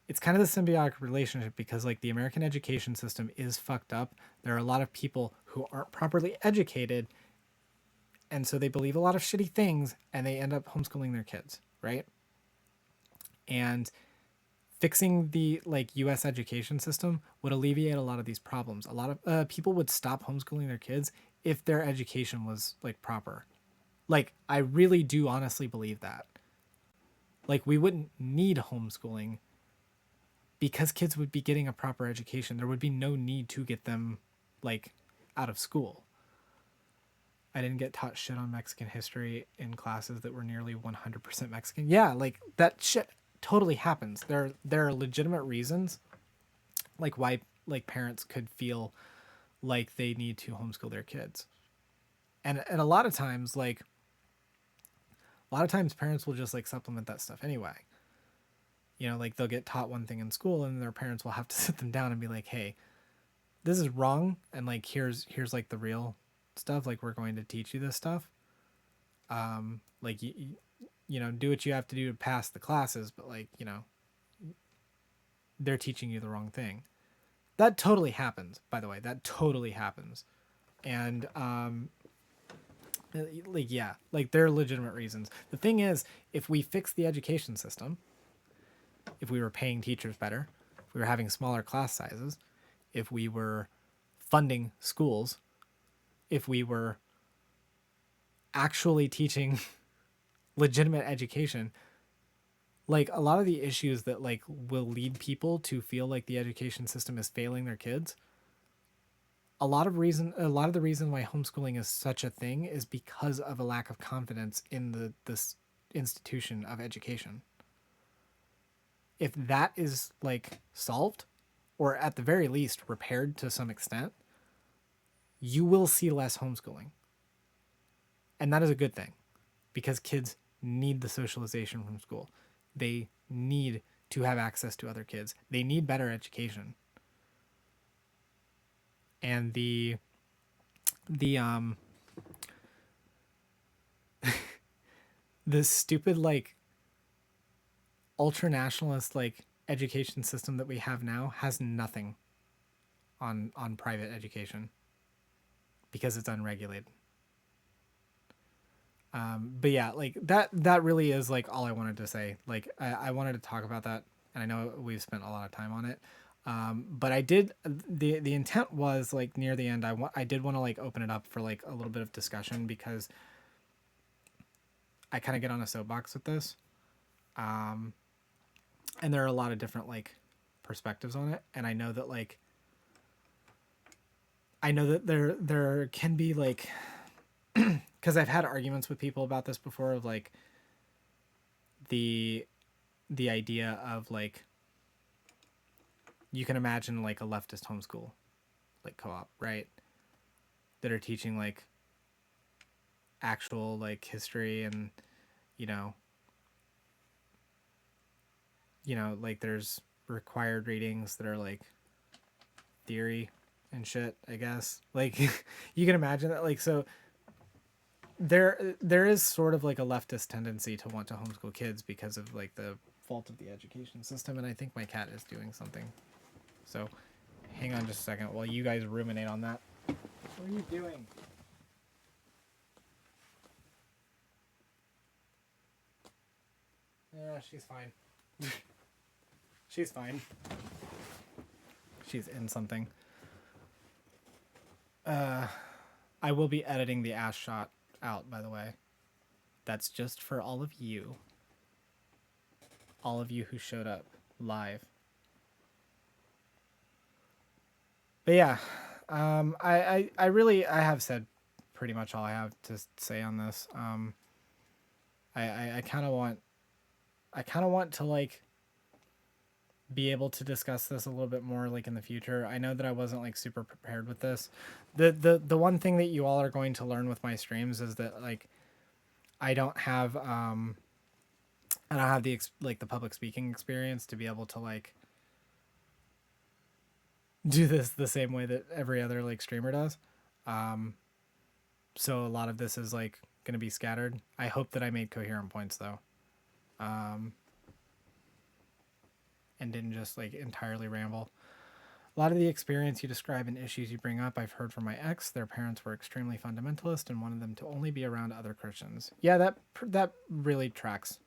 it's kind of the symbiotic relationship because like the American education system is fucked up. There are a lot of people who aren't properly educated, and so they believe a lot of shitty things and they end up homeschooling their kids, right? And fixing the like US education system would alleviate a lot of these problems. A lot of people would stop homeschooling their kids if their education was like proper. Like I really do honestly believe that. Like we wouldn't need homeschooling because kids would be getting a proper education. There would be no need to get them like out of school. I didn't get taught shit on Mexican history in classes that were nearly 100% Mexican. Yeah, like that shit totally happens. There are legitimate reasons like why like parents could feel like they need to homeschool their kids. And a lot of times parents will just like supplement that stuff anyway. You know, like they'll get taught one thing in school and their parents will have to sit them down and be like, hey, this is wrong, and like here's like the real stuff, like we're going to teach you this stuff. Like you know, do what you have to do to pass the classes, but like, you know, they're teaching you the wrong thing. That totally happens, by the way. That totally happens. And like yeah, like there are legitimate reasons. The thing is, if we fix the education system, if we were paying teachers better, if we were having smaller class sizes, if we were funding schools, if we were actually teaching legitimate education, like a lot of the issues that like will lead people to feel like the education system is failing their kids, a lot of the reason why homeschooling is such a thing is because of a lack of confidence in this institution of education. If that is like solved, or at the very least repaired to some extent, you will see less homeschooling. And that is a good thing, because kids need the socialization from school. They need to have access to other kids. They need better education. And the the stupid like ultra nationalist like education system that we have now has nothing on private education because it's unregulated. But yeah, like that really is like all I wanted to say. Like I wanted to talk about that, and I know we've spent a lot of time on it. But I did, the intent was like near the end, I did want to like open it up for like a little bit of discussion, because I kind of get on a soapbox with this. And there are a lot of different like perspectives on it. And I know that there can be like, cause I've had arguments with people about this before, of like the idea of like, you can imagine like a leftist homeschool, like co-op, right? That are teaching like actual like history, and you know, like there's required readings that are like theory and shit, I guess. Like you can imagine that, like, so there is sort of like a leftist tendency to want to homeschool kids because of like the fault of the education system. And I think my cat is doing something. So hang on just a second while you guys ruminate on that. What are you doing? Yeah, she's fine. She's fine. She's in something. I will be editing the ass shot out, by the way. That's just for all of you. All of you who showed up live. But yeah, I have said pretty much all I have to say on this. I kind of want to like be able to discuss this a little bit more like in the future. I know that I wasn't like super prepared with this. The one thing that you all are going to learn with my streams is that like I don't have the the public speaking experience to be able to like do this the same way that every other like streamer does. So a lot of this is like going to be scattered. I hope that I made coherent points though. And didn't just like entirely ramble. A lot of the experience you describe and issues you bring up, I've heard from my ex. Their parents were extremely fundamentalist and wanted them to only be around other Christians. Yeah, that really tracks.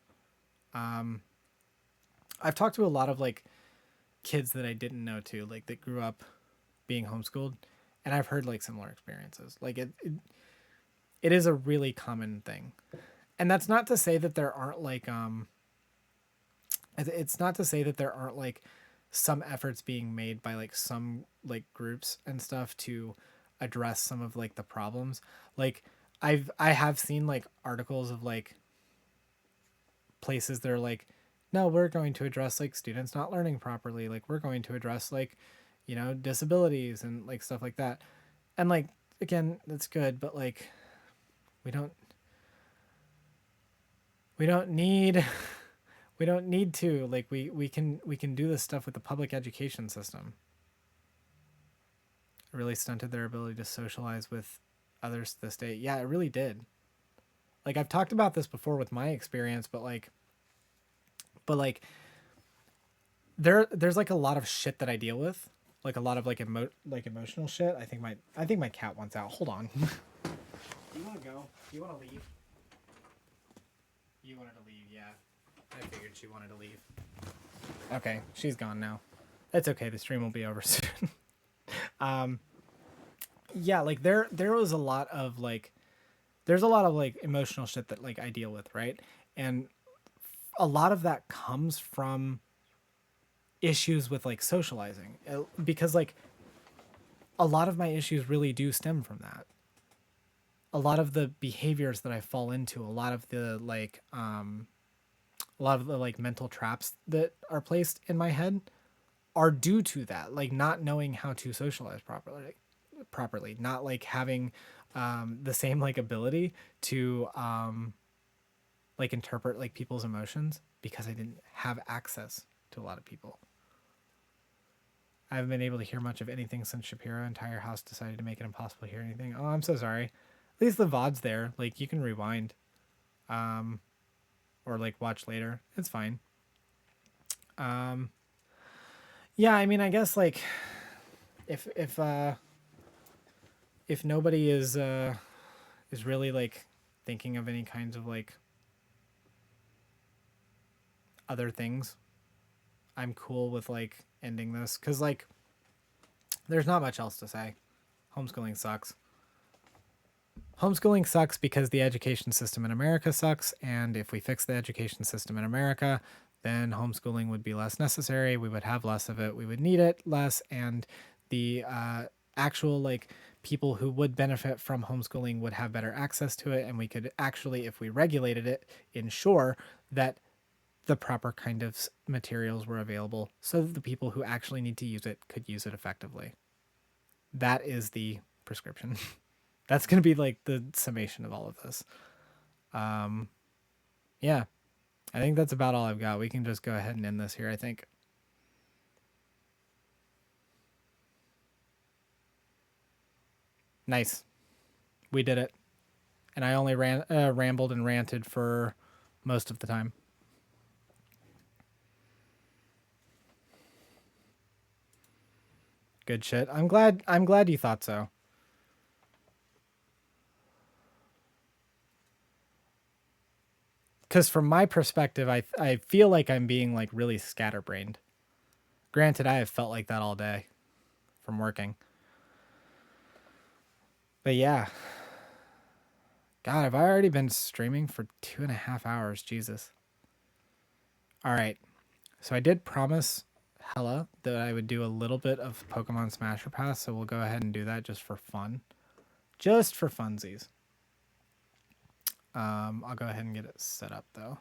I've talked to a lot of like kids that I didn't know too, like that grew up being homeschooled, and I've heard like similar experiences. Like it is a really common thing, and that's not to say that there aren't like it's not to say that there aren't like some efforts being made by like some like groups and stuff to address some of like the problems. Like I have seen like articles of like places that are like, no, we're going to address like students not learning properly. Like we're going to address like, you know, disabilities and like stuff like that. And like, again, that's good, but like we don't need we don't need to like we can do this stuff with the public education system. It really stunted their ability to socialize with others to this day. Yeah, it really did. Like I've talked about this before with my experience, but like there's like a lot of shit that I deal with, like a lot of like emotional shit. I think my cat wants out. Hold on. Do you want to go? Do you want to leave? You wanted to leave, yeah. I figured she wanted to leave. Okay, she's gone now. It's okay. The stream will be over soon. Yeah, like there was a lot of like, there's a lot of like emotional shit that like I deal with, right? And a lot of that comes from issues with like socializing, because like a lot of my issues really do stem from that. A lot of the behaviors that I fall into, a lot of the like mental traps that are placed in my head are due to that, like not knowing how to socialize properly, not like having the same like ability to like interpret like people's emotions, because I didn't have access to a lot of people. I haven't been able to hear much of anything since Shapiro. Entire house decided to make it impossible to hear anything. Oh, I'm so sorry. At least the VOD's there. Like you can rewind, or like watch later. It's fine. Yeah, I mean, I guess like if nobody is really like thinking of any kinds of like other things, I'm cool with like ending this, because like there's not much else to say. Homeschooling sucks. Homeschooling sucks because the education system in America sucks, and if we fix the education system in America, then homeschooling would be less necessary. We would have less of it. We would need it less, and the actual like people who would benefit from homeschooling would have better access to it, and we could actually, if we regulated it, ensure that the proper kind of materials were available so that the people who actually need to use it could use it effectively. That is the prescription. That's going to be like the summation of all of this. Yeah, I think that's about all I've got. We can just go ahead and end this here, I think. Nice. We did it. And I only rambled and ranted for most of the time. Good shit. I'm glad you thought so. because from my perspective, I feel like I'm being like really scatterbrained. Granted, I have felt like that all day from working. But yeah. God, have I already been streaming for 2.5 hours? Jesus. All right. So I did promise Hella that I would do a little bit of Pokemon Smasher Pass, so we'll go ahead and do that just for fun. Just for funsies. I'll go ahead and get it set up though.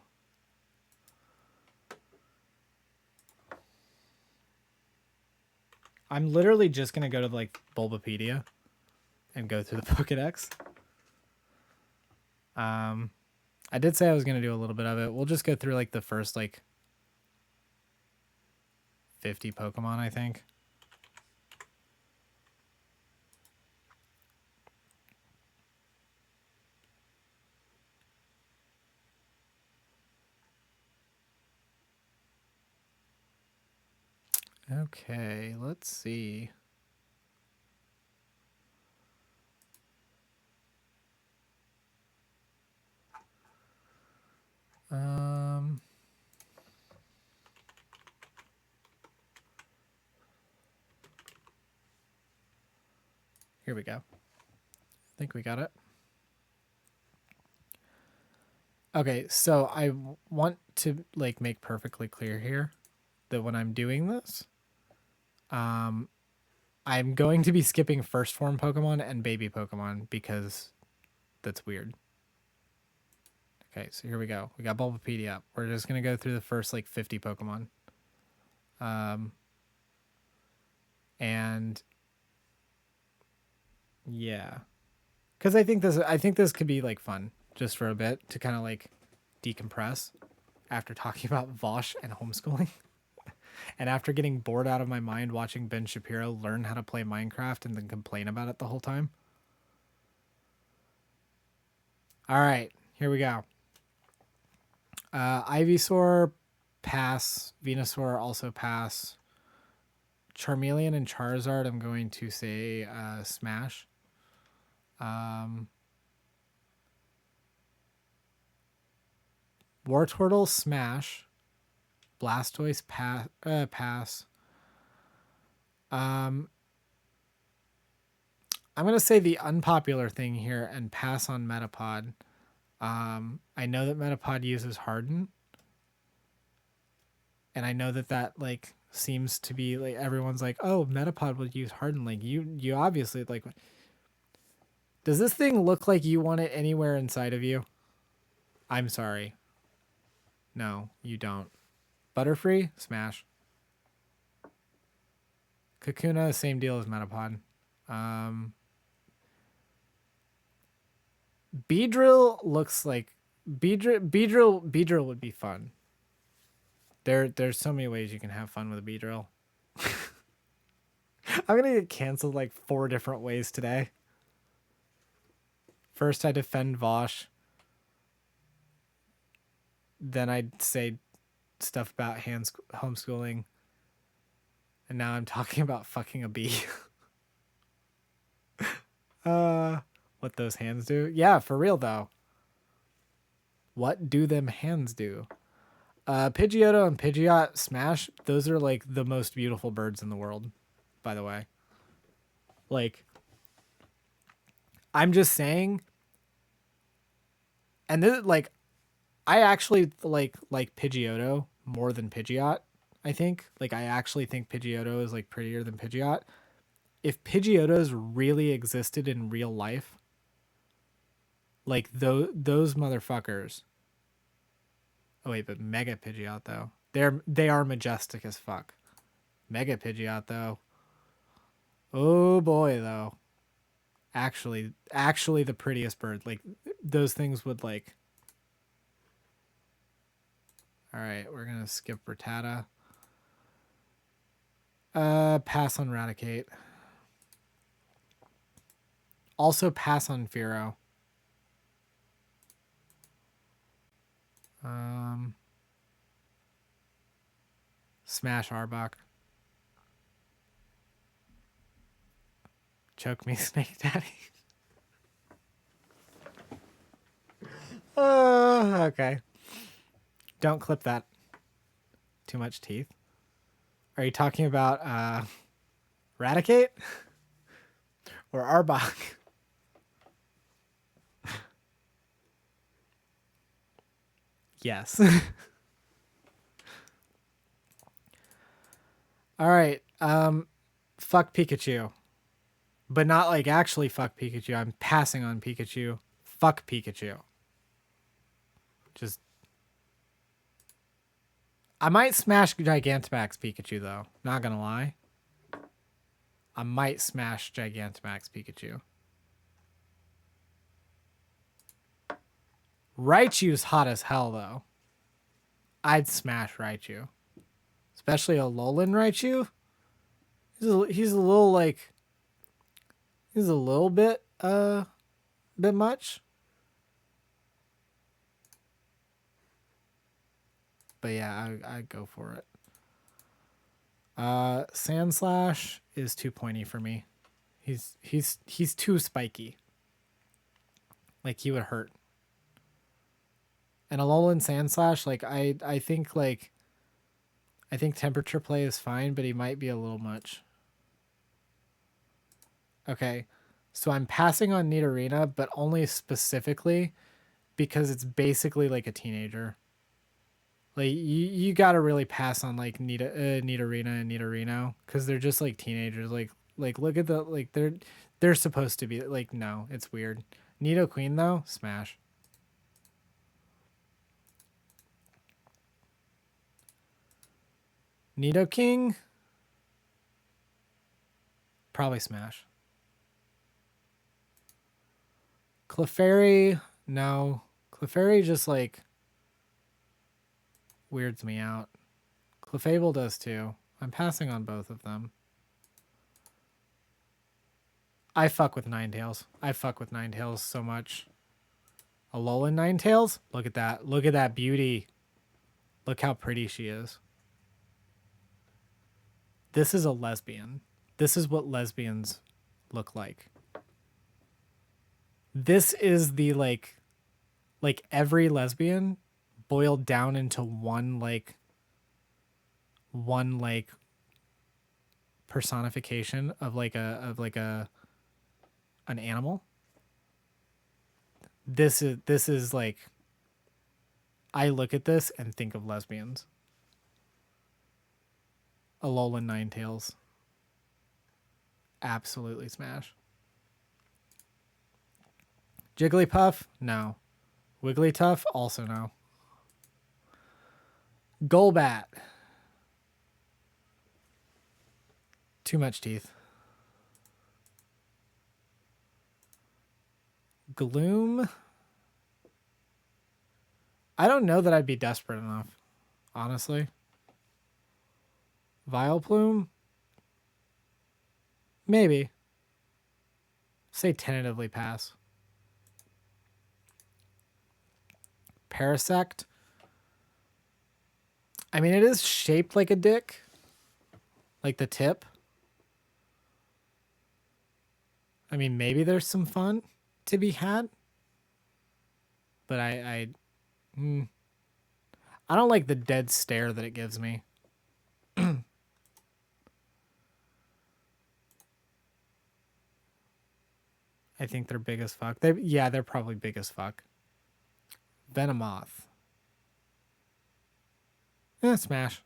I'm literally just gonna go to like Bulbapedia and go through the Pokedex. I did say I was gonna do a little bit of it. We'll just go through like the first like 50 Pokemon, I think. Okay, let's see. Here we go. I think we got it. Okay, so I want to like make perfectly clear here that when I'm doing this, I'm going to be skipping first form Pokemon and baby Pokemon because that's weird. Okay, so here we go. We got Bulbapedia up. We're just going to go through the first like 50 Pokemon. And yeah. Cuz I think this could be like fun just for a bit to kind of like decompress after talking about Vaush and homeschooling. And after getting bored out of my mind watching Ben Shapiro learn how to play Minecraft and then complain about it the whole time. All right, here we go. Ivysaur, pass. Venusaur, also pass. Charmeleon and Charizard, I'm going to say smash. Wartortle, smash. Blastoise, pass. I'm going to say the unpopular thing here and pass on Metapod. I know that Metapod uses Harden. And I know that like seems to be like everyone's like, oh, Metapod would use Harden. Like you obviously like. Does this thing look like you want it anywhere inside of you? I'm sorry. No, you don't. Butterfree, smash. Kakuna, same deal as Metapod. Beedrill looks like Beedrill would be fun. There's so many ways you can have fun with a Beedrill. I'm gonna get canceled like 4 different ways today. First I defend Vaush. Then I'd say stuff about homeschooling. And now I'm talking about fucking a bee. What those hands do? Yeah, for real though. What do them hands do? Pidgeotto and Pidgeot, smash. Those are like the most beautiful birds in the world, by the way. Like, I'm just saying. And this, like, I actually like Pidgeotto more than Pidgeot, I think. Like, I actually think Pidgeotto is like prettier than Pidgeot. If Pidgeottos really existed in real life, like those motherfuckers. Oh wait, but Mega Pidgeot though. They are majestic as fuck. Mega Pidgeot though. Oh boy though. Actually the prettiest bird. Like those things would like. All right, we're gonna skip Rattata. Pass on Raticate. Also pass on Fearow. Smash Arbok. Choke me, Snake Daddy. Okay. Don't clip that. Too much teeth. Are you talking about Raticate? Or Arbok? Yes. All right. Fuck Pikachu. But not like actually fuck Pikachu. I'm passing on Pikachu. Fuck Pikachu. Just I might smash Gigantamax Pikachu though. Not gonna lie. I might smash Gigantamax Pikachu. Raichu's hot as hell though. I'd smash Raichu. Especially a Alolan Raichu. He's a little like he's a little bit much. But yeah, I'd go for it. Sandslash is too pointy for me. He's too spiky. Like he would hurt. And Alolan Sandslash, like I think temperature play is fine, but he might be a little much. Okay. So I'm passing on Nidorina, but only specifically because it's basically like a teenager. Like you gotta really pass on like Nidorina and Nidorino because they're just like teenagers. Like look at the like they're supposed to be like no, it's weird. Nidoqueen though, smash. Nidoking, probably smash. Clefairy, no. Clefairy just like weirds me out. Clefable does too. I'm passing on both of them. I fuck with Ninetales. I fuck with Ninetales so much. Alolan Ninetales? Look at that. Look at that beauty. Look how pretty she is. This is a lesbian. This is what lesbians look like. This is the like every lesbian boiled down into one personification of an animal. This is like I look at this and think of lesbians. Alolan Ninetales. Absolutely smash. Jigglypuff? No. Wigglytuff? Also no. Golbat. Too much teeth. Gloom? I don't know that I'd be desperate enough, honestly. Vileplume? Maybe. Say tentatively pass. Parasect? I mean, it is shaped like a dick. Like the tip. I mean, maybe there's some fun to be had. But I don't like the dead stare that it gives me. I think they're big as fuck. They're probably big as fuck. Venomoth. Smash.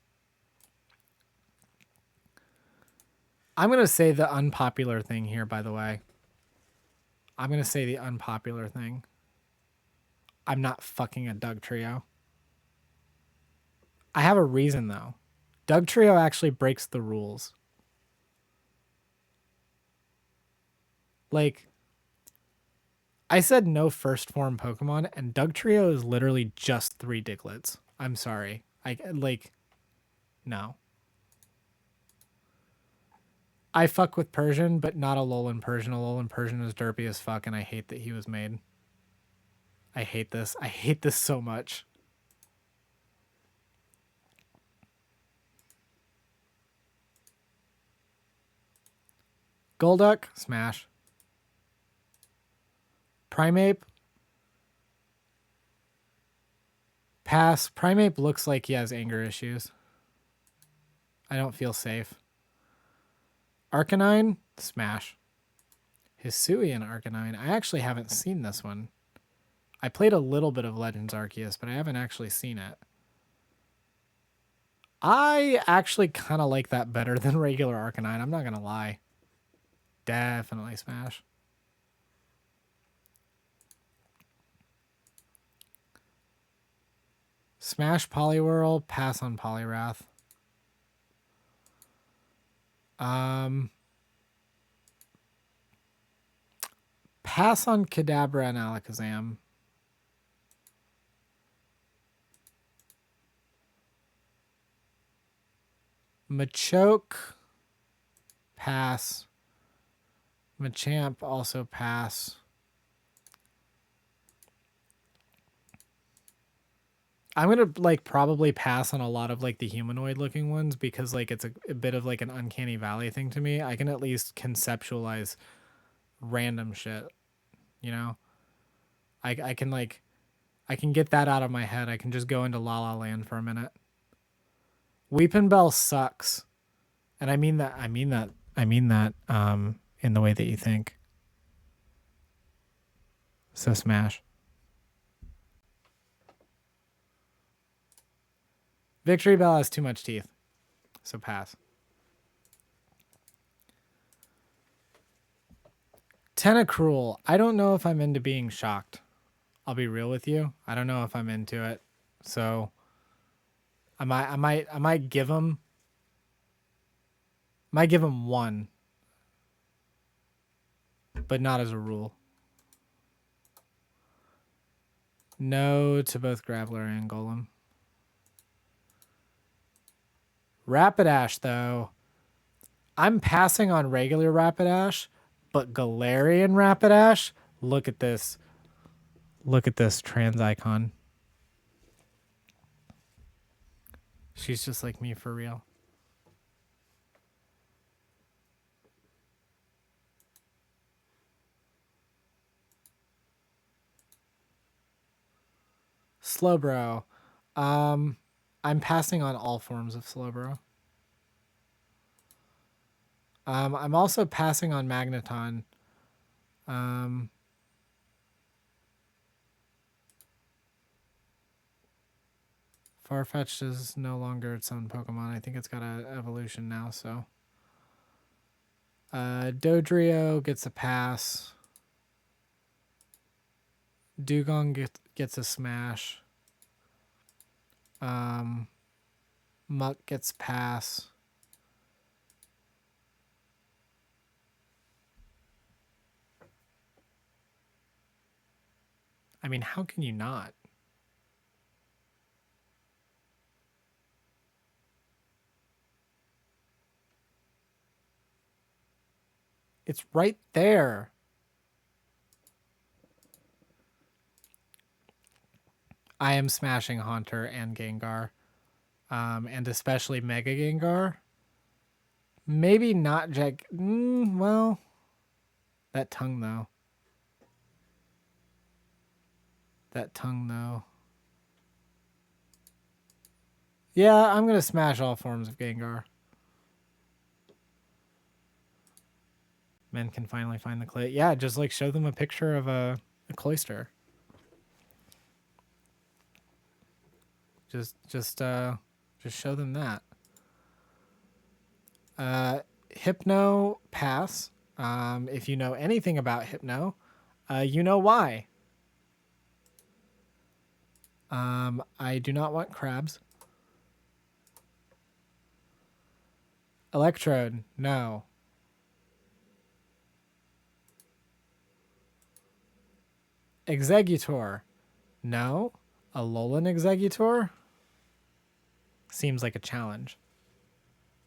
I'm going to say the unpopular thing here, by the way. I'm going to say the unpopular thing. I'm not fucking a Dugtrio. I have a reason, though. Dugtrio actually breaks the rules. Like, I said no first form Pokemon, and Dugtrio is literally just 3 Digletts. I'm sorry. No. I fuck with Persian, but not Alolan Persian. Alolan Persian is derpy as fuck, and I hate that he was made. I hate this. I hate this so much. Golduck, smash. Primeape. Pass. Primeape looks like he has anger issues. I don't feel safe. Arcanine, smash. Hisuian Arcanine. I actually haven't seen this one. I played a little bit of Legends Arceus, but I haven't actually seen it. I actually kind of like that better than regular Arcanine. I'm not going to lie. Definitely smash. Smash Poliwhirl, pass on Poliwrath. Pass on Kadabra and Alakazam. Machoke, pass. Machamp, also pass. I'm going to like probably pass on a lot of like the humanoid looking ones because like it's a bit of like an uncanny valley thing to me. I can at least conceptualize random shit, you know? I can like, I can get that out of my head. I can just go into La La Land for a minute. Weepin' Bell sucks. And I mean that in the way that you think. So smash. Victory Bell has too much teeth. So pass. Tentacruel. I don't know if I'm into being shocked. I'll be real with you. I don't know if I'm into it. So I might give him one. But not as a rule. No to both Graveler and Golem. Rapidash, though. I'm passing on regular Rapidash, but Galarian Rapidash, look at this. Look at this trans icon. She's just like me for real. Slowbro. I'm passing on all forms of Slowbro. I'm also passing on Magneton. Farfetch'd is no longer its own Pokemon. I think it's got an evolution now, so. Dodrio gets a pass. Dugong gets a smash. Muck gets pass. I mean, how can you not? It's right there. I am smashing Haunter and Gengar. And especially Mega Gengar. Maybe not well, that tongue though. Yeah, I'm going to smash all forms of Gengar. Men can finally find the clay. Yeah, just like show them a picture of a cloister. Just show them that. Hypno, pass. If you know anything about Hypno, you know why. I do not want crabs. Electrode, no. Executor, no. Alolan Executor seems like a challenge,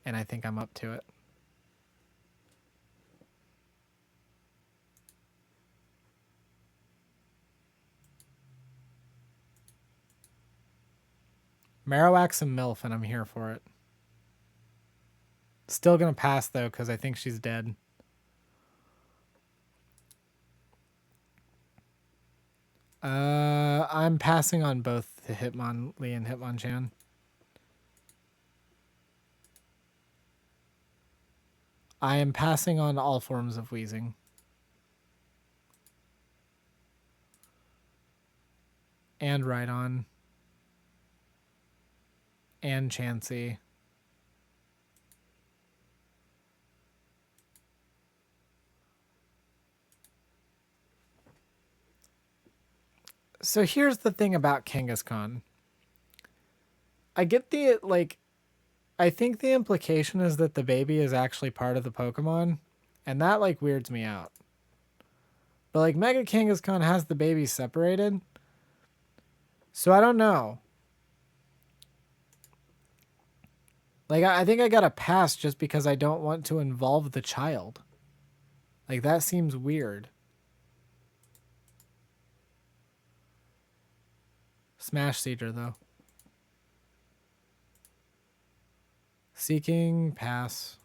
and I think I'm up to it. Marowak's a MILF, and I'm here for it. Still gonna pass, though, because I think she's dead. I'm passing on both to Hitmonlee and Hitmonchan. I am passing on all forms of wheezing. And Rhydon. And Chansey. So here's the thing about Kangaskhan. I get the, like, I think the implication is that the baby is actually part of the Pokemon, and that, like, weirds me out. But, like, Mega Kangaskhan has the baby separated, so I don't know. Like, I think I got a pass just because I don't want to involve the child. Like, that seems weird. Smash Seeger, though. Seeking, pass.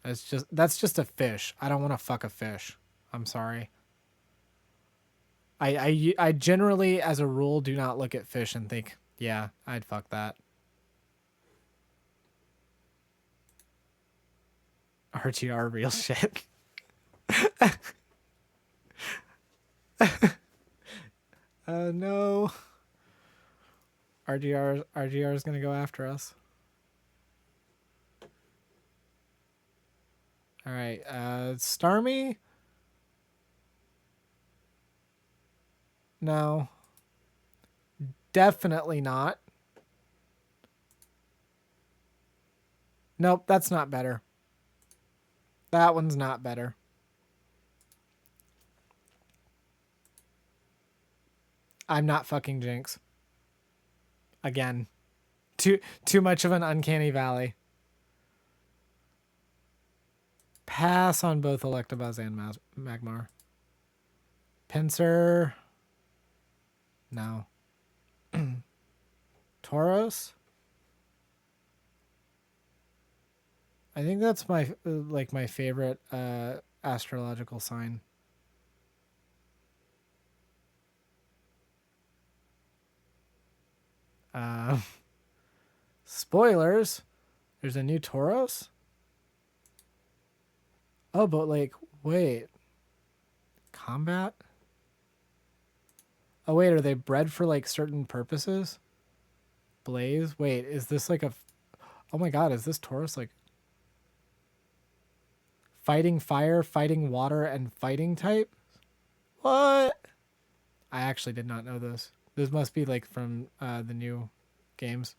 That's just a fish. I don't want to fuck a fish. I'm sorry. I generally, as a rule, do not look at fish and think, yeah, I'd fuck that. RTR real shit. No. RGR is gonna go after us. All right, Starmie. No. Definitely not. Nope, that's not better. That one's not better. I'm not fucking Jinx. Again. Too much of an uncanny valley. Pass on both Electabuzz and Magmar. Pinsir. No. Tauros. I think that's my my favorite astrological sign. Spoilers. There's a new Tauros. Oh, but like, wait. Combat? Oh, wait, are they bred for like certain purposes? Blaze? Wait, is this like a... Oh my god, is this Tauros like... Fighting fire, fighting water, and fighting type? What? I actually did not know this. This must be like from the new games.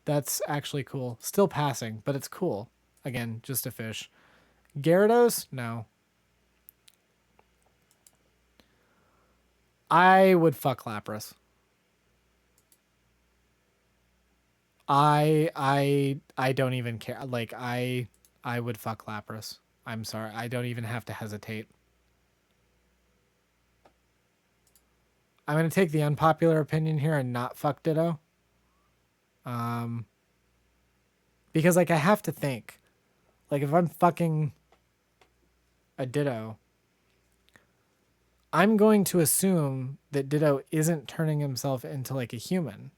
That's actually cool. Still passing, but it's cool. Again, just a fish. Gyarados? No. I would fuck Lapras. I don't even care. Like, I would fuck Lapras. I'm sorry. I don't even have to hesitate. I'm going to take the unpopular opinion here and not fuck Ditto. Because, like, I have to think. Like, if I'm fucking a Ditto, I'm going to assume that Ditto isn't turning himself into, like, a human.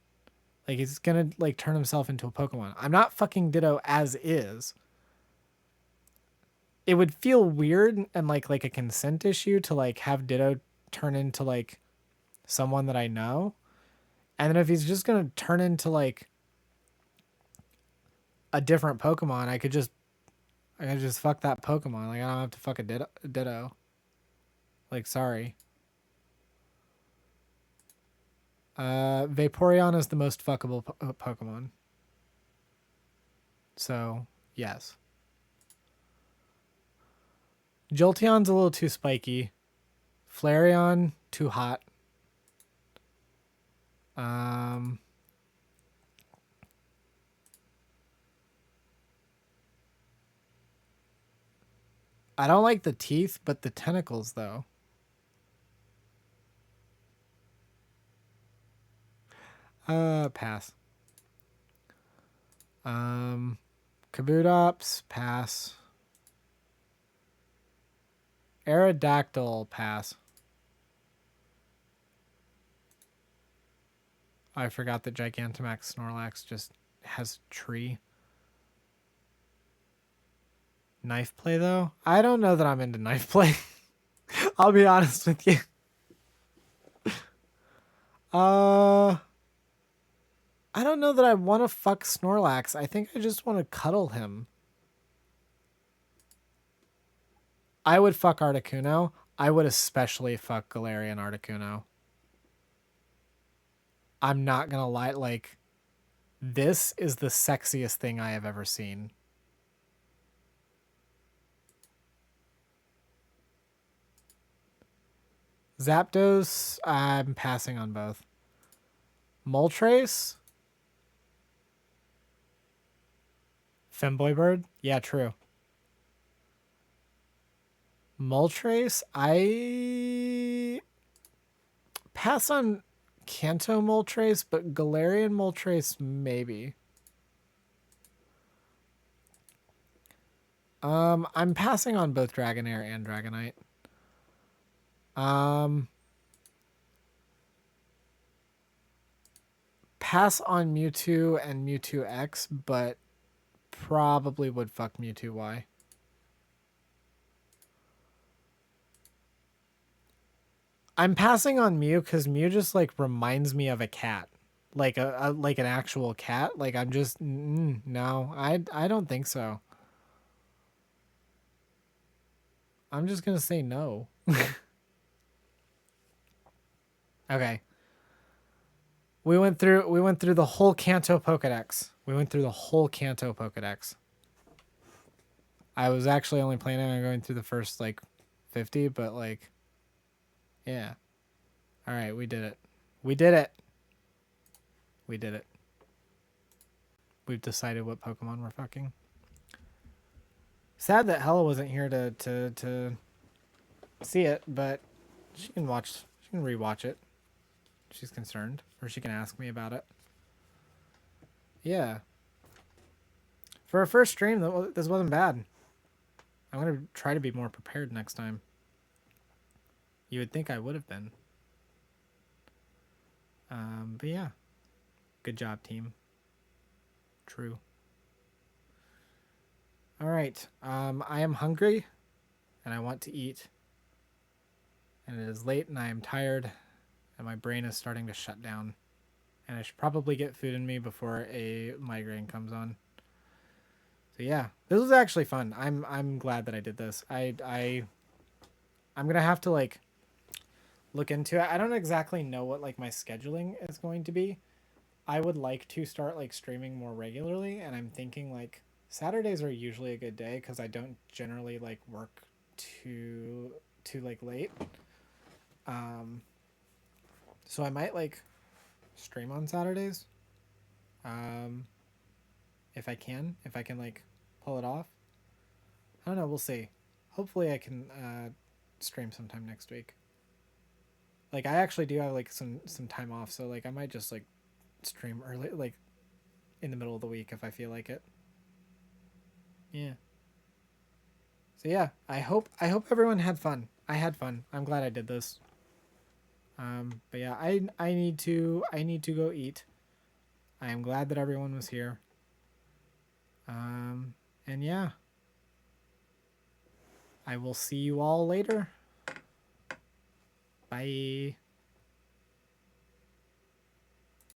Like, he's going to, like, turn himself into a Pokemon. I'm not fucking Ditto as is. It would feel weird and, like a consent issue to, like, have Ditto turn into, like, someone that I know. And then if he's just going to turn into, like, a different Pokemon, I could just fuck that Pokemon. Like, I don't have to fuck a Ditto. Like, sorry. Vaporeon is the most fuckable Pokemon. So, yes. Jolteon's a little too spiky. Flareon, too hot. I don't like the teeth, but the tentacles, though. Pass. Kabutops, pass. Aerodactyl, pass. I forgot that Gigantamax Snorlax just has tree. Knife play, though? I don't know that I'm into knife play. I'll be honest with you. I don't know that I want to fuck Snorlax. I think I just want to cuddle him. I would fuck Articuno. I would especially fuck Galarian Articuno. I'm not gonna lie, like, this is the sexiest thing I have ever seen. Zapdos, I'm passing on both. Moltres? Femboy Bird? Yeah, true. Moltres, I pass on Kanto Moltres, but Galarian Moltres, maybe. I'm passing on both Dragonair and Dragonite. Pass on Mewtwo and Mewtwo X, but probably would fuck Mewtwo Y. I'm passing on Mew because Mew just like reminds me of a cat, like like an actual cat. Like I'm just no, I don't think so. I'm just gonna say no. Okay. We went through the whole Kanto Pokédex. I was actually only planning on going through the first like 50, but like yeah. All right, we did it. We did it. We've decided what Pokemon we're fucking. Sad that Hella wasn't here to see it, but she can rewatch it. She's concerned, or she can ask me about it. Yeah. For our first stream, this wasn't bad. I'm gonna try to be more prepared next time. You would think I would have been. But yeah. Good job, team. True. All right. I am hungry, and I want to eat. And it is late, and I am tired, and my brain is starting to shut down. And I should probably get food in me before a migraine comes on. So yeah, this was actually fun. I'm glad that I did this. I'm gonna have to like look into it. I don't exactly know what like my scheduling is going to be. I would like to start like streaming more regularly, and I'm thinking like Saturdays are usually a good day because I don't generally like work too like late. So I might like stream on Saturdays. If I can like pull it off. I don't know, we'll see. Hopefully I can stream sometime next week. Like I actually do have like some time off, so like I might just like stream early, like in the middle of the week if I feel like it. Yeah. So yeah, I hope everyone had fun. I had fun. I'm glad I did this. But yeah, I need to go eat. I am glad that everyone was here. And yeah. I will see you all later. Bye.